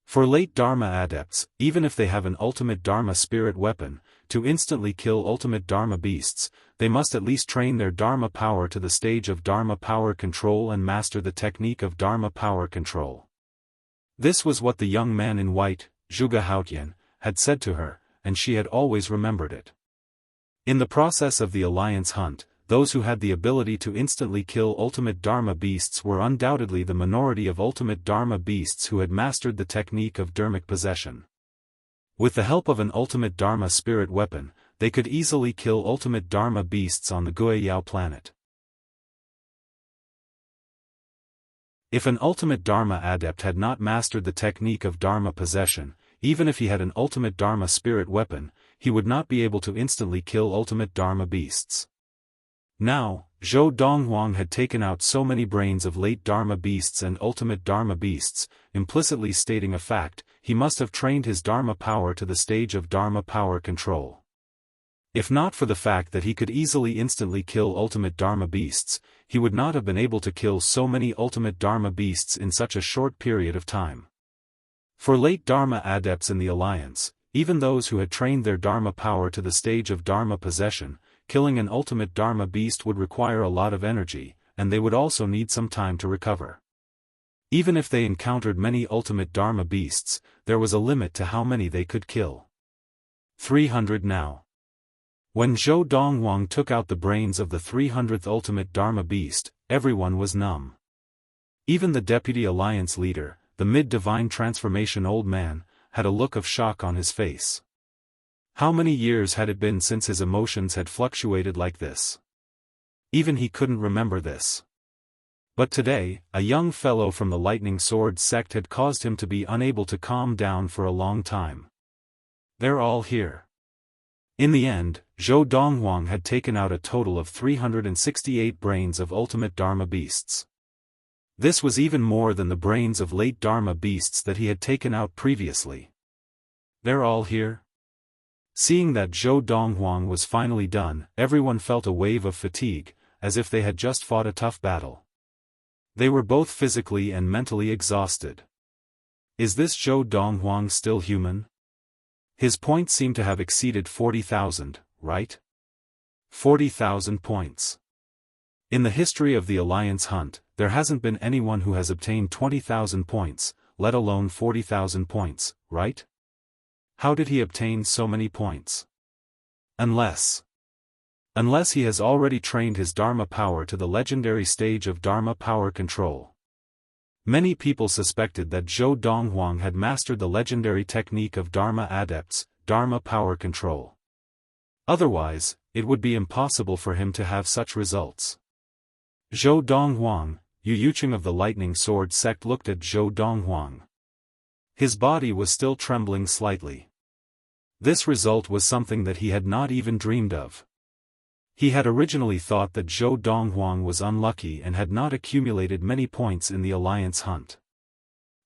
For late Dharma adepts, even if they have an ultimate Dharma spirit weapon, to instantly kill ultimate Dharma beasts, they must at least train their Dharma power to the stage of Dharma power control and master the technique of Dharma power control. This was what the young man in white, Zhuge Haotian, had said to her, and she had always remembered it. In the process of the Alliance hunt, those who had the ability to instantly kill ultimate Dharma beasts were undoubtedly the minority of ultimate Dharma beasts who had mastered the technique of dharmic possession. With the help of an ultimate Dharma spirit weapon, they could easily kill ultimate Dharma beasts on the Guiyao planet. If an ultimate Dharma adept had not mastered the technique of Dharma possession, even if he had an ultimate Dharma spirit weapon, he would not be able to instantly kill ultimate Dharma beasts. Now, Zhou Donghuang had taken out so many brains of late Dharma beasts and ultimate Dharma beasts, implicitly stating a fact, he must have trained his Dharma power to the stage of Dharma power control. If not for the fact that he could easily instantly kill ultimate Dharma beasts, he would not have been able to kill so many ultimate Dharma beasts in such a short period of time. For late Dharma adepts in the Alliance, even those who had trained their Dharma power to the stage of Dharma possession, killing an ultimate Dharma beast would require a lot of energy, and they would also need some time to recover. Even if they encountered many ultimate Dharma beasts, there was a limit to how many they could kill. 300 now. When Zhou Donghuang took out the brains of the 300th ultimate Dharma beast, everyone was numb. Even the deputy alliance leader, the mid-divine transformation old man, had a look of shock on his face. How many years had it been since his emotions had fluctuated like this? Even he couldn't remember this. But today, a young fellow from the Lightning Sword sect had caused him to be unable to calm down for a long time. They're all here. In the end, Zhou Donghuang had taken out a total of 368 brains of ultimate Dharma beasts. This was even more than the brains of late Dharma beasts that he had taken out previously. They're all here? Seeing that Zhou Donghuang was finally done, everyone felt a wave of fatigue, as if they had just fought a tough battle. They were both physically and mentally exhausted. Is this Zhou Donghuang still human? His points seem to have exceeded 40,000, right? 40,000 points. In the history of the Alliance hunt, there hasn't been anyone who has obtained 20,000 points, let alone 40,000 points, right? How did he obtain so many points? Unless he has already trained his Dharma power to the legendary stage of Dharma power control. Many people suspected that Zhou Donghuang had mastered the legendary technique of Dharma adepts, Dharma power control. Otherwise, it would be impossible for him to have such results. Zhou Donghuang, Yu Yucheng of the Lightning Sword sect looked at Zhou Donghuang. His body was still trembling slightly. This result was something that he had not even dreamed of. He had originally thought that Zhou Donghuang was unlucky and had not accumulated many points in the alliance hunt.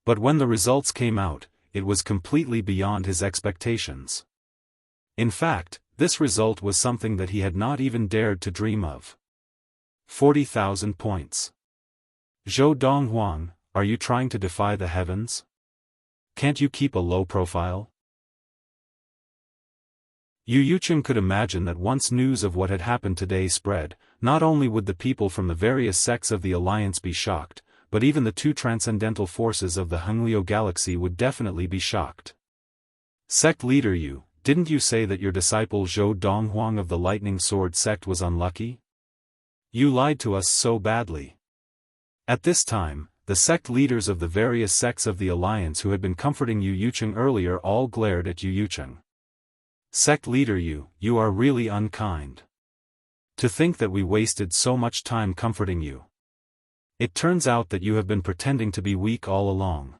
But when the results came out, it was completely beyond his expectations. In fact, this result was something that he had not even dared to dream of. 40,000 points. Zhou Donghuang, are you trying to defy the heavens? Can't you keep a low profile? Yu Yucheng could imagine that once news of what had happened today spread, not only would the people from the various sects of the alliance be shocked, but even the two transcendental forces of the Hengliu galaxy would definitely be shocked. Sect leader Yu, didn't you say that your disciple Zhou Donghuang of the Lightning Sword sect was unlucky? You lied to us so badly. At this time, the sect leaders of the various sects of the alliance who had been comforting Yu Yucheng earlier all glared at Yu Yucheng. Sect leader Yu, you are really unkind. To think that we wasted so much time comforting you. It turns out that you have been pretending to be weak all along.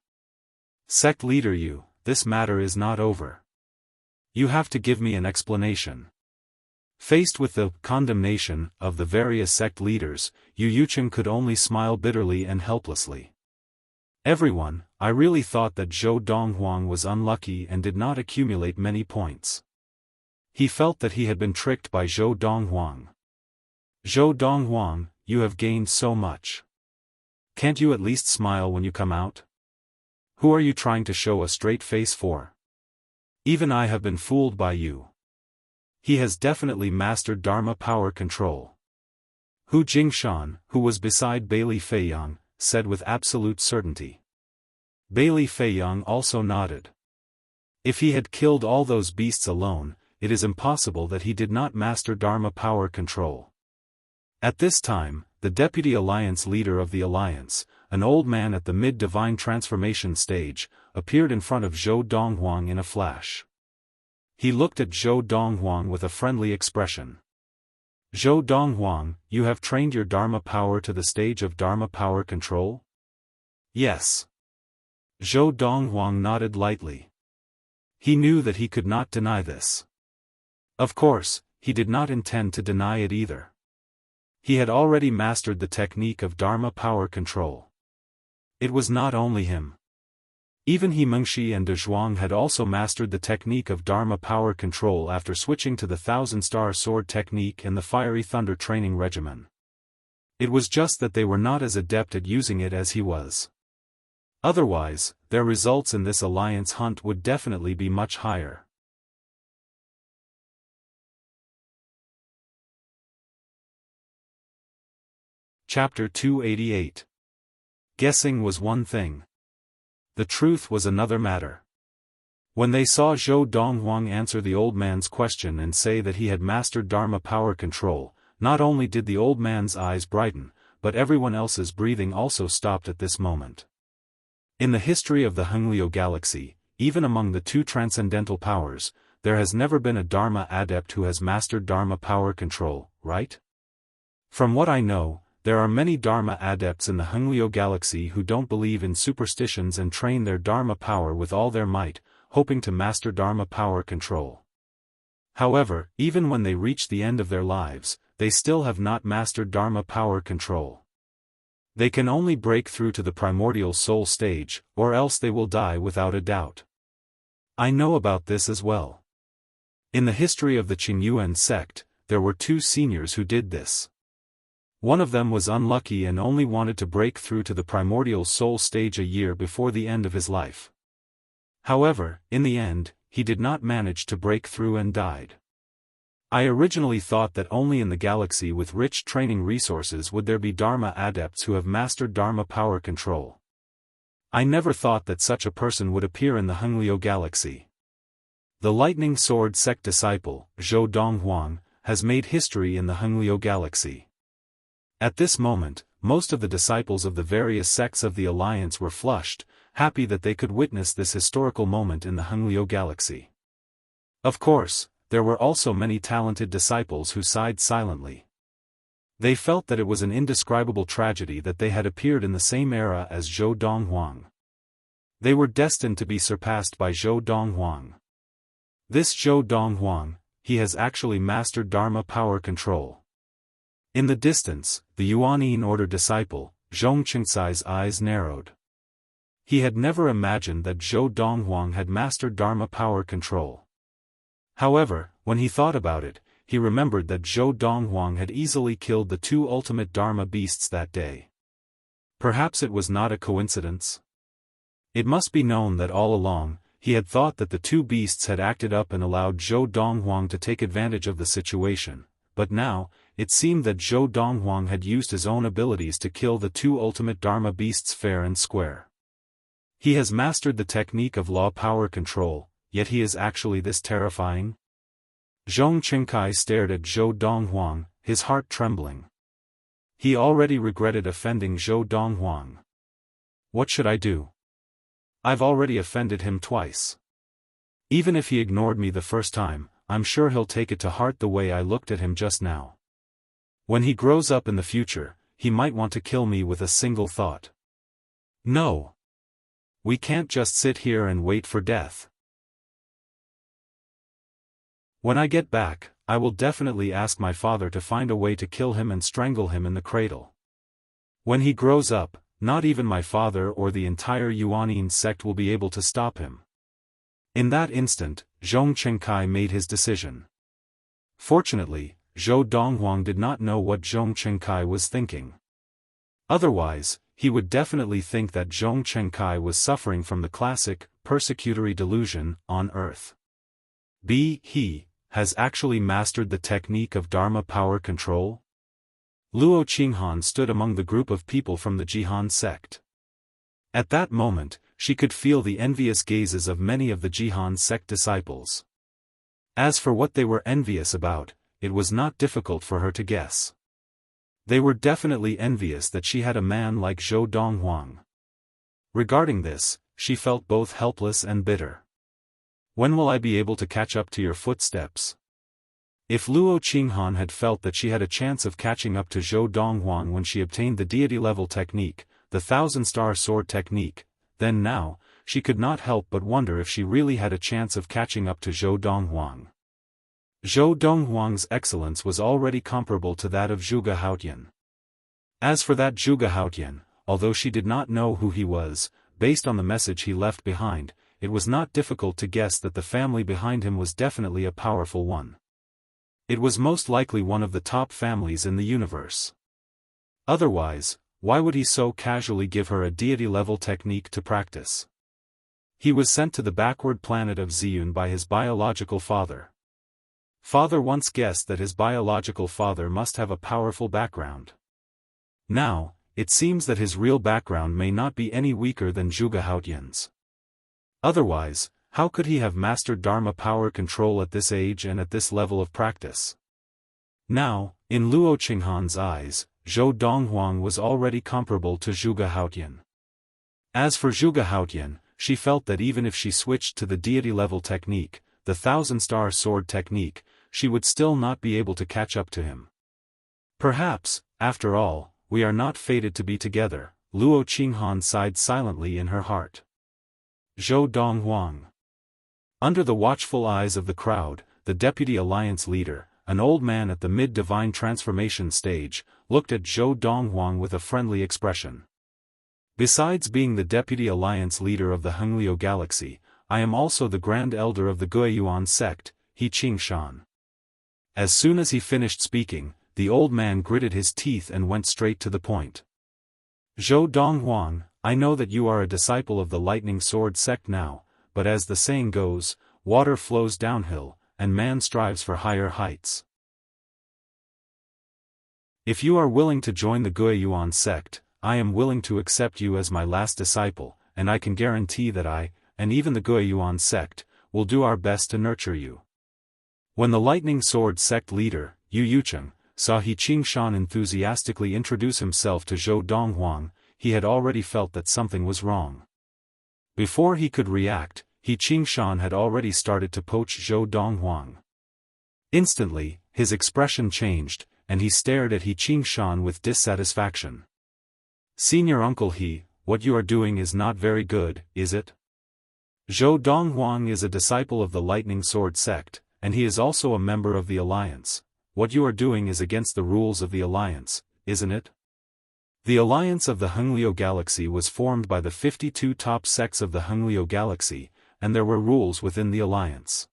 Sect leader Yu, this matter is not over. You have to give me an explanation. Faced with the condemnation of the various sect leaders, Yu Yucheng could only smile bitterly and helplessly. Everyone, I really thought that Zhou Donghuang was unlucky and did not accumulate many points. He felt that he had been tricked by Zhou Donghuang. Zhou Donghuang, you have gained so much. Can't you at least smile when you come out? Who are you trying to show a straight face for? Even I have been fooled by you. He has definitely mastered Dharma power control. Hu Jingshan, who was beside Bailey Feiyang, said with absolute certainty. Bailey Feiyang also nodded. If he had killed all those beasts alone, it is impossible that he did not master Dharma power control. At this time, the deputy alliance leader of the alliance, an old man at the mid-divine transformation stage, appeared in front of Zhou Donghuang in a flash. He looked at Zhou Donghuang with a friendly expression. Zhou Donghuang, you have trained your Dharma power to the stage of Dharma power control? Yes. Zhou Donghuang nodded lightly. He knew that he could not deny this. Of course, he did not intend to deny it either. He had already mastered the technique of Dharma power control. It was not only him. Even He Mengshi and De Zhuang had also mastered the technique of Dharma power control after switching to the Thousand-Star Sword technique and the Fiery Thunder training regimen. It was just that they were not as adept at using it as he was. Otherwise, their results in this alliance hunt would definitely be much higher. Chapter 288. Guessing was one thing. The truth was another matter. When they saw Zhou Donghuang answer the old man's question and say that he had mastered Dharma power control, not only did the old man's eyes brighten, but everyone else's breathing also stopped at this moment. In the history of the Hengliu galaxy, even among the two transcendental powers, there has never been a Dharma adept who has mastered Dharma power control, right? From what I know, there are many Dharma adepts in the Hengliu galaxy who don't believe in superstitions and train their Dharma power with all their might, hoping to master Dharma power control. However, even when they reach the end of their lives, they still have not mastered Dharma power control. They can only break through to the primordial soul stage, or else they will die without a doubt. I know about this as well. In the history of the Qingyuan sect, there were two seniors who did this. One of them was unlucky and only wanted to break through to the primordial soul stage a year before the end of his life. However, in the end, he did not manage to break through and died. I originally thought that only in the galaxy with rich training resources would there be Dharma adepts who have mastered Dharma power control. I never thought that such a person would appear in the Hengliu galaxy. The Lightning Sword sect disciple, Zhou Donghuang, has made history in the Hengliu galaxy. At this moment, most of the disciples of the various sects of the Alliance were flushed, happy that they could witness this historical moment in the Hengliu galaxy. Of course, there were also many talented disciples who sighed silently. They felt that it was an indescribable tragedy that they had appeared in the same era as Zhou Donghuang. They were destined to be surpassed by Zhou Donghuang. This Zhou Donghuang, he has actually mastered Dharma power control. In the distance, the Yuan order disciple, Zhong Qingcai's eyes narrowed. He had never imagined that Zhou Donghuang had mastered Dharma power control. However, when he thought about it, he remembered that Zhou Donghuang had easily killed the two ultimate Dharma beasts that day. Perhaps it was not a coincidence? It must be known that all along, he had thought that the two beasts had acted up and allowed Zhou Donghuang to take advantage of the situation, but now, it seemed that Zhou Donghuang had used his own abilities to kill the two ultimate Dharma beasts fair and square. He has mastered the technique of law power control, yet he is actually this terrifying? Zhong Qingcai stared at Zhou Donghuang, his heart trembling. He already regretted offending Zhou Donghuang. What should I do? I've already offended him twice. Even if he ignored me the first time, I'm sure he'll take it to heart the way I looked at him just now. When he grows up in the future, he might want to kill me with a single thought. No. We can't just sit here and wait for death. When I get back, I will definitely ask my father to find a way to kill him and strangle him in the cradle. When he grows up, not even my father or the entire Yuan sect will be able to stop him. In that instant, Zhong Qingcai made his decision. Fortunately, Zhou Donghuang did not know what Zhong Qingcai was thinking. Otherwise, he would definitely think that Zhong Qingcai was suffering from the classic, persecutory delusion, on earth. He has actually mastered the technique of Dharma power control? Luo Qinghan stood among the group of people from the Jihan sect. At that moment, she could feel the envious gazes of many of the Jihan sect disciples. As for what they were envious about, it was not difficult for her to guess. They were definitely envious that she had a man like Zhou Donghuang. Regarding this, she felt both helpless and bitter. When will I be able to catch up to your footsteps? If Luo Qinghan had felt that she had a chance of catching up to Zhou Donghuang when she obtained the deity-level technique, the thousand-star sword technique, then now, she could not help but wonder if she really had a chance of catching up to Zhou Donghuang. Zhou Donghuang's excellence was already comparable to that of Zhuge Haotian. As for that Zhuge Haotian, although she did not know who he was, based on the message he left behind, it was not difficult to guess that the family behind him was definitely a powerful one. It was most likely one of the top families in the universe. Otherwise, why would he so casually give her a deity-level technique to practice? He was sent to the backward planet of Ziyun by his biological father. Father once guessed that his biological father must have a powerful background. Now, it seems that his real background may not be any weaker than Zhuge Haotian's. Otherwise, how could he have mastered Dharma power control at this age and at this level of practice? Now, in Luo Qinghan's eyes, Zhou Donghuang was already comparable to Zhuge Haotian. As for Zhuge Haotian, she felt that even if she switched to the deity-level technique, the thousand-star sword technique, she would still not be able to catch up to him. Perhaps, after all, we are not fated to be together, Luo Qinghan sighed silently in her heart. Zhou Donghuang. Under the watchful eyes of the crowd, the Deputy Alliance leader, an old man at the mid-divine transformation stage, looked at Zhou Donghuang with a friendly expression. Besides being the Deputy Alliance leader of the Hengliu Galaxy, I am also the Grand Elder of the Guiyuan sect, He Qingshan. As soon as he finished speaking, the old man gritted his teeth and went straight to the point. Zhou Donghuang, I know that you are a disciple of the Lightning Sword sect now, but as the saying goes, water flows downhill, and man strives for higher heights. If you are willing to join the Guiyuan sect, I am willing to accept you as my last disciple, and I can guarantee that I, and even the Guiyuan sect, will do our best to nurture you. When the Lightning Sword sect leader, Yu Yucheng, saw He Qingshan enthusiastically introduce himself to Zhou Donghuang, he had already felt that something was wrong. Before he could react, He Qingshan had already started to poach Zhou Donghuang. Instantly, his expression changed, and he stared at He Qingshan with dissatisfaction. "Senior Uncle He, what you are doing is not very good, is it? Zhou Donghuang is a disciple of the Lightning Sword sect, and he is also a member of the Alliance. What you are doing is against the rules of the Alliance, isn't it?" The Alliance of the Hengliu Galaxy was formed by the 52 top sects of the Hengliu Galaxy, and there were rules within the Alliance.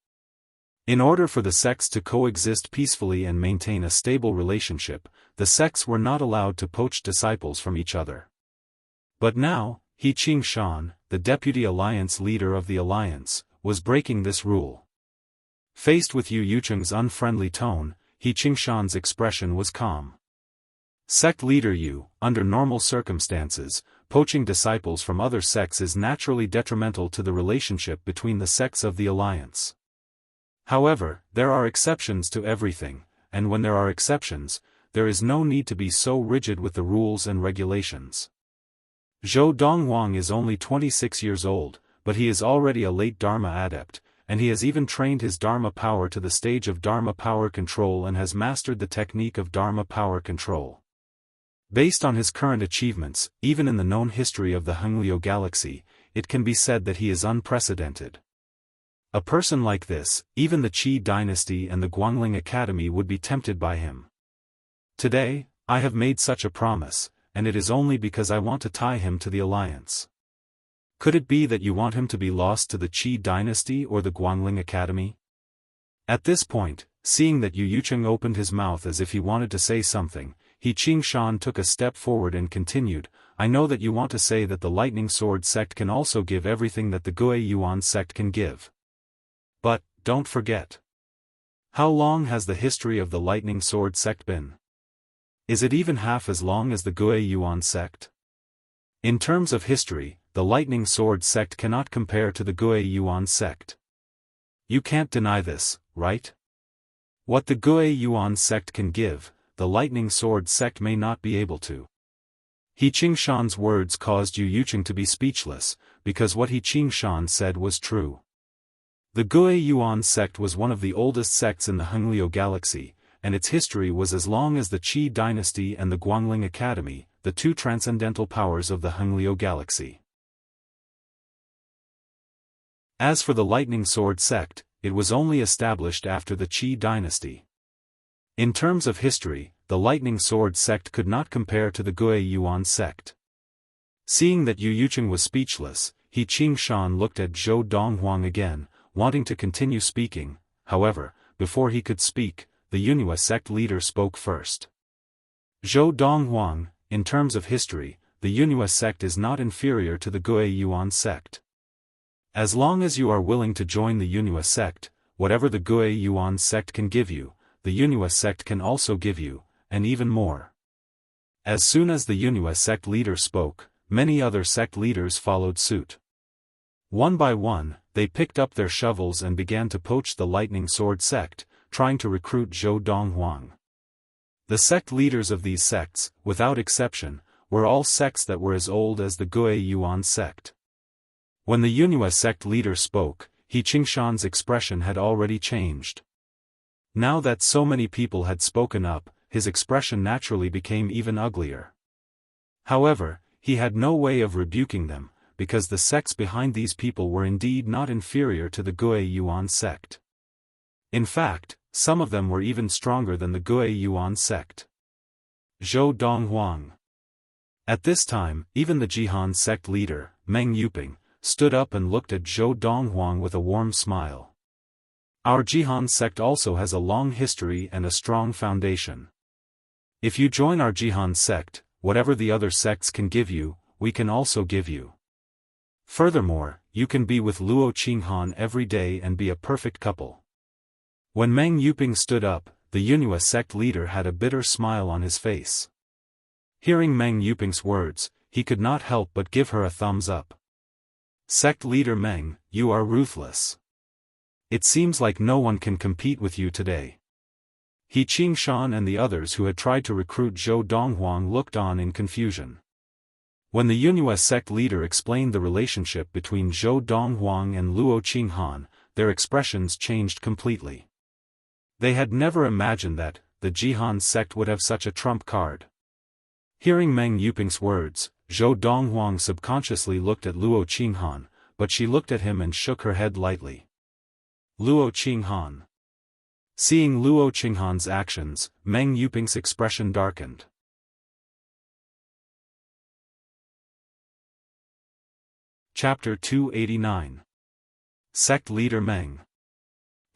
In order for the sects to coexist peacefully and maintain a stable relationship, the sects were not allowed to poach disciples from each other. But now, He Qingshan, the deputy alliance leader of the alliance, was breaking this rule. Faced with Yu Yucheng's unfriendly tone, He Qingshan's expression was calm. Sect leader Yu, under normal circumstances, poaching disciples from other sects is naturally detrimental to the relationship between the sects of the alliance. However, there are exceptions to everything, and when there are exceptions, there is no need to be so rigid with the rules and regulations. Zhou Donghuang is only 26 years old, but he is already a late Dharma adept, and he has even trained his Dharma power to the stage of Dharma power control and has mastered the technique of Dharma power control. Based on his current achievements, even in the known history of the Hengliu Galaxy, it can be said that he is unprecedented. A person like this, even the Qi dynasty and the Guangling Academy would be tempted by him. Today, I have made such a promise, and it is only because I want to tie him to the alliance. Could it be that you want him to be lost to the Qi dynasty or the Guangling Academy? At this point, seeing that Yu Yucheng opened his mouth as if he wanted to say something, He Qingshan took a step forward and continued, "I know that you want to say that the Lightning Sword sect can also give everything that the Gui Yuan sect can give. But, don't forget. How long has the history of the Lightning Sword sect been? Is it even half as long as the Gui Yuan sect? In terms of history, the Lightning Sword sect cannot compare to the Gui Yuan sect. You can't deny this, right? What the Gui Yuan sect can give, the Lightning Sword sect may not be able to." He Qingshan's words caused Yu Yucheng to be speechless, because what He Qingshan said was true. The Gui Yuan sect was one of the oldest sects in the Hengliu Galaxy, and its history was as long as the Qi dynasty and the Guangling Academy, the two transcendental powers of the Hengliu Galaxy. As for the Lightning Sword sect, it was only established after the Qi dynasty. In terms of history, the Lightning Sword sect could not compare to the Gui Yuan sect. Seeing that Yu Yucheng was speechless, He Qingshan looked at Zhou Donghuang again, wanting to continue speaking. However, before he could speak, the Yunhua sect leader spoke first. "Zhou Donghuang, in terms of history, the Yunhua sect is not inferior to the Gui Yuan sect. As long as you are willing to join the Yunhua sect, whatever the Gui Yuan sect can give you, the Yunhua sect can also give you, and even more." As soon as the Yunhua sect leader spoke, many other sect leaders followed suit. One by one, they picked up their shovels and began to poach the Lightning Sword sect, trying to recruit Zhou Donghuang. The sect leaders of these sects, without exception, were all sects that were as old as the Gui Yuan sect. When the Yunhua sect leader spoke, He Qingshan's expression had already changed. Now that so many people had spoken up, his expression naturally became even uglier. However, he had no way of rebuking them, because the sects behind these people were indeed not inferior to the Gui Yuan sect. In fact, some of them were even stronger than the Gui Yuan sect. Zhou Donghuang. At this time, even the Jihan sect leader, Meng Yuping, stood up and looked at Zhou Donghuang with a warm smile. "Our Jihan sect also has a long history and a strong foundation. If you join our Jihan sect, whatever the other sects can give you, we can also give you. Furthermore, you can be with Luo Qinghan every day and be a perfect couple." When Meng Yuping stood up, the Yunhua sect leader had a bitter smile on his face. Hearing Meng Yuping's words, he could not help but give her a thumbs up. "Sect leader Meng, you are ruthless. It seems like no one can compete with you today." He Qingshan and the others who had tried to recruit Zhou Donghuang looked on in confusion. When the Yunhua sect leader explained the relationship between Zhou Donghuang and Luo Qinghan, their expressions changed completely. They had never imagined that, the Jihan sect would have such a trump card. Hearing Meng Yuping's words, Zhou Donghuang subconsciously looked at Luo Qinghan, but she looked at him and shook her head lightly. Luo Qinghan. Seeing Luo Qinghan's actions, Meng Yuping's expression darkened. Chapter 289. Sect Leader Meng.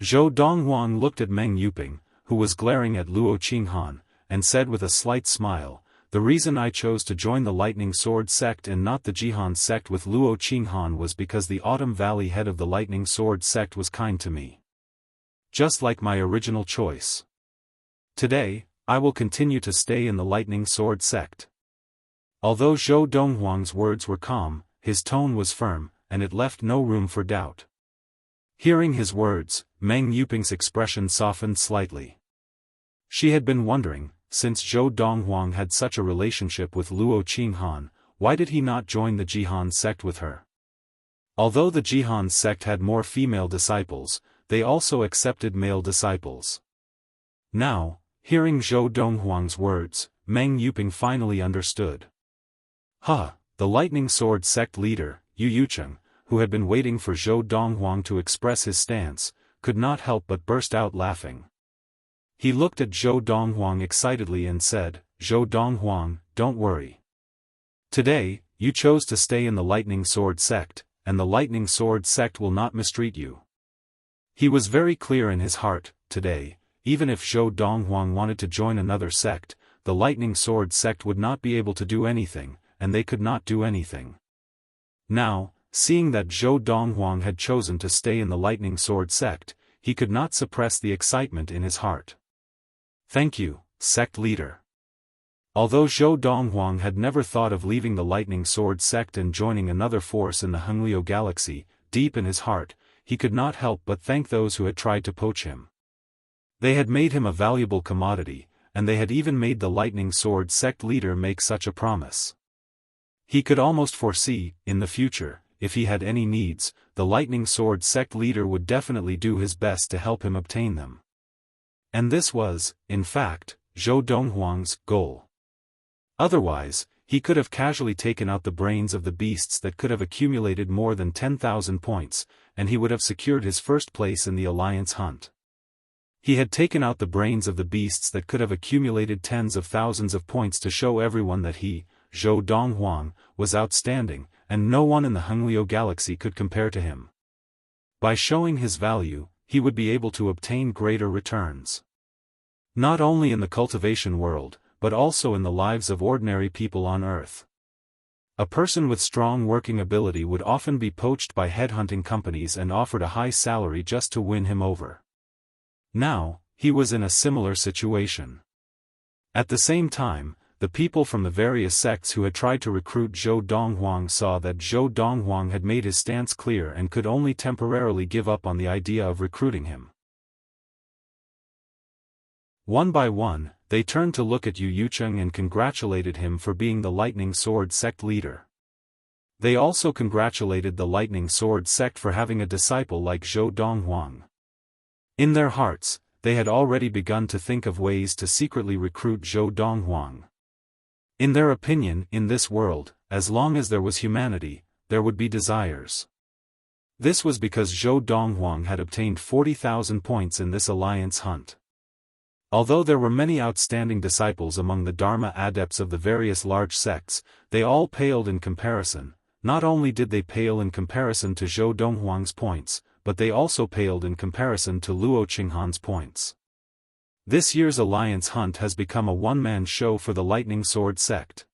Zhou Donghuang looked at Meng Yuping, who was glaring at Luo Qinghan, and said with a slight smile, "The reason I chose to join the Lightning Sword sect and not the Jihan sect with Luo Qinghan was because the Autumn Valley head of the Lightning Sword sect was kind to me. Just like my original choice. Today, I will continue to stay in the Lightning Sword sect." Although Zhou Donghuang's words were calm, his tone was firm, and it left no room for doubt. Hearing his words, Meng Yuping's expression softened slightly. She had been wondering, since Zhou Donghuang had such a relationship with Luo Qinghan, why did he not join the Jihan sect with her? Although the Jihan sect had more female disciples, they also accepted male disciples. Now, hearing Zhou Donghuang's words, Meng Yuping finally understood. The Lightning Sword sect leader, Yu Yucheng, who had been waiting for Zhou Donghuang to express his stance, could not help but burst out laughing. He looked at Zhou Donghuang excitedly and said, "Zhou Donghuang, don't worry. Today, you chose to stay in the Lightning Sword sect, and the Lightning Sword sect will not mistreat you." He was very clear in his heart, today, even if Zhou Donghuang wanted to join another sect, the Lightning Sword sect would not be able to do anything, and they could not do anything. Now, seeing that Zhou Donghuang had chosen to stay in the Lightning Sword sect, he could not suppress the excitement in his heart. "Thank you, sect leader." Although Zhou Donghuang had never thought of leaving the Lightning Sword sect and joining another force in the Hengliu galaxy, deep in his heart, he could not help but thank those who had tried to poach him. They had made him a valuable commodity, and they had even made the Lightning Sword sect leader make such a promise. He could almost foresee, in the future, if he had any needs, the Lightning Sword sect leader would definitely do his best to help him obtain them. And this was, in fact, Zhou Donghuang's goal. Otherwise, he could have casually taken out the brains of the beasts that could have accumulated more than 10,000 points, and he would have secured his first place in the alliance hunt. He had taken out the brains of the beasts that could have accumulated tens of thousands of points to show everyone that he, Zhou Donghuang, was outstanding, and no one in the Hengliu galaxy could compare to him. By showing his value, he would be able to obtain greater returns. Not only in the cultivation world, but also in the lives of ordinary people on Earth. A person with strong working ability would often be poached by headhunting companies and offered a high salary just to win him over. Now, he was in a similar situation. At the same time, the people from the various sects who had tried to recruit Zhou Donghuang saw that Zhou Donghuang had made his stance clear and could only temporarily give up on the idea of recruiting him. One by one, they turned to look at Yu Yucheng and congratulated him for being the Lightning Sword sect leader. They also congratulated the Lightning Sword sect for having a disciple like Zhou Donghuang. In their hearts, they had already begun to think of ways to secretly recruit Zhou Donghuang. In their opinion, in this world, as long as there was humanity, there would be desires. This was because Zhou Donghuang had obtained 40,000 points in this alliance hunt. Although there were many outstanding disciples among the Dharma adepts of the various large sects, they all paled in comparison. Not only did they pale in comparison to Zhou Donghuang's points, but they also paled in comparison to Luo Qinghan's points. This year's alliance hunt has become a one-man show for the Lightning Sword sect.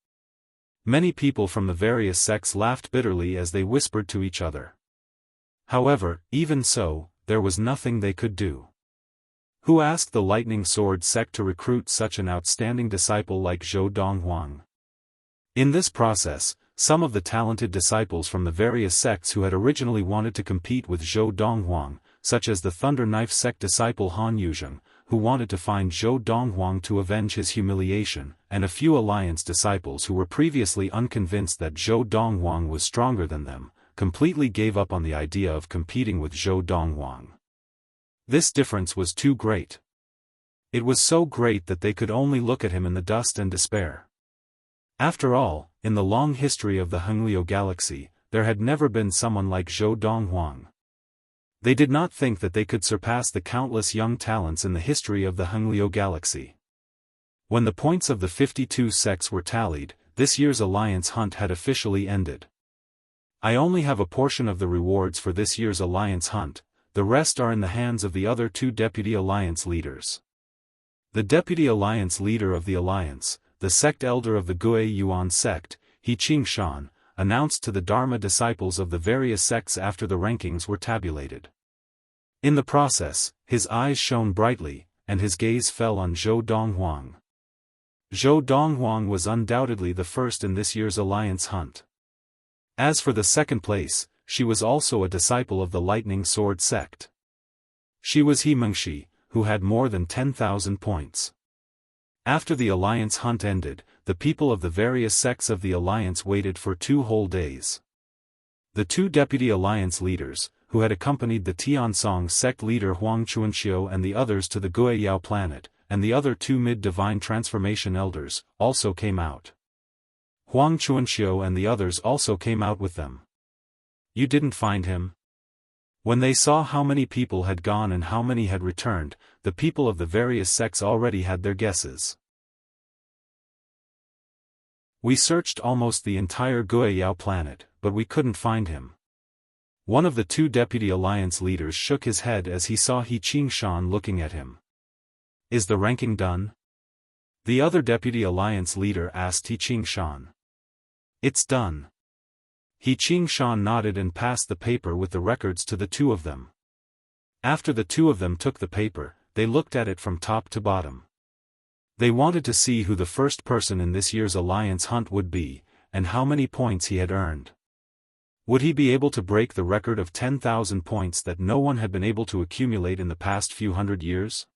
Many people from the various sects laughed bitterly as they whispered to each other. However, even so, there was nothing they could do. Who asked the Lightning Sword sect to recruit such an outstanding disciple like Zhou Donghuang? In this process, some of the talented disciples from the various sects who had originally wanted to compete with Zhou Donghuang, such as the Thunder Knife sect disciple Han Yuzheng, who wanted to find Zhou Donghuang to avenge his humiliation, and a few alliance disciples who were previously unconvinced that Zhou Donghuang was stronger than them, completely gave up on the idea of competing with Zhou Donghuang. This difference was too great. It was so great that they could only look at him in the dust and despair. After all, in the long history of the Hengliu galaxy, there had never been someone like Zhou Donghuang. They did not think that they could surpass the countless young talents in the history of the Hengliu galaxy. When the points of the 52 sects were tallied, this year's alliance hunt had officially ended. I only have a portion of the rewards for this year's alliance hunt, the rest are in the hands of the other two deputy alliance leaders. The deputy alliance leader of the alliance, the sect elder of the Gui Yuan sect, He Qingshan, announced to the Dharma disciples of the various sects after the rankings were tabulated. In the process, his eyes shone brightly, and his gaze fell on Zhou Donghuang. Zhou Donghuang was undoubtedly the first in this year's alliance hunt. As for the second place, she was also a disciple of the Lightning Sword sect. She was He Mengshi, who had more than 10,000 points. After the alliance hunt ended, the people of the various sects of the alliance waited for 2 whole days. The 2 deputy alliance leaders, who had accompanied the Tiansong sect leader Huang Chuanxiu and the others to the Guiyao planet, and the other 2 mid-divine transformation elders, also came out. Huang Chuanxiu and the others also came out with them. You didn't find him? When they saw how many people had gone and how many had returned, the people of the various sects already had their guesses. We searched almost the entire Guiyao planet, but we couldn't find him. One of the 2 deputy alliance leaders shook his head as he saw He Qingshan looking at him. Is the ranking done? The other deputy alliance leader asked He Qingshan. It's done. He Qingshan nodded and passed the paper with the records to the 2 of them. After the 2 of them took the paper, they looked at it from top to bottom. They wanted to see who the first person in this year's alliance hunt would be, and how many points he had earned. Would he be able to break the record of 10,000 points that no one had been able to accumulate in the past few hundred years?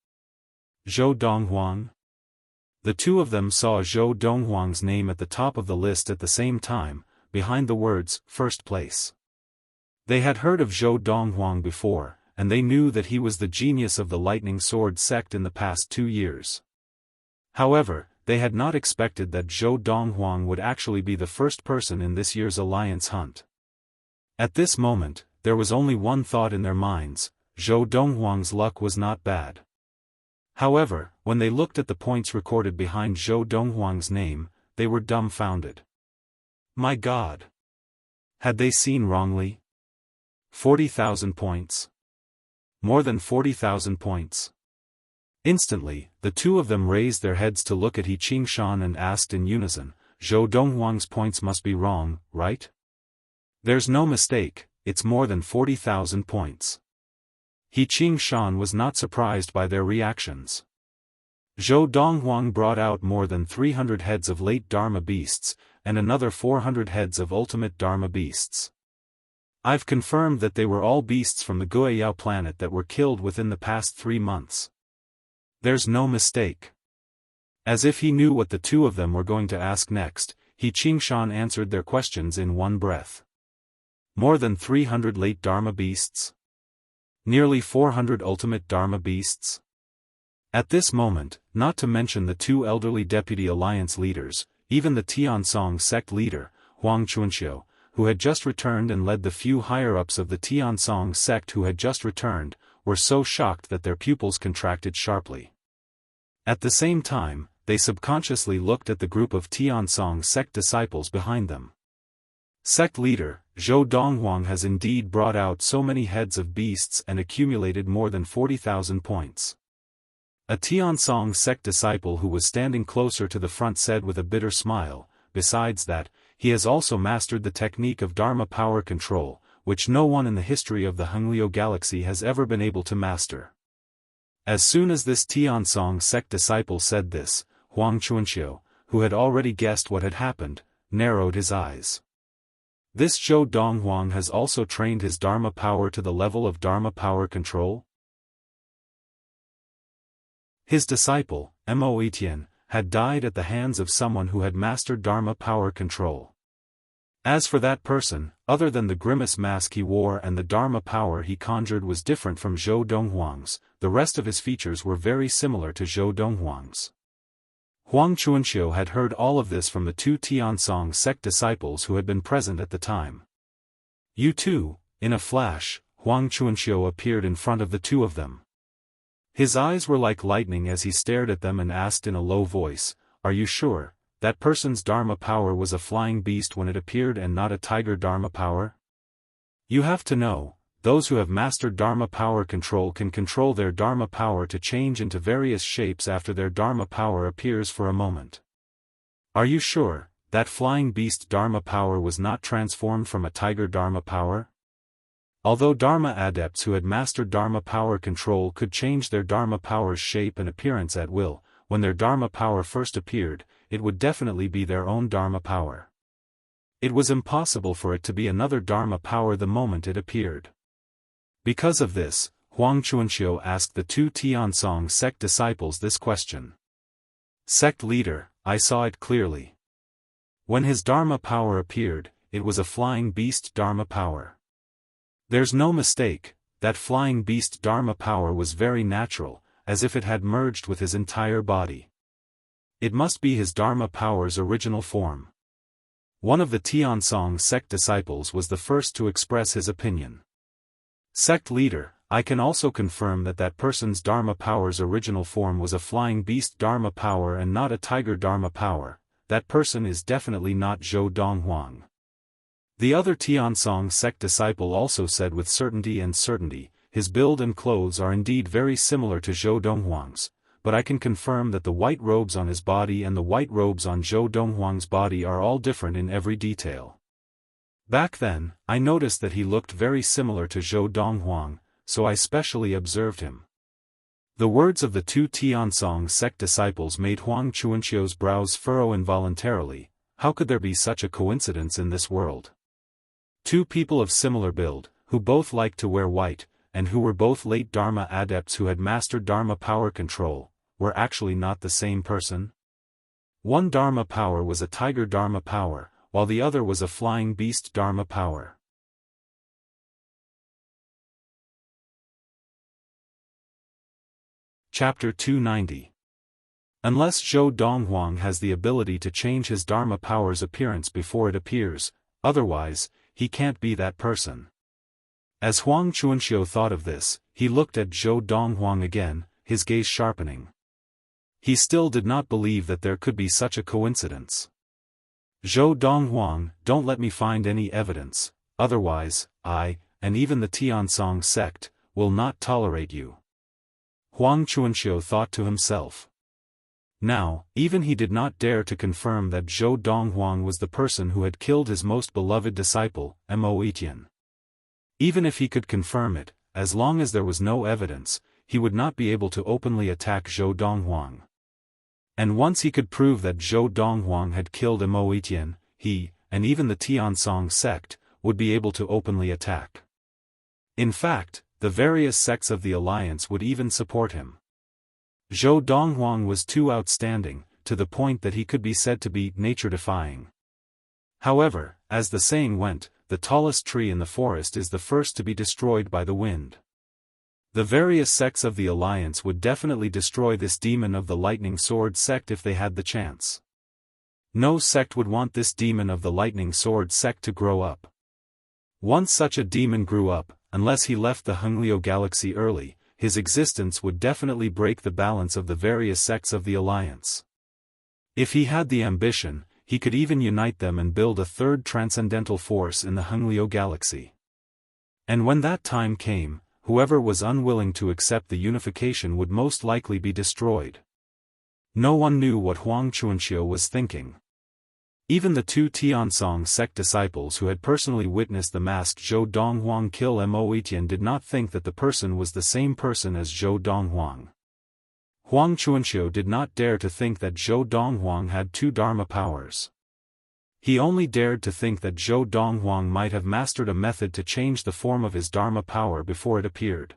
Zhou Donghuang? The 2 of them saw Zhou Donghuang's name at the top of the list at the same time, behind the words, first place. They had heard of Zhou Donghuang before, and they knew that he was the genius of the Lightning Sword sect in the past 2 years. However, they had not expected that Zhou Donghuang would actually be the first person in this year's alliance hunt. At this moment, there was only one thought in their minds: Zhou Donghuang's luck was not bad. However, when they looked at the points recorded behind Zhou Donghuang's name, they were dumbfounded. My God! Had they seen wrongly? 40,000 points. More than 40,000 points. Instantly, the 2 of them raised their heads to look at He Qingshan and asked in unison, Zhou Donghuang's points must be wrong, right? There's no mistake, it's more than 40,000 points. He Qingshan was not surprised by their reactions. Zhou Donghuang brought out more than 300 heads of late Dharma beasts, and another 400 heads of ultimate Dharma beasts. I've confirmed that they were all beasts from the Guiyao planet that were killed within the past 3 months. There's no mistake. As if he knew what the 2 of them were going to ask next, He Qingshan answered their questions in one breath. More than 300 late Dharma beasts? Nearly 400 ultimate Dharma beasts? At this moment, not to mention the 2 elderly deputy alliance leaders, even the Tiansong sect leader, Huang Chuanxiu, who had just returned and led the few higher-ups of the Tiansong sect who had just returned, were so shocked that their pupils contracted sharply. At the same time, they subconsciously looked at the group of Tiansong sect disciples behind them. Sect leader, Zhou Donghuang has indeed brought out so many heads of beasts and accumulated more than 40,000 points. A Tiansong sect disciple who was standing closer to the front said with a bitter smile, besides that, he has also mastered the technique of Dharma power control, which no one in the history of the Hengliu galaxy has ever been able to master. As soon as this Tiansong sect disciple said this, Huang Chuanxiu, who had already guessed what had happened, narrowed his eyes. This Zhou Donghuang has also trained his Dharma power to the level of Dharma power control? His disciple, Mo Etienne, had died at the hands of someone who had mastered Dharma power control. As for that person, other than the grimace mask he wore and the Dharma power he conjured was different from Zhou Donghuang's, the rest of his features were very similar to Zhou Donghuang's. Huang Chuanxiu had heard all of this from the two Tiansong sect disciples who had been present at the time. You too, in a flash, Huang Chuanxiu appeared in front of the two of them. His eyes were like lightning as he stared at them and asked in a low voice, "Are you sure that person's Dharma power was a flying beast when it appeared and not a tiger Dharma power? You have to know, those who have mastered Dharma power control can control their Dharma power to change into various shapes after their Dharma power appears for a moment. Are you sure that flying beast Dharma power was not transformed from a tiger Dharma power?" Although Dharma adepts who had mastered Dharma power control could change their Dharma power's shape and appearance at will, when their Dharma power first appeared, it would definitely be their own Dharma power. It was impossible for it to be another Dharma power the moment it appeared. Because of this, Huang Chuanxiu asked the two Tiansong sect disciples this question. "Sect leader, I saw it clearly. When his Dharma power appeared, it was a flying beast Dharma power. There's no mistake, that flying beast Dharma power was very natural, as if it had merged with his entire body. It must be his Dharma power's original form." One of the Tiansong sect disciples was the first to express his opinion. "Sect leader, I can also confirm that that person's Dharma power's original form was a flying beast Dharma power and not a tiger Dharma power. That person is definitely not Zhou Donghuang." The other Tiansong sect disciple also said with certainty, "His build and clothes are indeed very similar to Zhou Donghuang's, but I can confirm that the white robes on his body and the white robes on Zhou Donghuang's body are all different in every detail. Back then, I noticed that he looked very similar to Zhou Donghuang, so I specially observed him." The words of the two Tiansong sect disciples made Huang Chuanxiu's brows furrow involuntarily. How could there be such a coincidence in this world? Two people of similar build, who both liked to wear white, and who were both late Dharma adepts who had mastered Dharma power control, were actually not the same person? One Dharma power was a tiger Dharma power, while the other was a flying beast Dharma power. Chapter 290. Unless Zhou Donghuang has the ability to change his Dharma power's appearance before it appears, otherwise, he can't be that person. As Huang Chuanxiu thought of this, he looked at Zhou Donghuang again, his gaze sharpening. He still did not believe that there could be such a coincidence. "Zhou Donghuang, don't let me find any evidence, otherwise, I, and even the Tiansong sect, will not tolerate you," Huang Chuanxiu thought to himself. Now, even he did not dare to confirm that Zhou Donghuang was the person who had killed his most beloved disciple, Mo Etian. Even if he could confirm it, as long as there was no evidence, he would not be able to openly attack Zhou Donghuang. And once he could prove that Zhou Donghuang had killed Mo Etian, he, and even the Tiansong sect, would be able to openly attack. In fact, the various sects of the alliance would even support him. Zhou Donghuang was too outstanding, to the point that he could be said to be nature-defying. However, as the saying went, the tallest tree in the forest is the first to be destroyed by the wind. The various sects of the alliance would definitely destroy this demon of the lightning sword sect if they had the chance. No sect would want this demon of the lightning sword sect to grow up. Once such a demon grew up, unless he left the Honglio galaxy early, his existence would definitely break the balance of the various sects of the alliance. If he had the ambition, he could even unite them and build a third transcendental force in the Honglio galaxy. And when that time came, whoever was unwilling to accept the unification would most likely be destroyed. No one knew what Huang Chuanxiu was thinking. Even the two Tiansong sect disciples who had personally witnessed the masked Zhou Donghuang kill Mo Etian did not think that the person was the same person as Zhou Donghuang. Huang Chuanxiu did not dare to think that Zhou Donghuang had two Dharma powers. He only dared to think that Zhou Donghuang might have mastered a method to change the form of his Dharma power before it appeared.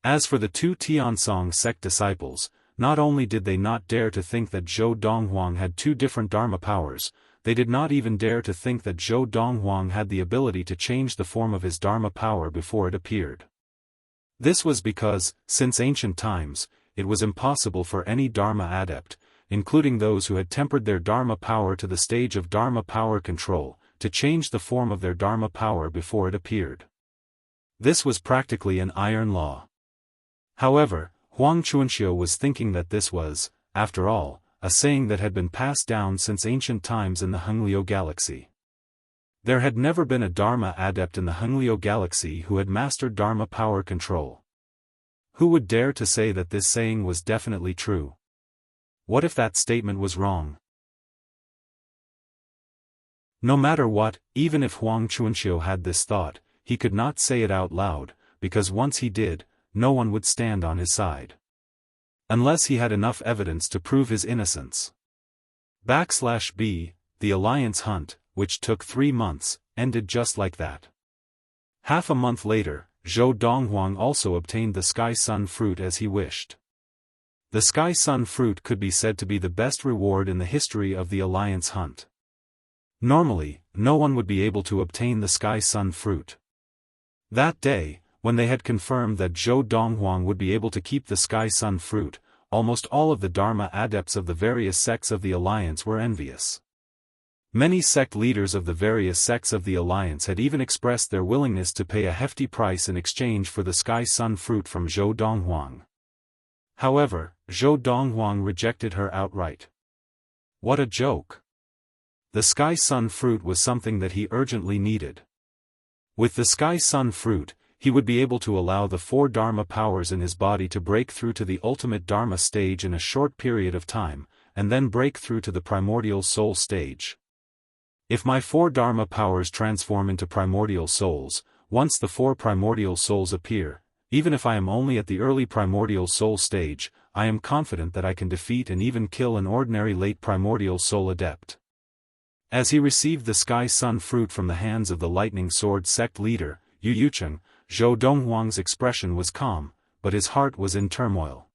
As for the two Tiansong sect disciples, not only did they not dare to think that Zhou Donghuang had two different Dharma powers, they did not even dare to think that Zhou Donghuang had the ability to change the form of his Dharma power before it appeared. This was because, since ancient times, it was impossible for any Dharma adept, including those who had tempered their Dharma power to the stage of Dharma power control, to change the form of their Dharma power before it appeared. This was practically an iron law. However, Huang Chuanxiu was thinking that this was, after all, a saying that had been passed down since ancient times in the Hengliu galaxy. There had never been a Dharma adept in the Hengliu galaxy who had mastered Dharma power control. Who would dare to say that this saying was definitely true? What if that statement was wrong? No matter what, even if Huang Chuanxiu had this thought, he could not say it out loud, because once he did, no one would stand on his side. Unless he had enough evidence to prove his innocence. /B, the Alliance hunt, which took 3 months, ended just like that. Half a month later, Zhou Donghuang also obtained the Sky Sun fruit as he wished. The Sky Sun fruit could be said to be the best reward in the history of the Alliance hunt. Normally, no one would be able to obtain the Sky Sun fruit. That day, when they had confirmed that Zhou Donghuang would be able to keep the Sky Sun fruit, almost all of the Dharma adepts of the various sects of the Alliance were envious. Many sect leaders of the various sects of the Alliance had even expressed their willingness to pay a hefty price in exchange for the Sky Sun fruit from Zhou Donghuang. However, Zhou Donghuang rejected her outright. What a joke! The Sky Sun fruit was something that he urgently needed. With the Sky Sun fruit, he would be able to allow the 4 Dharma powers in his body to break through to the ultimate Dharma stage in a short period of time, and then break through to the primordial soul stage. If my 4 Dharma powers transform into primordial souls, once the 4 primordial souls appear, even if I am only at the early primordial soul stage, I am confident that I can defeat and even kill an ordinary late primordial soul adept. As he received the Sky Sun fruit from the hands of the Lightning Sword sect leader, Yu Yucheng, Zhou Donghuang's expression was calm, but his heart was in turmoil.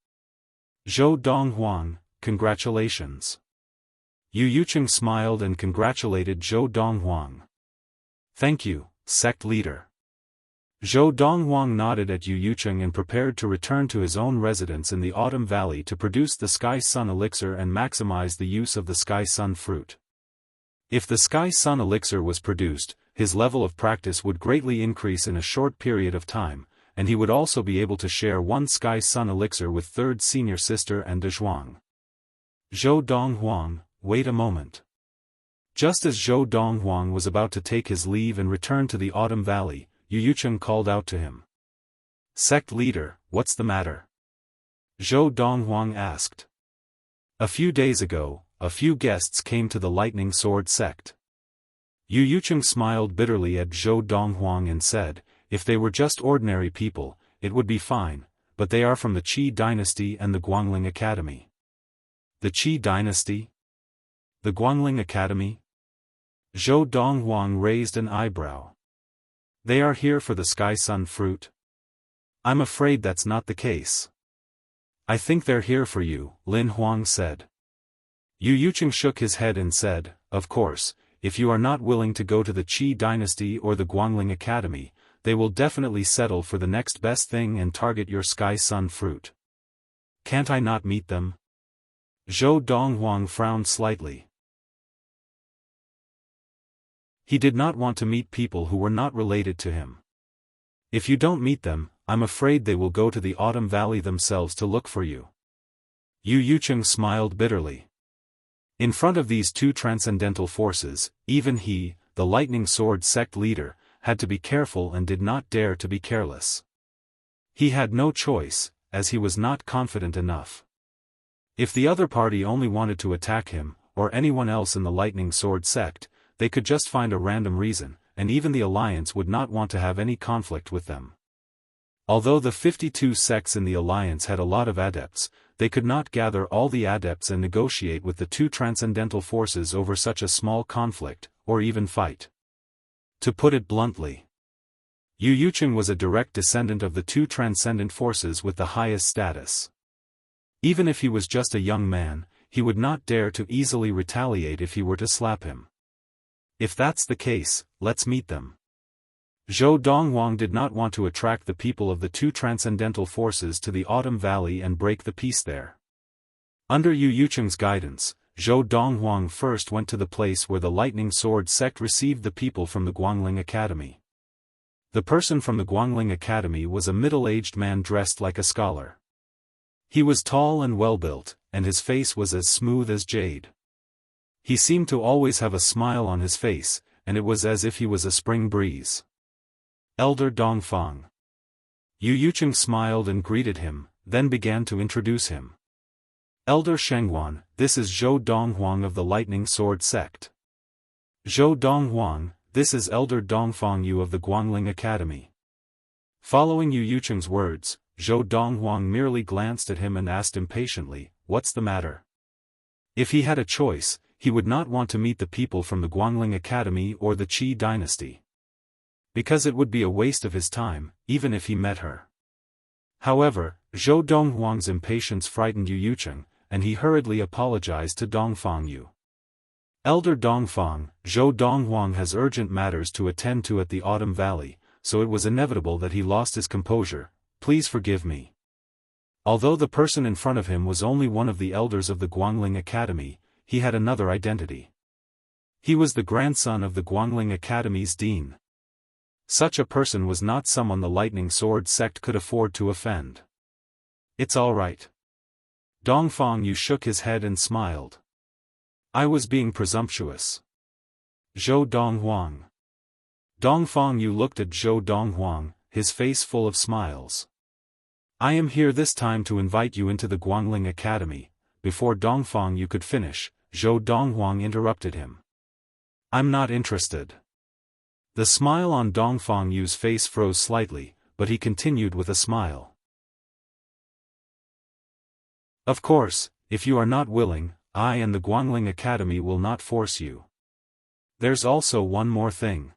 Zhou Donghuang, congratulations. Yu Yucheng smiled and congratulated Zhou Donghuang. Thank you, sect leader. Zhou Donghuang nodded at Yu Yucheng and prepared to return to his own residence in the Autumn Valley to produce the Sky Sun elixir and maximize the use of the Sky Sun fruit. If the Sky Sun elixir was produced, his level of practice would greatly increase in a short period of time, and he would also be able to share 1 Sky Sun elixir with 3rd senior sister and Dezhuang. Zhou Donghuang, wait a moment. Just as Zhou Donghuang was about to take his leave and return to the Autumn Valley, Yu Yucheng called out to him. Sect leader, what's the matter? Zhou Donghuang asked. A few days ago, a few guests came to the Lightning Sword sect. Yu Yucheng smiled bitterly at Zhou Donghuang and said, if they were just ordinary people, it would be fine, but they are from the Qi dynasty and the Guangling Academy. The Qi dynasty? The Guangling Academy? Zhou Donghuang raised an eyebrow. They are here for the Sky Sun fruit? I'm afraid that's not the case. I think they're here for you, Lin Huang said. Yu Yucheng shook his head and said, of course, if you are not willing to go to the Qi dynasty or the Guangling Academy, they will definitely settle for the next best thing and target your Sky Sun fruit. Can't I not meet them? Zhou Donghuang frowned slightly. He did not want to meet people who were not related to him. If you don't meet them, I'm afraid they will go to the Autumn Valley themselves to look for you. Yu Yucheng smiled bitterly. In front of these 2 transcendental forces, even he, the Lightning Sword sect leader, had to be careful and did not dare to be careless. He had no choice, as he was not confident enough. If the other party only wanted to attack him, or anyone else in the Lightning Sword sect, they could just find a random reason, and even the Alliance would not want to have any conflict with them. Although the 52 sects in the Alliance had a lot of adepts, they could not gather all the adepts and negotiate with the 2 transcendental forces over such a small conflict, or even fight. To put it bluntly, Yu Yucheng was a direct descendant of the 2 transcendent forces with the highest status. Even if he was just a young man, he would not dare to easily retaliate if he were to slap him. If that's the case, let's meet them. Zhou Donghuang did not want to attract the people of the two transcendental forces to the Autumn Valley and break the peace there. Under Yu Yucheng's guidance, Zhou Donghuang first went to the place where the Lightning Sword sect received the people from the Guangling Academy. The person from the Guangling Academy was a middle-aged man dressed like a scholar. He was tall and well-built, and his face was as smooth as jade. He seemed to always have a smile on his face, and it was as if he was a spring breeze. Elder Dongfang. Yu Yucheng smiled and greeted him, then began to introduce him. Elder Shenghuan, this is Zhou Donghuang of the Lightning Sword sect. Zhou Donghuang, this is Elder Dongfang Yu of the Guangling Academy. Following Yu Yucheng's words, Zhou Donghuang merely glanced at him and asked impatiently, "What's the matter?" If he had a choice, he would not want to meet the people from the Guangling Academy or the Qi dynasty. Because it would be a waste of his time, even if he met her. However, Zhou Donghuang's impatience frightened Yu Yucheng, and he hurriedly apologized to Dongfang Yu. Elder Dongfang, Zhou Donghuang has urgent matters to attend to at the Autumn Valley, so it was inevitable that he lost his composure. Please forgive me. Although the person in front of him was only one of the elders of the Guangling Academy, he had another identity. He was the grandson of the Guangling Academy's dean. Such a person was not someone the Lightning Sword sect could afford to offend. It's all right. Dongfang Yu shook his head and smiled. I was being presumptuous. Zhou Donghuang. Dongfang Yu looked at Zhou Donghuang, his face full of smiles. I am here this time to invite you into the Guangling Academy. Before Dongfang Yu could finish, Zhou Donghuang interrupted him. I'm not interested. The smile on Dongfang Yu's face froze slightly, but he continued with a smile. Of course, if you are not willing, I and the Guangling Academy will not force you. There's also one more thing.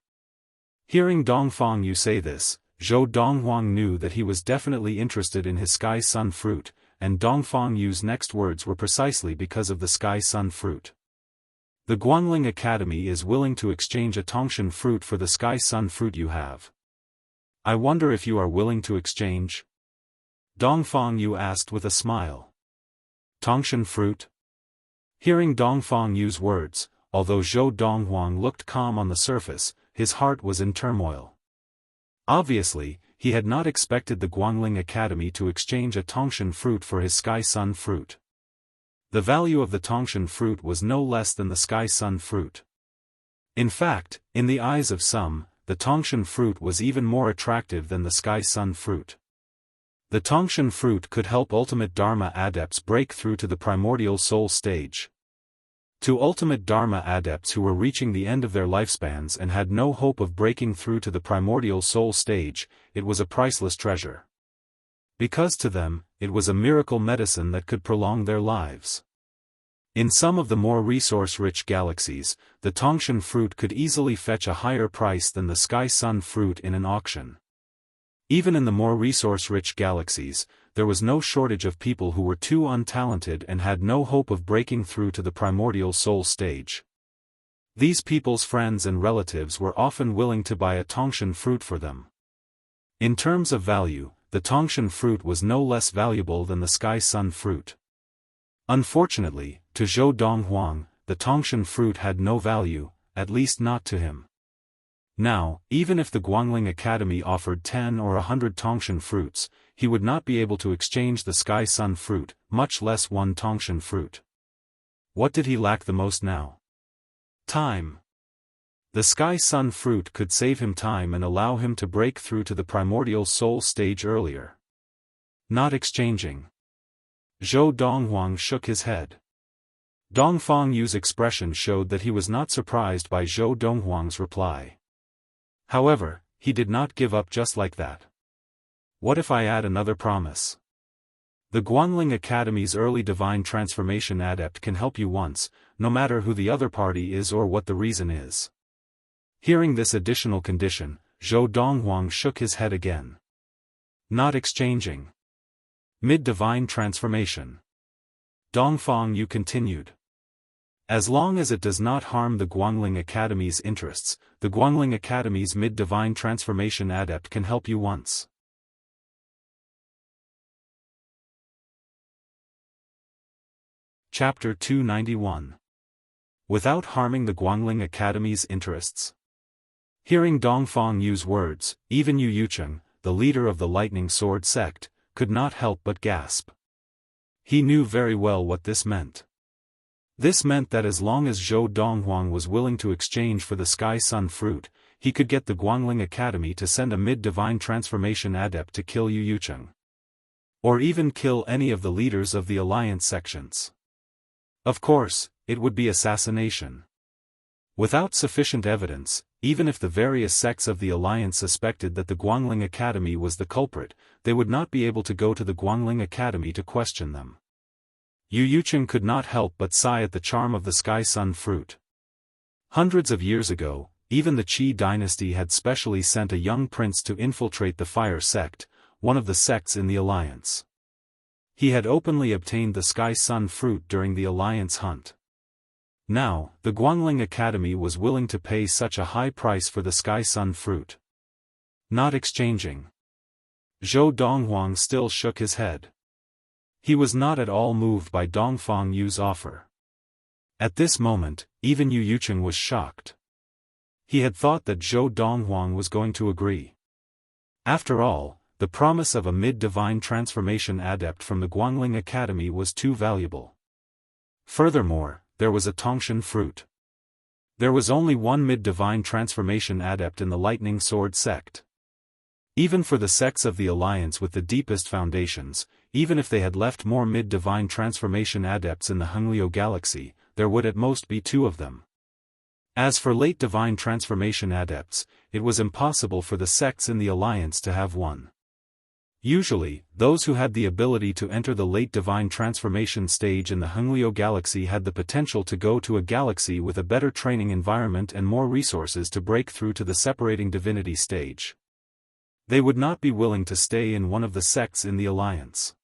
Hearing Dongfang Yu say this, Zhou Donghuang knew that he was definitely interested in his Sky Sun fruit, and Dongfang Yu's next words were precisely because of the Sky Sun fruit. The Guangling Academy is willing to exchange a Tongshan fruit for the Sky Sun fruit you have. I wonder if you are willing to exchange? Dongfang Yu asked with a smile. Tongshan fruit? Hearing Dongfang Yu's words, although Zhou Donghuang looked calm on the surface, his heart was in turmoil. Obviously, he had not expected the Guangling Academy to exchange a Tongshan fruit for his Sky Sun fruit. The value of the Tongshan fruit was no less than the Sky Sun fruit. In fact, in the eyes of some, the Tongshan fruit was even more attractive than the Sky Sun fruit. The Tongshan fruit could help ultimate Dharma adepts break through to the primordial soul stage. To ultimate Dharma adepts who were reaching the end of their lifespans and had no hope of breaking through to the primordial soul stage, it was a priceless treasure. Because to them, it was a miracle medicine that could prolong their lives. In some of the more resource-rich galaxies, the Tongshan fruit could easily fetch a higher price than the Sky Sun fruit in an auction. Even in the more resource-rich galaxies, there was no shortage of people who were too untalented and had no hope of breaking through to the primordial soul stage. These people's friends and relatives were often willing to buy a Tongshan fruit for them. In terms of value, the Tongshan fruit was no less valuable than the Sky Sun fruit. Unfortunately, to Zhou Donghuang, the Tongshan fruit had no value, at least not to him. Now, even if the Guangling Academy offered 10 or 100 Tongshan fruits, he would not be able to exchange the Sky Sun fruit, much less one Tongshan fruit. What did he lack the most now? Time. The Sky Sun fruit could save him time and allow him to break through to the primordial soul stage earlier. Not exchanging. Zhou Donghuang shook his head. Dongfang Yu's expression showed that he was not surprised by Zhou Donghuang's reply. However, he did not give up just like that. What if I add another promise? The Guangling Academy's early divine transformation adept can help you once, no matter who the other party is or what the reason is. Hearing this additional condition, Zhou Donghuang shook his head again. Not exchanging. Mid-divine transformation. Dongfang Yu continued. As long as it does not harm the Guangling Academy's interests, the Guangling Academy's mid-divine transformation adept can help you once. Chapter 291. Without harming the Guangling Academy's interests. Hearing Dongfang Yu's words, even Yu Yucheng, the leader of the Lightning Sword sect, could not help but gasp. He knew very well what this meant. This meant that as long as Zhou Donghuang was willing to exchange for the Sky Sun fruit, he could get the Guangling Academy to send a mid-divine transformation adept to kill Yu Yucheng. Or even kill any of the leaders of the alliance sections. Of course, it would be assassination. Without sufficient evidence, even if the various sects of the alliance suspected that the Guangling Academy was the culprit, they would not be able to go to the Guangling Academy to question them. Yu Yucheng could not help but sigh at the charm of the Sky Sun fruit. Hundreds of years ago, even the Qi dynasty had specially sent a young prince to infiltrate the Fire sect, one of the sects in the alliance. He had openly obtained the Sky Sun fruit during the alliance hunt. Now, the Guangling Academy was willing to pay such a high price for the Sky Sun fruit. Not exchanging. Zhou Donghuang still shook his head. He was not at all moved by Dongfang Yu's offer. At this moment, even Yu Yucheng was shocked. He had thought that Zhou Donghuang was going to agree. After all, the promise of a mid-divine transformation adept from the Guangling Academy was too valuable. Furthermore, there was a Tongshan fruit. There was only one mid-divine transformation adept in the Lightning Sword sect. Even for the sects of the alliance with the deepest foundations, even if they had left more mid-divine transformation adepts in the Hengliu galaxy, there would at most be 2 of them. As for late divine transformation adepts, it was impossible for the sects in the alliance to have one. Usually, those who had the ability to enter the late divine transformation stage in the Hengliu galaxy had the potential to go to a galaxy with a better training environment and more resources to break through to the separating divinity stage. They would not be willing to stay in one of the sects in the alliance.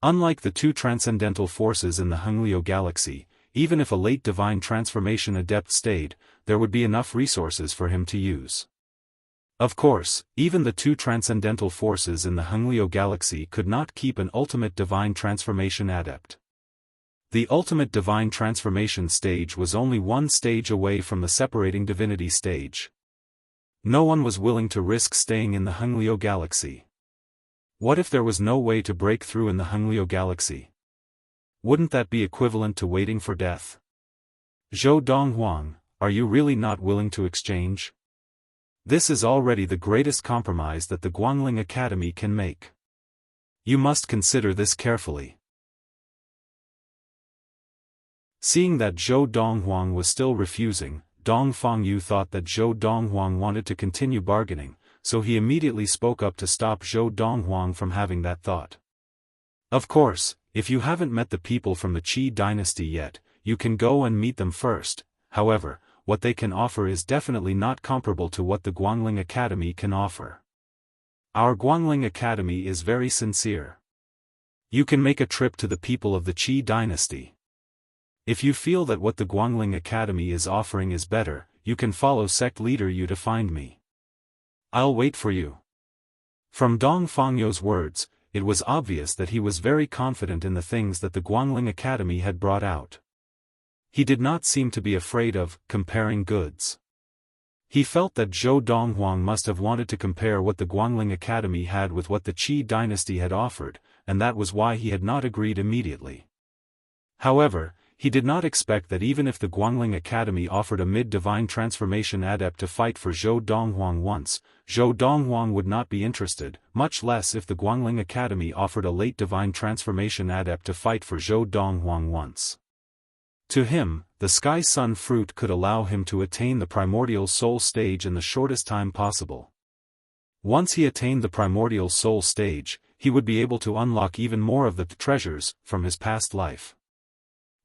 Unlike the 2 transcendental forces in the Hengliu galaxy, even if a late divine transformation adept stayed, there would be enough resources for him to use. Of course, even the 2 transcendental forces in the Hengliu galaxy could not keep an ultimate divine transformation adept. The ultimate divine transformation stage was only 1 stage away from the separating divinity stage. No one was willing to risk staying in the Hengliu galaxy. What if there was no way to break through in the Hengliu galaxy? Wouldn't that be equivalent to waiting for death? Zhou Donghuang, are you really not willing to exchange? This is already the greatest compromise that the Guangling Academy can make. You must consider this carefully. Seeing that Zhou Donghuang was still refusing, Dongfang Yu thought that Zhou Donghuang wanted to continue bargaining, so he immediately spoke up to stop Zhou Donghuang from having that thought. Of course, if you haven't met the people from the Qi dynasty yet, you can go and meet them first. However, what they can offer is definitely not comparable to what the Guangling Academy can offer. Our Guangling Academy is very sincere. You can make a trip to the people of the Qi dynasty. If you feel that what the Guangling Academy is offering is better, you can follow sect leader Yu to find me. I'll wait for you. From Dongfang Yu's words, it was obvious that he was very confident in the things that the Guangling Academy had brought out. He did not seem to be afraid of comparing goods. He felt that Zhou Donghuang must have wanted to compare what the Guangling Academy had with what the Qi dynasty had offered, and that was why he had not agreed immediately. However, he did not expect that even if the Guangling Academy offered a mid-divine transformation adept to fight for Zhou Donghuang once, Zhou Donghuang would not be interested, much less if the Guangling Academy offered a late divine transformation adept to fight for Zhou Donghuang once. To him, the Sky Sun fruit could allow him to attain the primordial soul stage in the shortest time possible. Once he attained the primordial soul stage, he would be able to unlock even more of the treasures from his past life.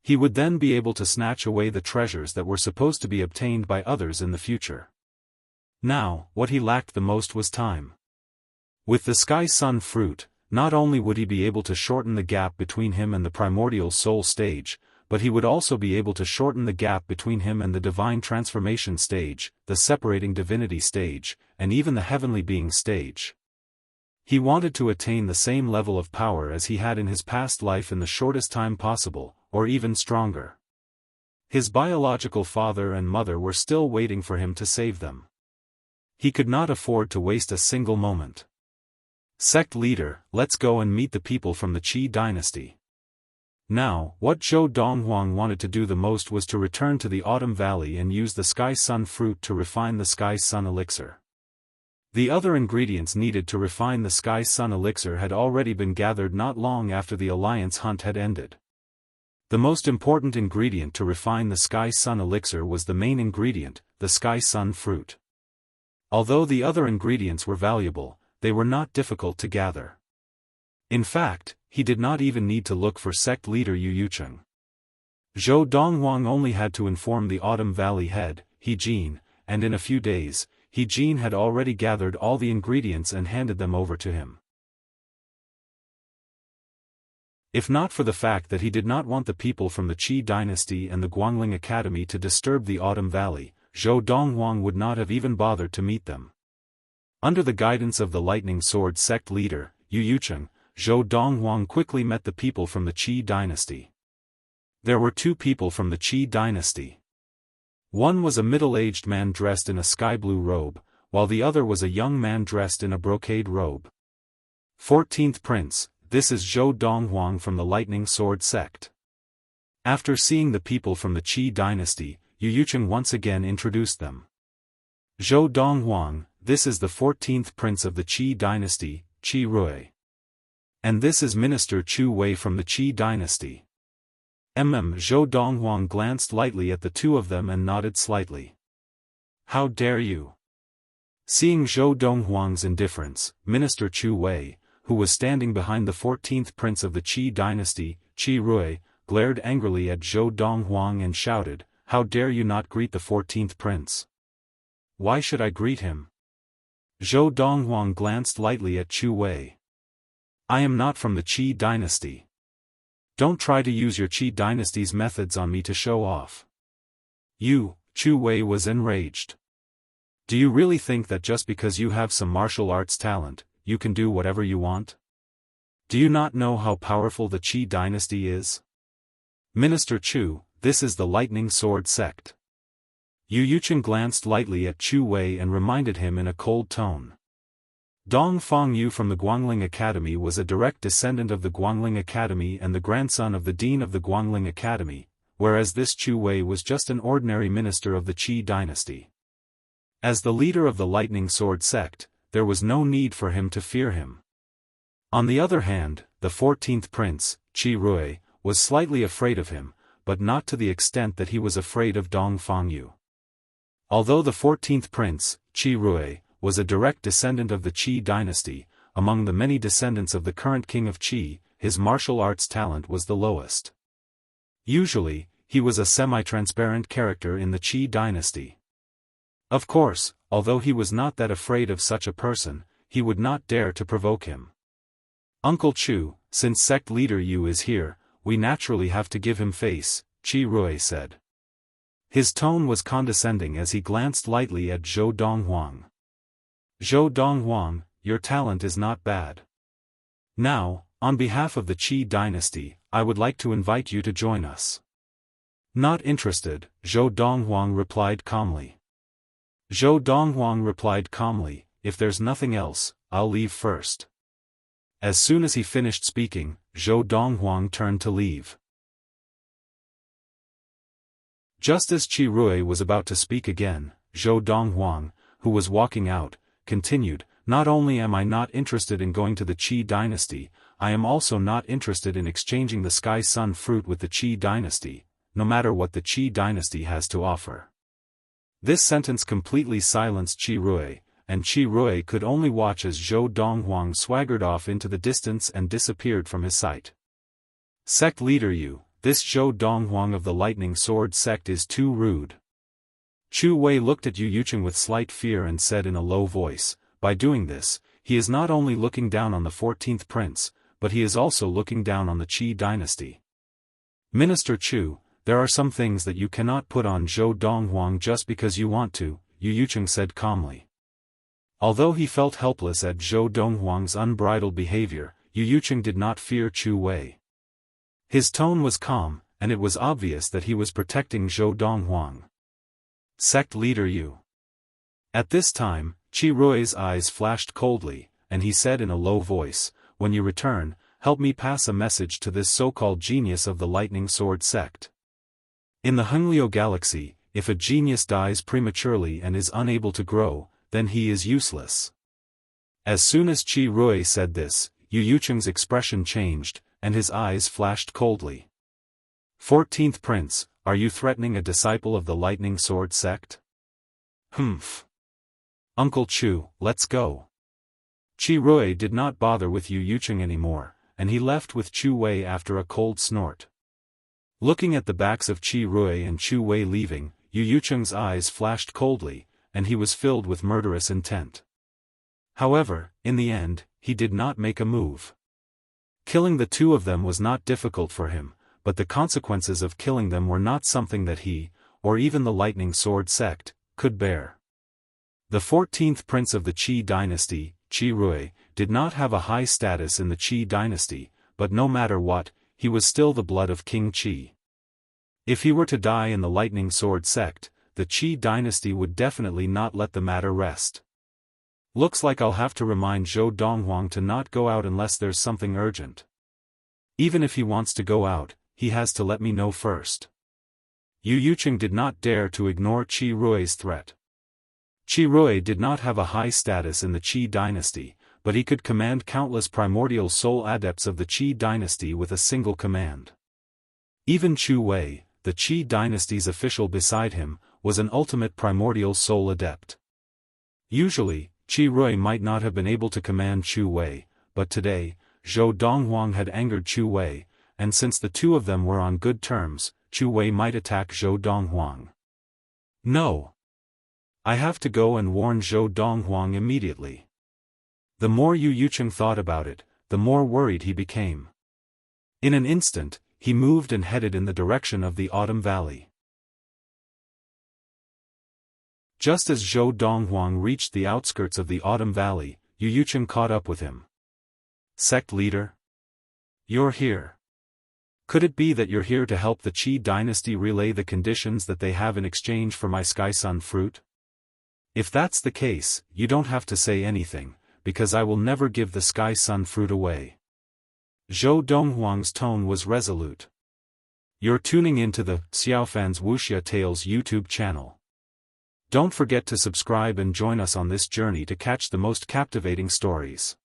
He would then be able to snatch away the treasures that were supposed to be obtained by others in the future. Now, what he lacked the most was time. With the Sky Sun fruit, not only would he be able to shorten the gap between him and the primordial soul stage, but he would also be able to shorten the gap between him and the divine transformation stage, the separating divinity stage, and even the heavenly being stage. He wanted to attain the same level of power as he had in his past life in the shortest time possible, or even stronger. His biological father and mother were still waiting for him to save them. He could not afford to waste a single moment. Sect leader, let's go and meet the people from the Qi dynasty. Now, what Zhou Donghuang wanted to do the most was to return to the Autumn Valley and use the Sky Sun fruit to refine the Sky Sun elixir. The other ingredients needed to refine the Sky Sun elixir had already been gathered not long after the alliance hunt had ended. The most important ingredient to refine the Sky Sun elixir was the main ingredient, the Sky Sun fruit. Although the other ingredients were valuable, they were not difficult to gather. In fact, he did not even need to look for sect leader Yu Yucheng. Zhou Donghuang only had to inform the Autumn Valley head, He Jin, and in a few days, He Jin had already gathered all the ingredients and handed them over to him. If not for the fact that he did not want the people from the Qi dynasty and the Guangling Academy to disturb the Autumn Valley, Zhou Donghuang would not have even bothered to meet them. Under the guidance of the Lightning Sword sect leader, Yu Yucheng, Zhou Donghuang quickly met the people from the Qi dynasty. There were two people from the Qi dynasty. One was a middle-aged man dressed in a sky-blue robe, while the other was a young man dressed in a brocade robe. 14th Prince, this is Zhou Donghuang from the Lightning Sword sect. After seeing the people from the Qi dynasty, Yu Yucheng once again introduced them. Zhou Donghuang, this is the 14th Prince of the Qi dynasty, Qi Rui. And this is Minister Chu Wei from the Qi dynasty. Zhou Donghuang glanced lightly at the two of them and nodded slightly. How dare you? Seeing Zhou Donghuang's indifference, Minister Chu Wei, who was standing behind the 14th Prince of the Qi dynasty, Qi Rui, glared angrily at Zhou Donghuang and shouted, "How dare you not greet the 14th Prince? Why should I greet him?" Zhou Donghuang glanced lightly at Chu Wei. I am not from the Qi dynasty. Don't try to use your Qi dynasty's methods on me to show off. Chu Wei was enraged. Do you really think that just because you have some martial arts talent, you can do whatever you want? Do you not know how powerful the Qi dynasty is? Minister Chu, this is the Lightning Sword sect. Yu Yucheng glanced lightly at Chu Wei and reminded him in a cold tone. Dong Fangyu from the Guangling Academy was a direct descendant of the Guangling Academy and the grandson of the dean of the Guangling Academy, whereas this Chu Wei was just an ordinary minister of the Qi dynasty. As the leader of the Lightning Sword sect, there was no need for him to fear him. On the other hand, the 14th Prince, Qi Rui, was slightly afraid of him, but not to the extent that he was afraid of Dong Fangyu. Although the 14th Prince, Qi Rui, was a direct descendant of the Qi dynasty, among the many descendants of the current king of Qi, his martial arts talent was the lowest. Usually, he was a semi-transparent character in the Qi dynasty. Of course, although he was not that afraid of such a person, he would not dare to provoke him. Uncle Chu, since sect leader Yu is here, we naturally have to give him face, Qi Rui said. His tone was condescending as he glanced lightly at Zhou Donghuang. Zhou Donghuang, your talent is not bad. Now, on behalf of the Qi dynasty, I would like to invite you to join us. Not interested, Zhou Donghuang replied calmly. Zhou Donghuang replied calmly, if there's nothing else, I'll leave first. As soon as he finished speaking, Zhou Donghuang turned to leave. Just as Qi Rui was about to speak again, Zhou Donghuang, who was walking out, continued, not only am I not interested in going to the Qi dynasty, I am also not interested in exchanging the Sky Sun fruit with the Qi dynasty, no matter what the Qi dynasty has to offer. This sentence completely silenced Qi Rui, and Qi Rui could only watch as Zhou Donghuang swaggered off into the distance and disappeared from his sight. Sect leader Yu, this Zhou Donghuang of the Lightning Sword sect is too rude. Chu Wei looked at Yu Yucheng with slight fear and said in a low voice, by doing this, he is not only looking down on the 14th Prince, but he is also looking down on the Qi dynasty. Minister Chu, there are some things that you cannot put on Zhou Donghuang just because you want to, Yu Yucheng said calmly. Although he felt helpless at Zhou Donghuang's unbridled behavior, Yu Yucheng did not fear Chu Wei. His tone was calm, and it was obvious that he was protecting Zhou Donghuang. Sect leader Yu. At this time, Qi Rui's eyes flashed coldly, and he said in a low voice, "When you return, help me pass a message to this so-called genius of the Lightning Sword sect. In the Hengliu galaxy, if a genius dies prematurely and is unable to grow, then he is useless." As soon as Qi Rui said this, Yu Yucheng's expression changed, and his eyes flashed coldly. 14th Prince, are you threatening a disciple of the Lightning Sword sect? Humph. Uncle Chu, let's go. Qi Rui did not bother with Yu Yucheng anymore, and he left with Chu Wei after a cold snort. Looking at the backs of Qi Rui and Chu Wei leaving, Yu Yucheng's eyes flashed coldly, and he was filled with murderous intent. However, in the end, he did not make a move. Killing the two of them was not difficult for him, but the consequences of killing them were not something that he, or even the Lightning Sword sect, could bear. The 14th prince of the Qi dynasty, Qi Rui, did not have a high status in the Qi dynasty, but no matter what, he was still the blood of King Qi. If he were to die in the Lightning Sword sect, the Qi dynasty would definitely not let the matter rest. Looks like I'll have to remind Zhou Donghuang to not go out unless there's something urgent. Even if he wants to go out, he has to let me know first. Yu Yucheng did not dare to ignore Qi Rui's threat. Qi Rui did not have a high status in the Qi dynasty, but he could command countless primordial soul adepts of the Qi dynasty with a single command. Even Chu Wei, the Qi dynasty's official beside him, was an ultimate primordial soul adept. Usually, Qi Rui might not have been able to command Chu Wei, but today, Zhou Donghuang had angered Chu Wei, and since the two of them were on good terms, Chu Wei might attack Zhou Donghuang. No. I have to go and warn Zhou Donghuang immediately. The more Yu Yucheng thought about it, the more worried he became. In an instant, he moved and headed in the direction of the Autumn Valley. Just as Zhou Donghuang reached the outskirts of the Autumn Valley, Yu Yucheng caught up with him. Sect leader? You're here. Could it be that you're here to help the Qi dynasty relay the conditions that they have in exchange for my Sky Sun fruit? If that's the case, you don't have to say anything, because I will never give the Sky Sun fruit away. Zhou Donghuang's tone was resolute. You're tuning into the Xiaofan's Wuxia Tales YouTube channel. Don't forget to subscribe and join us on this journey to catch the most captivating stories.